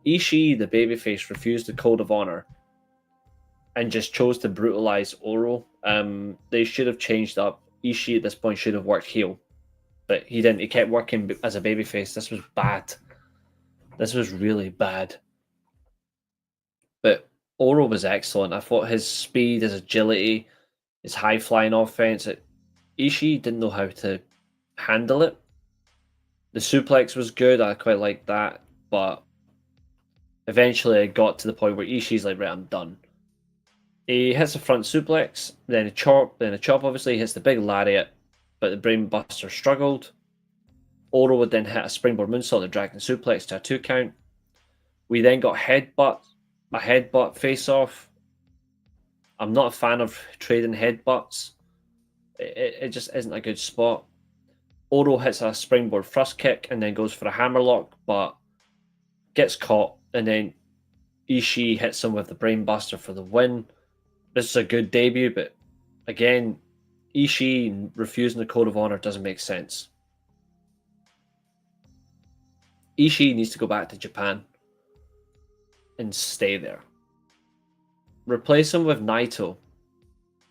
Ishii, the babyface, refused the code of honor and just chose to brutalize Oro. They should have changed up. Ishii at this point should have worked heel, but he didn't. He kept working as a babyface. This was bad. This was really bad. But Oro was excellent. I thought his speed, his agility, his high flying offense. Ishii didn't know how to handle it. The suplex was good. I quite liked that, but eventually it got to the point where Ishii's like, right, I'm done. He hits a front suplex, then a chop, obviously hits the big lariat, but the brainbuster struggled. Oro would then hit a springboard moonsault, the dragon suplex to a 2 count. We then got a headbutt face off. I'm not a fan of trading headbutts. It just isn't a good spot. Oro hits a springboard thrust kick and then goes for a hammerlock, but gets caught, and then Ishii hits him with the brainbuster for the win. This is a good debut, but again, Ishii refusing the code of honor doesn't make sense. Ishii needs to go back to Japan and stay there. Replace him with Naito.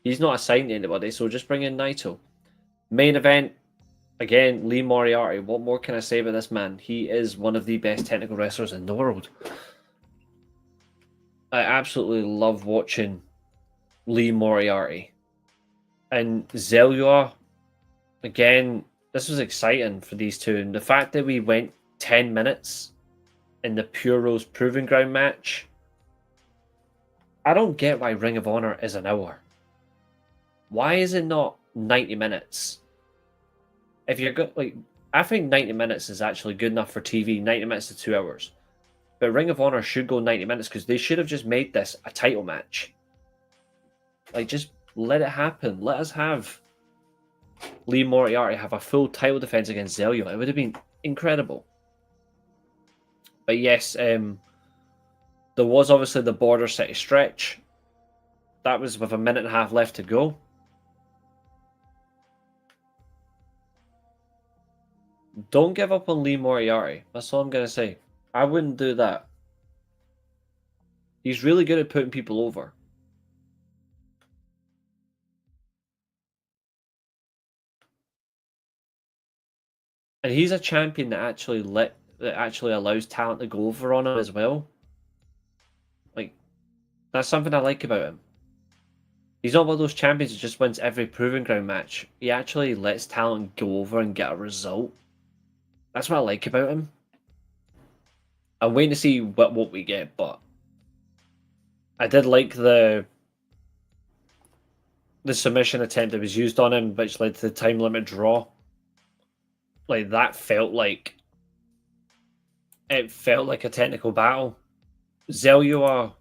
He's not assigned to anybody, so just bring in Naito. Main event, again, Lee Moriarty. What more can I say about this man? He is one of the best technical wrestlers in the world. I absolutely love watching Lee Moriarty. And Zelua, again, this was exciting for these two. And the fact that we went 10 minutes in the Pure Rose Proving Ground match, I don't get why Ring of Honor is an hour. Why is it not 90 minutes? If you're good, like, I think 90 minutes is actually good enough for TV, 90 minutes to 2 hours. But Ring of Honor should go 90 minutes because they should have just made this a title match. Like, just let it happen. Let us have Lee Moriarty have a full title defense against Zelio. It would have been incredible. But yes, there was obviously the Border City stretch. That was with 1.5 minutes left to go. Don't give up on Lee Moriarty. That's all I'm going to say. I wouldn't do that. He's really good at putting people over. And he's a champion that actually allows talent to go over on him as well. Like, that's something I like about him. He's not one of those champions that just wins every Proving Ground match. He actually lets talent go over and get a result. That's what I like about him. I'm waiting to see what we get, but I did like the submission attempt that was used on him, which led to the time limit draw. Like, that felt like a technical battle. Zelua,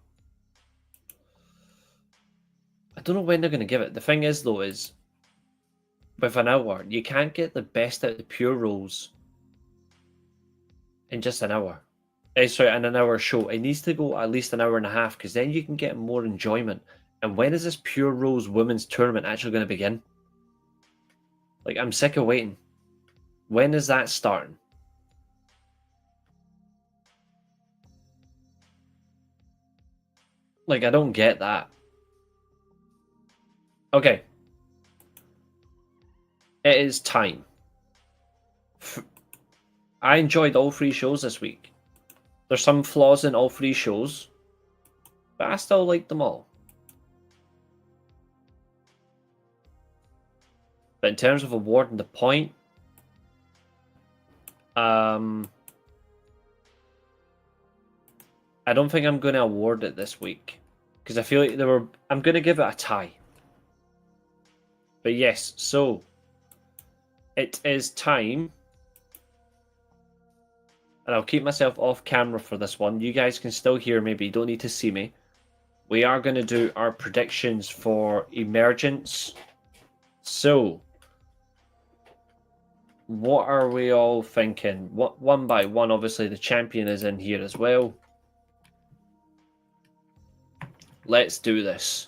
I don't know when they're going to give it. The thing is, though, is with an hour, you can't get the best out of the Pure Rules in just an hour. In an hour show. It needs to go at least 1.5 hours because then you can get more enjoyment. And when is this Pure Rules Women's Tournament actually going to begin? Like, I'm sick of waiting. When is that starting? Like, I don't get that. Okay. It is time. I enjoyed all 3 shows this week. There's some flaws in all 3 shows, but I still like them all. But in terms of awarding the point, I don't think I'm going to award it this week because I feel like I'm going to give it a tie. But yes, so it is time. And I'll keep myself off camera for this one. You guys can still hear me, but you don't need to see me. We are going to do our predictions for Emergence. So, what are we all thinking? One by one, obviously the champion is in here as well. Let's do this.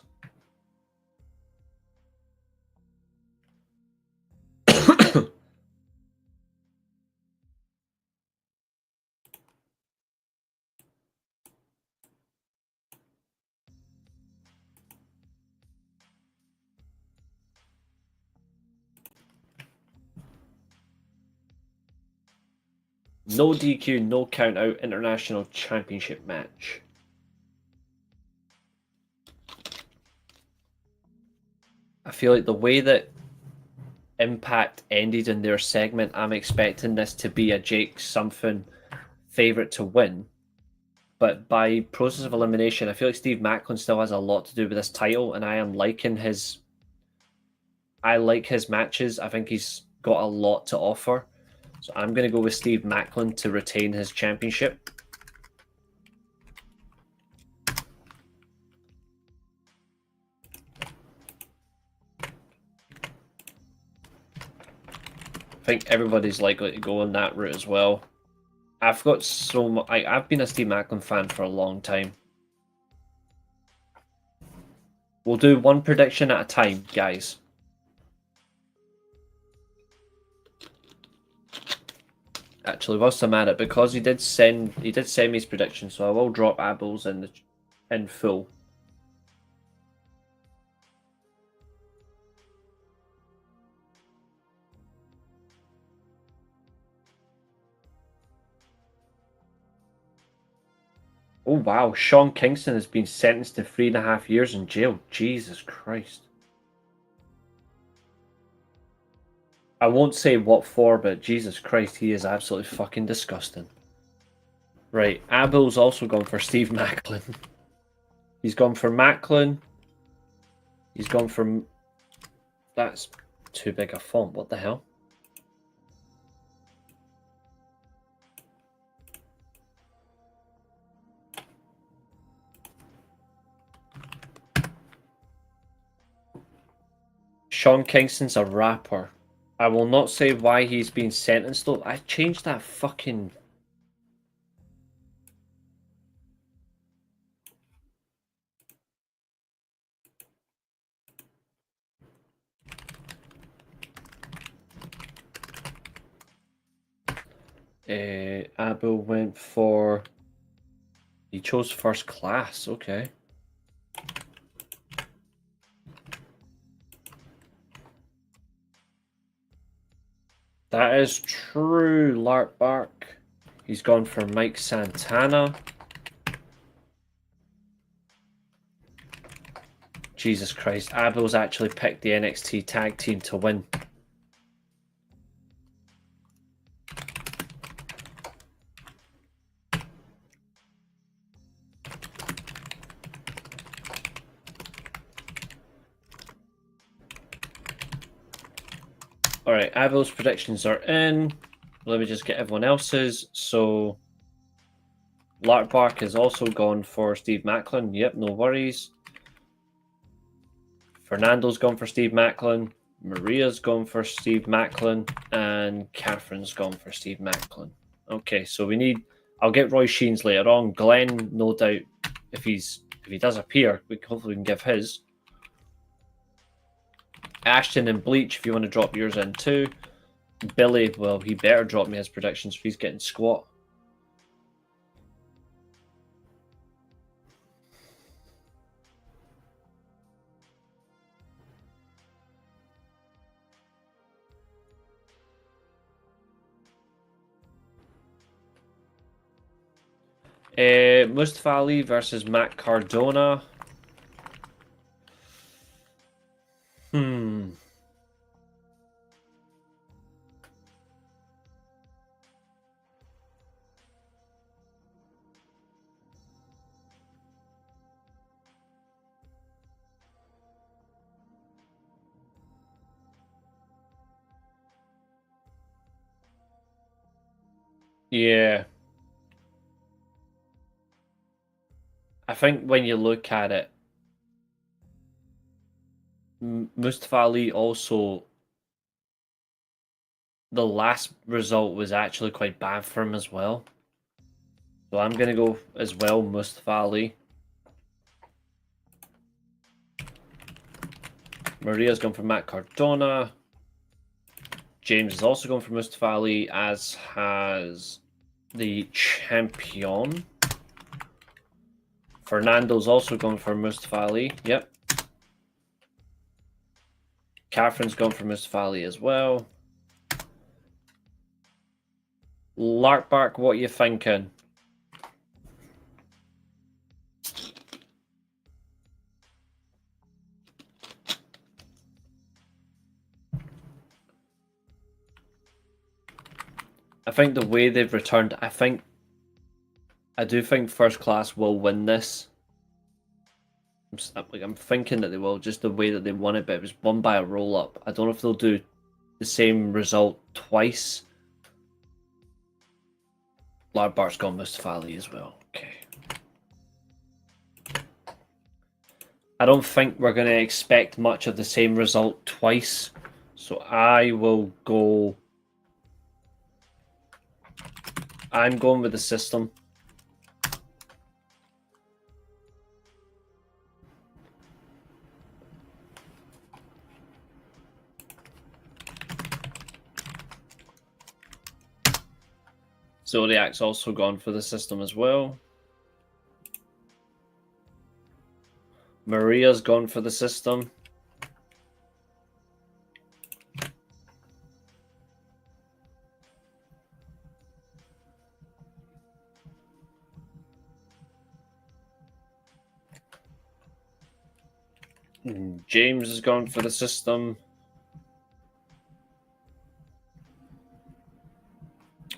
No DQ, no count out international championship match. I feel like the way that Impact ended in their segment, I'm expecting this to be a Jake something favourite to win. But by process of elimination, I feel like Steve Macklin still has a lot to do with this title, and I am liking his. I like his matches. I think he's got a lot to offer. So I'm going to go with Steve Macklin to retain his championship. I think everybody's likely to go on that route as well. I've got so much. I've been a Steve Macklin fan for a long time. We'll do one prediction at a time, guys. Actually, whilst I'm at it, because he did send me his prediction, so I will drop Abel's in full. Oh wow, Sean Kingston has been sentenced to 3.5 years in jail. Jesus Christ. I won't say what for, but Jesus Christ, he is absolutely fucking disgusting. Right, Abel's also gone for Steve Macklin. He's gone for Macklin. He's gone for... That's too big a font, what the hell? Sean Kingston's a rapper. I will not say why he's been sentenced though. I changed that fucking... Abel went for... He chose first class, okay. That is true, Lark Bark. He's gone for Mike Santana. Jesus Christ, Abel's actually picked the NXT tag team to win. Alright, Abel's predictions are in. Let me just get everyone else's. So, Lark Bark has also gone for Steve Macklin. Yep, no worries. Fernando's gone for Steve Macklin. Maria's gone for Steve Macklin. And Catherine's gone for Steve Macklin. Okay, so we need... I'll get Roy Sheens later on. Glenn, no doubt, if he does appear, hopefully we can give his. Ashton and Bleach, if you want to drop yours in too. Billy, well, he better drop me his predictions if he's getting squat. Mustafa Ali versus Matt Cardona. Yeah. I think when you look at it, Mustafa Ali also, the last result was actually quite bad for him as well. So I'm going to go as well, Mustafa Ali. Maria's gone for Matt Cardona. James has also gone for Mustafa Ali, as has the champion. Fernando's also gone for Mustafa Ali. Yep. Catherine's gone for Mustafa Ali as well. Larkbark, what are you thinking? I think the way they've returned, I do think First Class will win this. I'm thinking that they will, just the way that they won it, but it was won by a roll-up. I don't know if they'll do the same result twice. Larkbark's gone Mustafa Ali as well. Okay. I don't think we're going to expect much of the same result twice. So I will go... I'm going with the system. Zodiac's also gone for the system as well. Maria's gone for the system. James has gone for the system.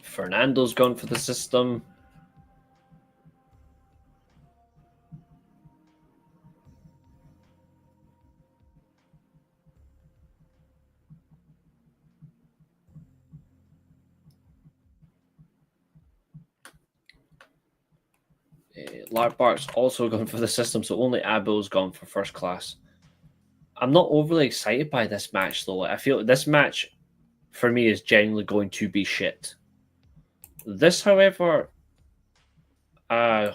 Fernando's gone for the system. Larkbark's also gone for the system, so only Abel's gone for First Class. I'm not overly excited by this match, though. I feel this match, for me, is genuinely going to be shit. This, however, I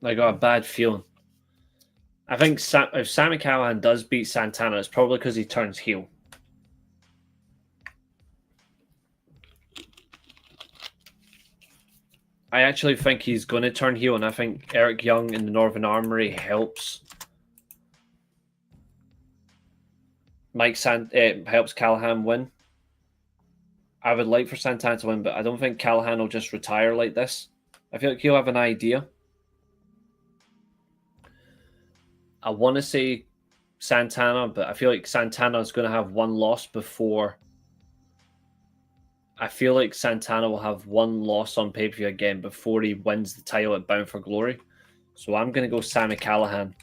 got a bad feeling. I think if Sami Callihan does beat Santana, it's probably because he turns heel. I actually think he's going to turn heel, and I think Eric Young in the Northern Armory helps. Helps Callihan win. I would like for Santana to win, but I don't think Callihan will just retire like this. I feel like he'll have an idea. I want to say Santana, but I feel like Santana is going to have one loss before. I feel like Santana will have one loss on pay-per-view again before he wins the title at Bound for Glory. So I'm going to go Sami Callihan.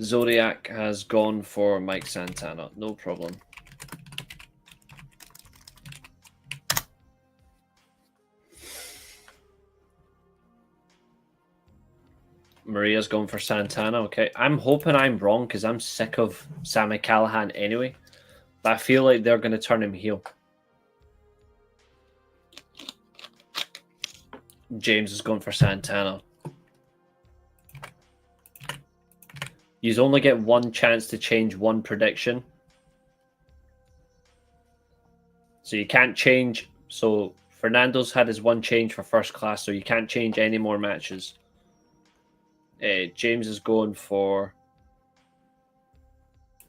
Zodiac has gone for Mike Santana. No problem. Maria's going for Santana. Okay, I'm hoping I'm wrong because I'm sick of Sami Callihan anyway. But I feel like they're going to turn him heel. James is going for Santana. You only get one chance to change one prediction. So you can't change. So Fernando's had his one change for First Class, so you can't change any more matches. James is going for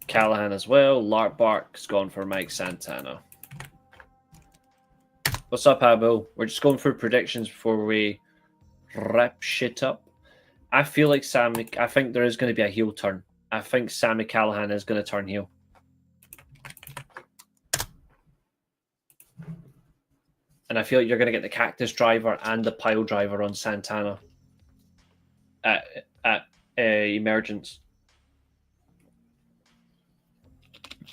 Callihan as well. Larkbark's gone for Mike Santana. What's up, Abel? We're just going through predictions before we wrap shit up. I feel like I think there is going to be a heel turn. I think Sami Callihan is going to turn heel. And I feel like you're going to get the Cactus Driver and the Pile Driver on Santana at Emergence.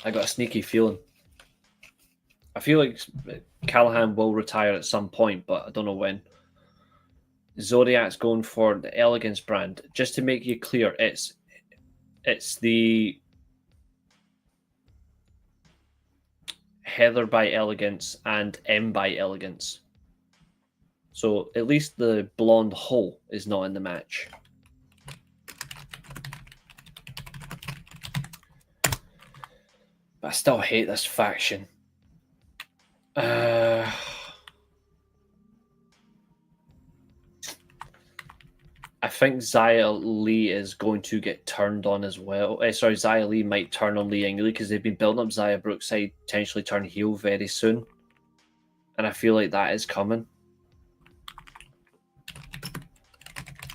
I got a sneaky feeling. I feel like Callihan will retire at some point, but I don't know when. Zodiac's going for the Elegance brand. Just to make you clear, it's the Heather by Elegance and M by Elegance. So at least the blonde hole is not in the match. But I still hate this faction. I I think Xia Li is going to get turned on as well. Xia Li might turn on Li Yingli because they've been building up Xia Brookside potentially turn heel very soon. And I feel like that is coming.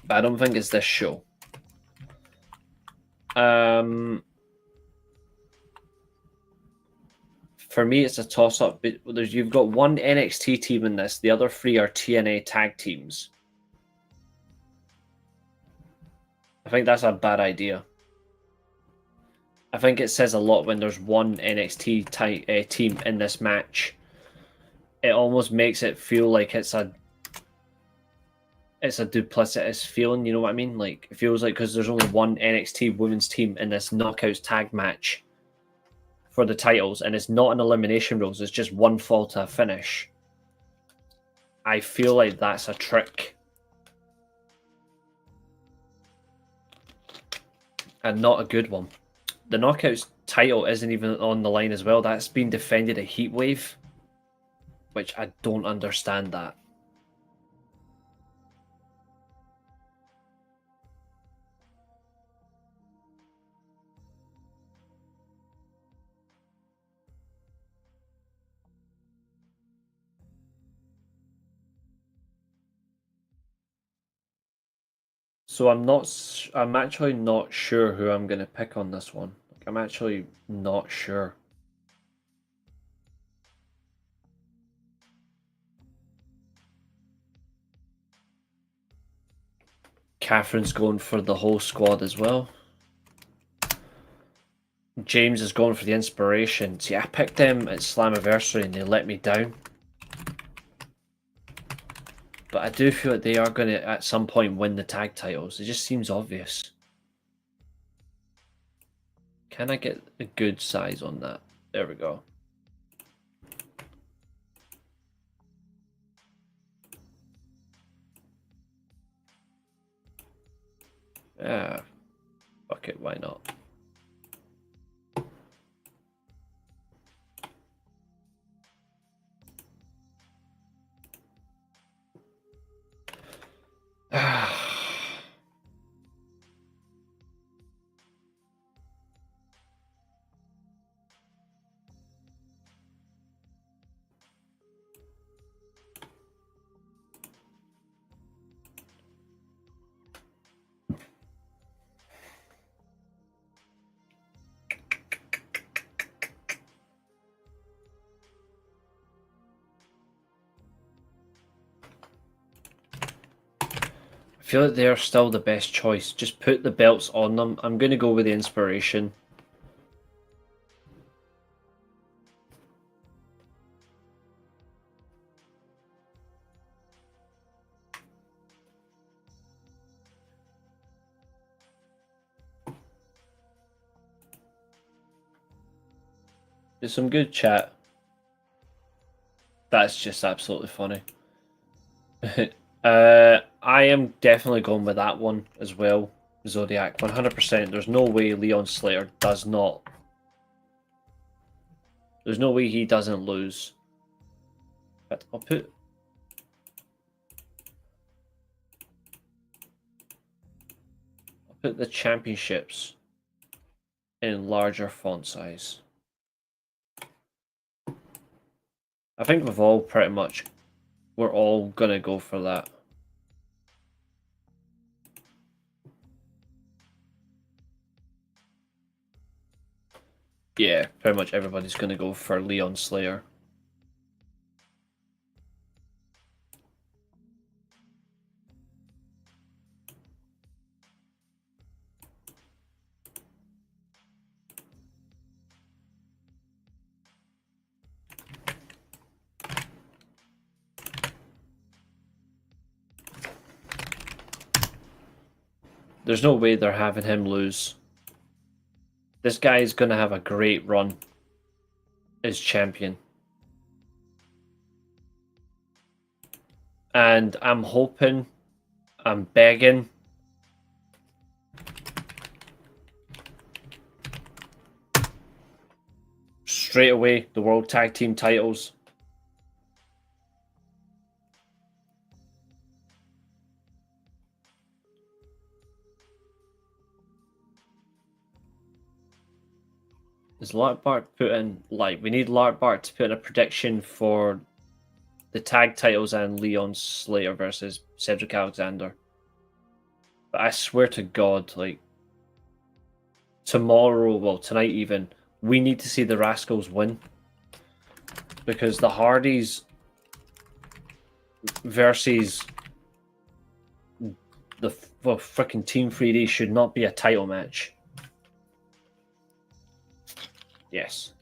But I don't think it's this show. For me, it's a toss-up. You've got one NXT team in this. The other three are TNA tag teams. I think that's a bad idea. I think it says a lot when there's one NXT team in this match. It almost makes it feel like it's a duplicitous feeling, you know what I mean? Like, it feels like because there's only one NXT women's team in this Knockouts tag match for the titles, and it's not an elimination rules, it's just one fall to a finish. I feel like that's a trick. And not a good one. The Knockouts title isn't even on the line as well. That's been defended at Heatwave, which I don't understand that. So I'm actually not sure who I'm going to pick on this one. Like, I'm actually not sure. Catherine's going for the whole squad as well. James is going for the inspiration. See, I picked them at Slammiversary and they let me down. But I do feel like they are going to, at some point, win the tag titles. It just seems obvious. Can I get a good size on that? There we go. Yeah. Fuck it, why not? I feel like they're still the best choice. Just put the belts on them. I'm going to go with the inspiration. There's some good chat. That's just absolutely funny. I am definitely going with that one as well. Zodiac, 100%. There's no way Leon Slater does not. There's no way he doesn't lose. But I'll put the championships in larger font size. I think we're all gonna go for that. Yeah, pretty much everybody's gonna go for Leon Slayer. There's no way they're having him lose. This guy is going to have a great run as champion. And I'm hoping, I'm begging, straight away, the World Tag Team titles. Is Larkbark put in, like, we need Larkbark to put in a prediction for the tag titles and Leon Slater versus Cedric Alexander. But I swear to God, like, tomorrow, well, tonight even, we need to see the Rascals win. Because the Hardys versus the freaking Team 3D should not be a title match. Yes.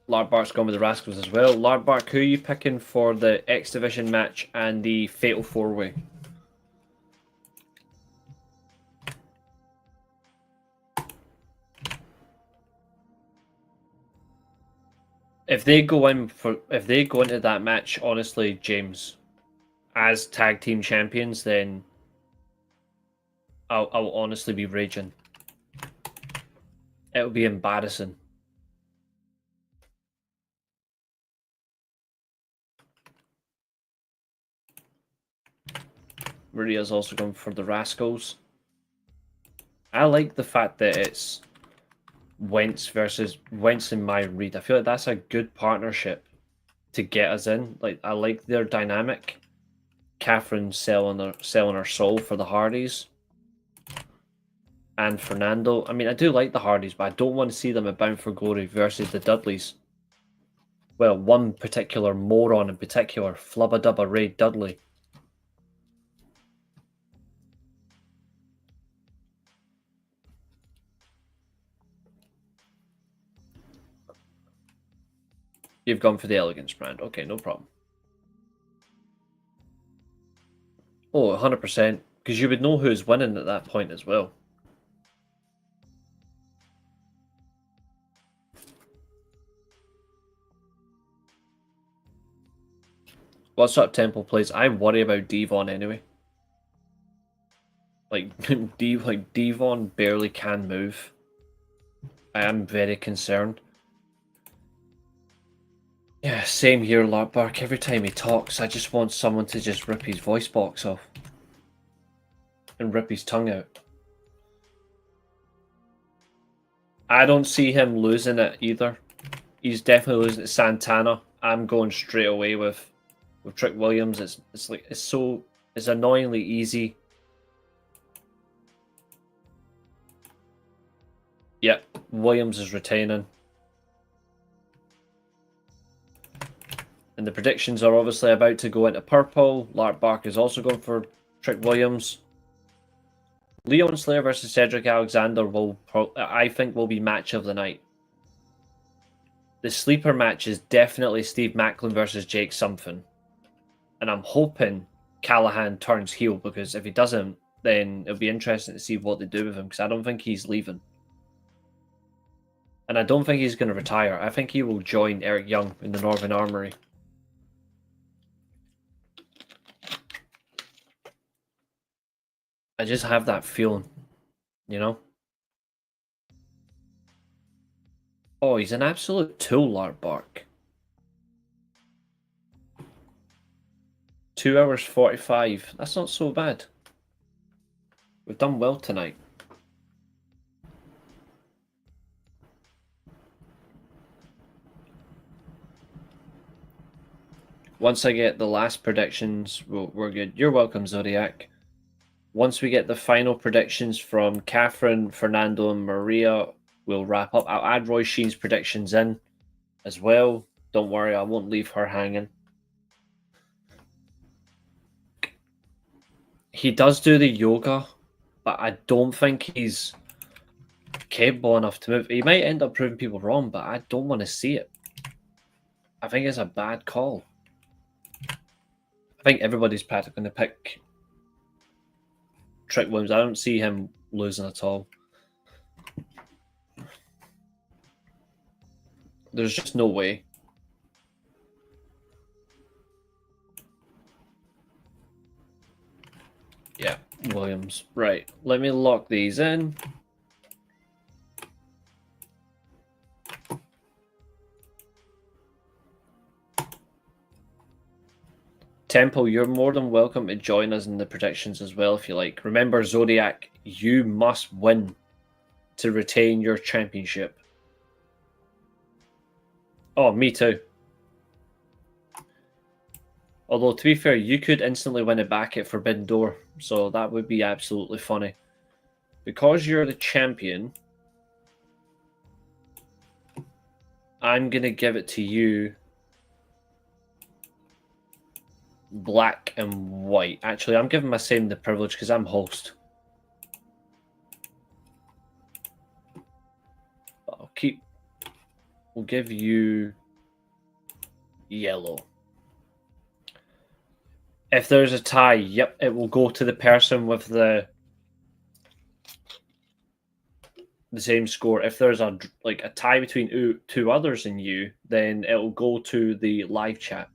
Larkbark's gone with the Rascals as well. Larkbark, who are you picking for the X Division match and the Fatal 4-Way? If they go into that match, honestly, James, as tag team champions, then I'll honestly be raging. It would be embarrassing. Maria's also going for the Rascals. I like the fact that it's Wentz versus Wentz and Myron Reed. I feel like that's a good partnership to get us in. Like, I like their dynamic. Catherine selling her soul for the Hardys. And Fernando. I mean, I do like the Hardys, but I don't want to see them at Bound for Glory versus the Dudleys. Well, one particular moron in particular, Flubba Dubba Ray Dudley. You've gone for the Elegance brand. Okay, no problem. Oh, 100%. Because you would know who's winning at that point as well. What's up, Temple Plays? I worry about Devon anyway. Like, Devon barely can move. I am very concerned. Yeah, same here, Larkbark. Every time he talks, I just want someone to just rip his voice box off. And rip his tongue out. I don't see him losing it either. He's definitely losing to Santana. I'm going straight away with Trick Williams. It's annoyingly easy. Yep, Williams is retaining. And the predictions are obviously about to go into purple. Larkbark is also going for Trick Williams. Leon Slayer versus Cedric Alexander I think will be match of the night. The sleeper match is definitely Steve Macklin versus Jake something. And I'm hoping Callahan turns heel, because if he doesn't, then it'll be interesting to see what they do with him, because I don't think he's leaving. And I don't think he's going to retire. I think he will join Eric Young in the Northern Armory. I just have that feeling, you know? Oh, he's an absolute tool, Larkbark. 2 hours 45. That's not so bad. We've done well tonight. Once I get the last predictions, we're good. You're welcome, Zodiac. Once we get the final predictions from Catherine, Fernando, and Maria, we'll wrap up. I'll add Roy Sheen's predictions in as well. Don't worry, I won't leave her hanging. He does do the yoga, but I don't think he's capable enough to move. He might end up proving people wrong, but I don't want to see it. I think it's a bad call. I think everybody's practically going to pick Trick Williams. I don't see him losing at all. There's just no way. Yeah, Williams. Right. Let me lock these in. Temple, you're more than welcome to join us in the predictions as well if you like. Remember, Zodiac, you must win to retain your championship. Oh, me too. Although, to be fair, you could instantly win it back at Forbidden Door, so that would be absolutely funny. Because you're the champion, I'm going to give it to you black and white. Actually, I'm giving myself the privilege because I'm host. But we'll give you yellow. If there's a tie, yep, it will go to the person with the same score. If there's a tie between two others and you, then it will go to the live chat.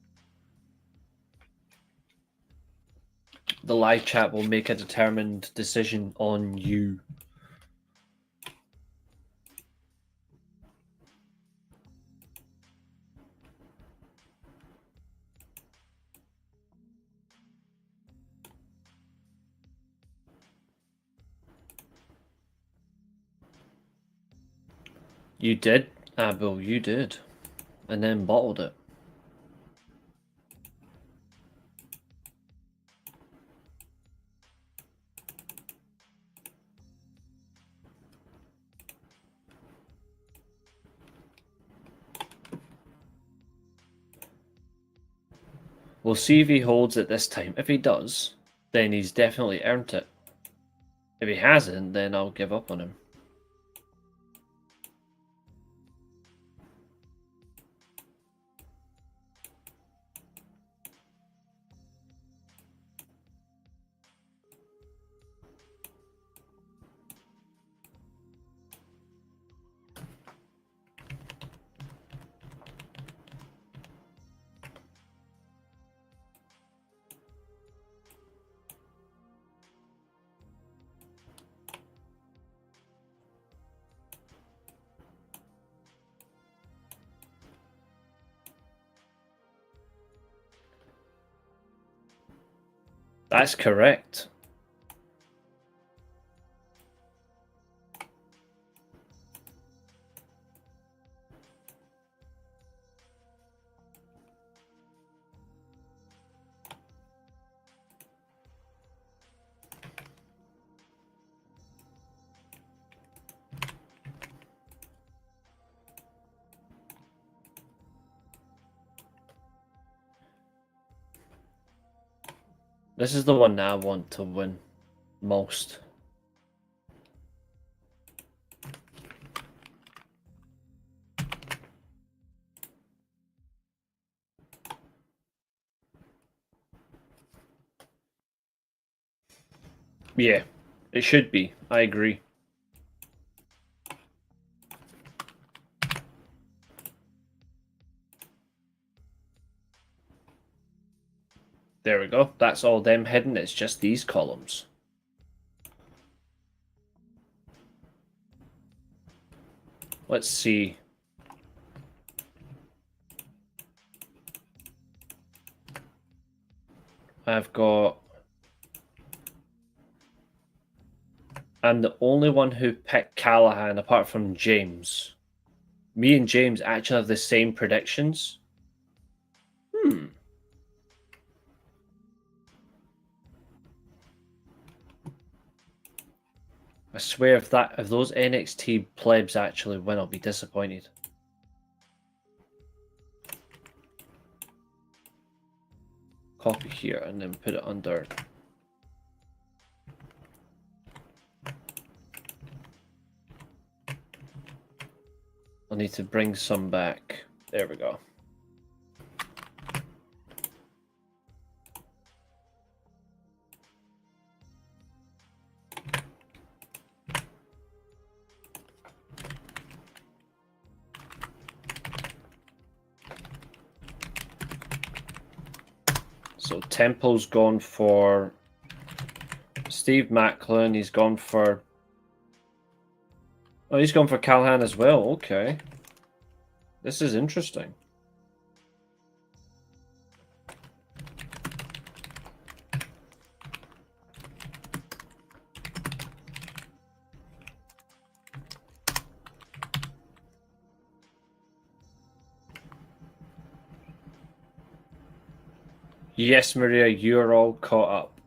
The live chat will make a determined decision on you. You did, Abel, you did. And then bottled it. We'll see if he holds it this time. If he does, then he's definitely earned it. If he hasn't, then I'll give up on him. That's correct. This is the one that I want to win most. Yeah, it should be. I agree. There we go. That's all them hidden. It's just these columns. Let's see. I've got... I'm the only one who picked Callahan apart from James. Me and James actually have the same predictions. I swear if those NXT plebs actually win, I'll be disappointed. Copy here and then put it under. I'll need to bring some back. There we go. So Temple's gone for Steve Macklin. He's gone for... Oh, he's gone for Callahan as well. Okay. This is interesting. Yes, Maria, you're all caught up.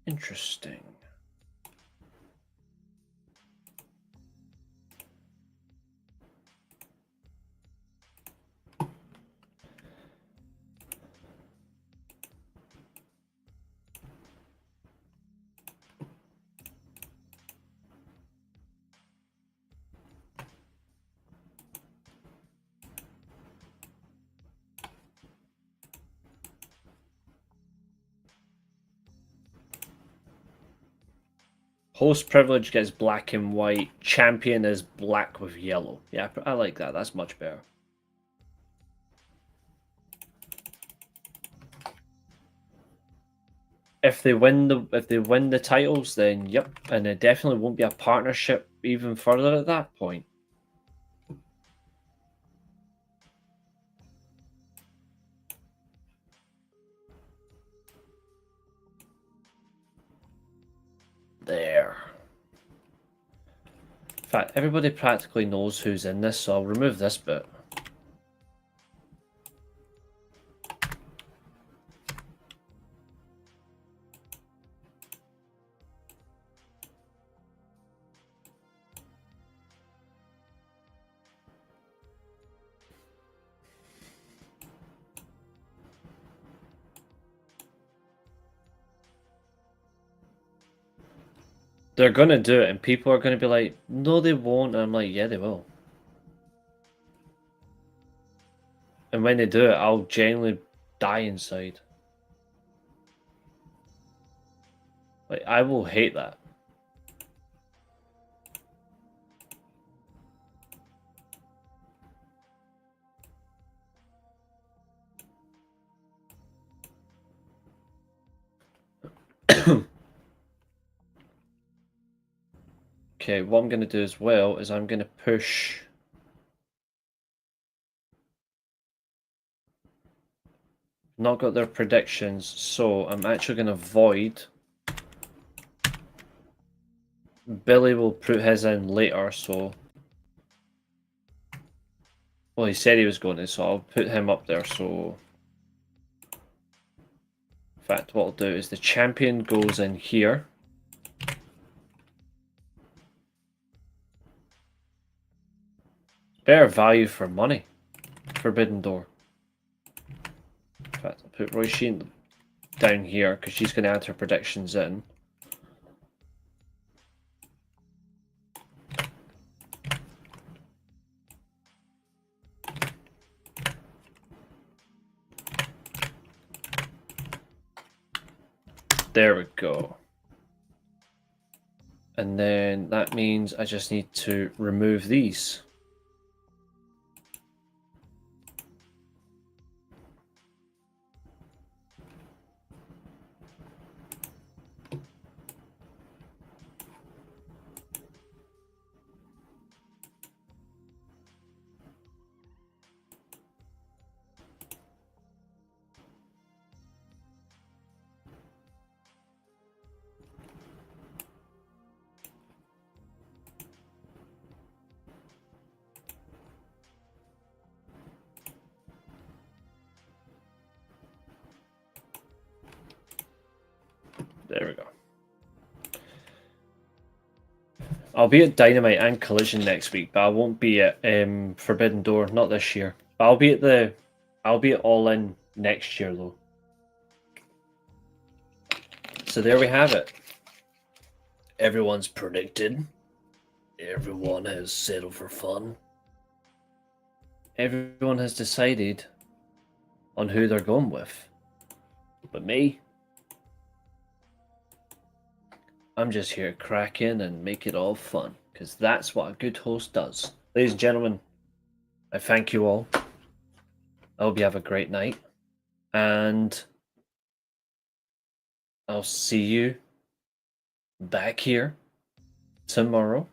Interesting. Host privilege gets black and white. Champion is black with yellow. Yeah, I like that. That's much better. If they win the titles, then yep, and it definitely won't be a partnership even further at that point. There. In fact, everybody practically knows who's in this, so I'll remove this bit. They're gonna do it, and people are gonna be like, "No, they won't." And I'm like, "Yeah, they will." And when they do it, I'll genuinely die inside. Like, I will hate that. Okay, what I'm going to do as well is I'm going to push... Not got their predictions, so I'm actually going to void. Billy will put his in later, so... Well, he said he was going to, so I'll put him up there, so... In fact, what I'll do is the champion goes in here. Better value for money. Forbidden Door. In fact, I'll put Roy Sheen down here, because she's going to add her predictions in. There we go. And then that means I just need to remove these. There we go. I'll be at Dynamite and Collision next week, but I won't be at Forbidden Door, not this year. But I'll be at All In next year though. So there we have it. Everyone's predicted. Everyone has settled for fun. Everyone has decided on who they're going with. But me, I'm just here to crack in and make it all fun, because that's what a good host does. Ladies and gentlemen, I thank you all. I hope you have a great night. And I'll see you back here tomorrow.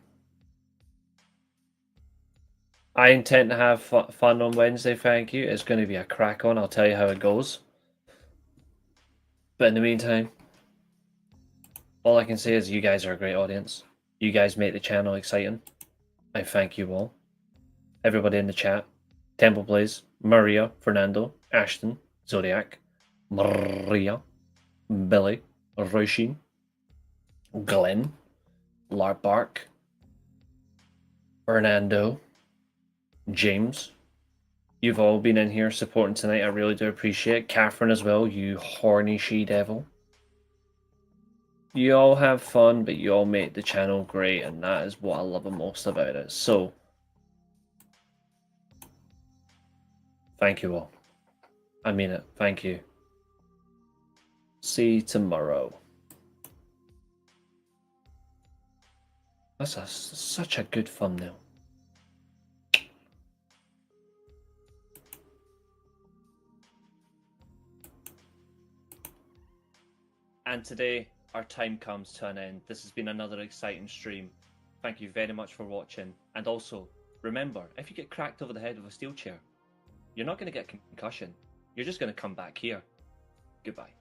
I intend to have fun on Wednesday, thank you. It's going to be a crack on. I'll tell you how it goes. But in the meantime, all I can say is you guys are a great audience. You guys make the channel exciting. I thank you all. Everybody in the chat. Temple Blaze, Maria, Fernando, Ashton, Zodiac, Maria, Billy, Roshin, Glenn, Larbark, Fernando, James. You've all been in here supporting tonight. I really do appreciate it. Catherine as well, you horny she-devil. You all have fun, but you all make the channel great, and that is what I love the most about it. So, thank you all. I mean it. Thank you. See you tomorrow. That's such a good thumbnail. And today, our time comes to an end. This has been another exciting stream. Thank you very much for watching. And also, remember, if you get cracked over the head with a steel chair, you're not going to get concussion. You're just going to come back here. Goodbye.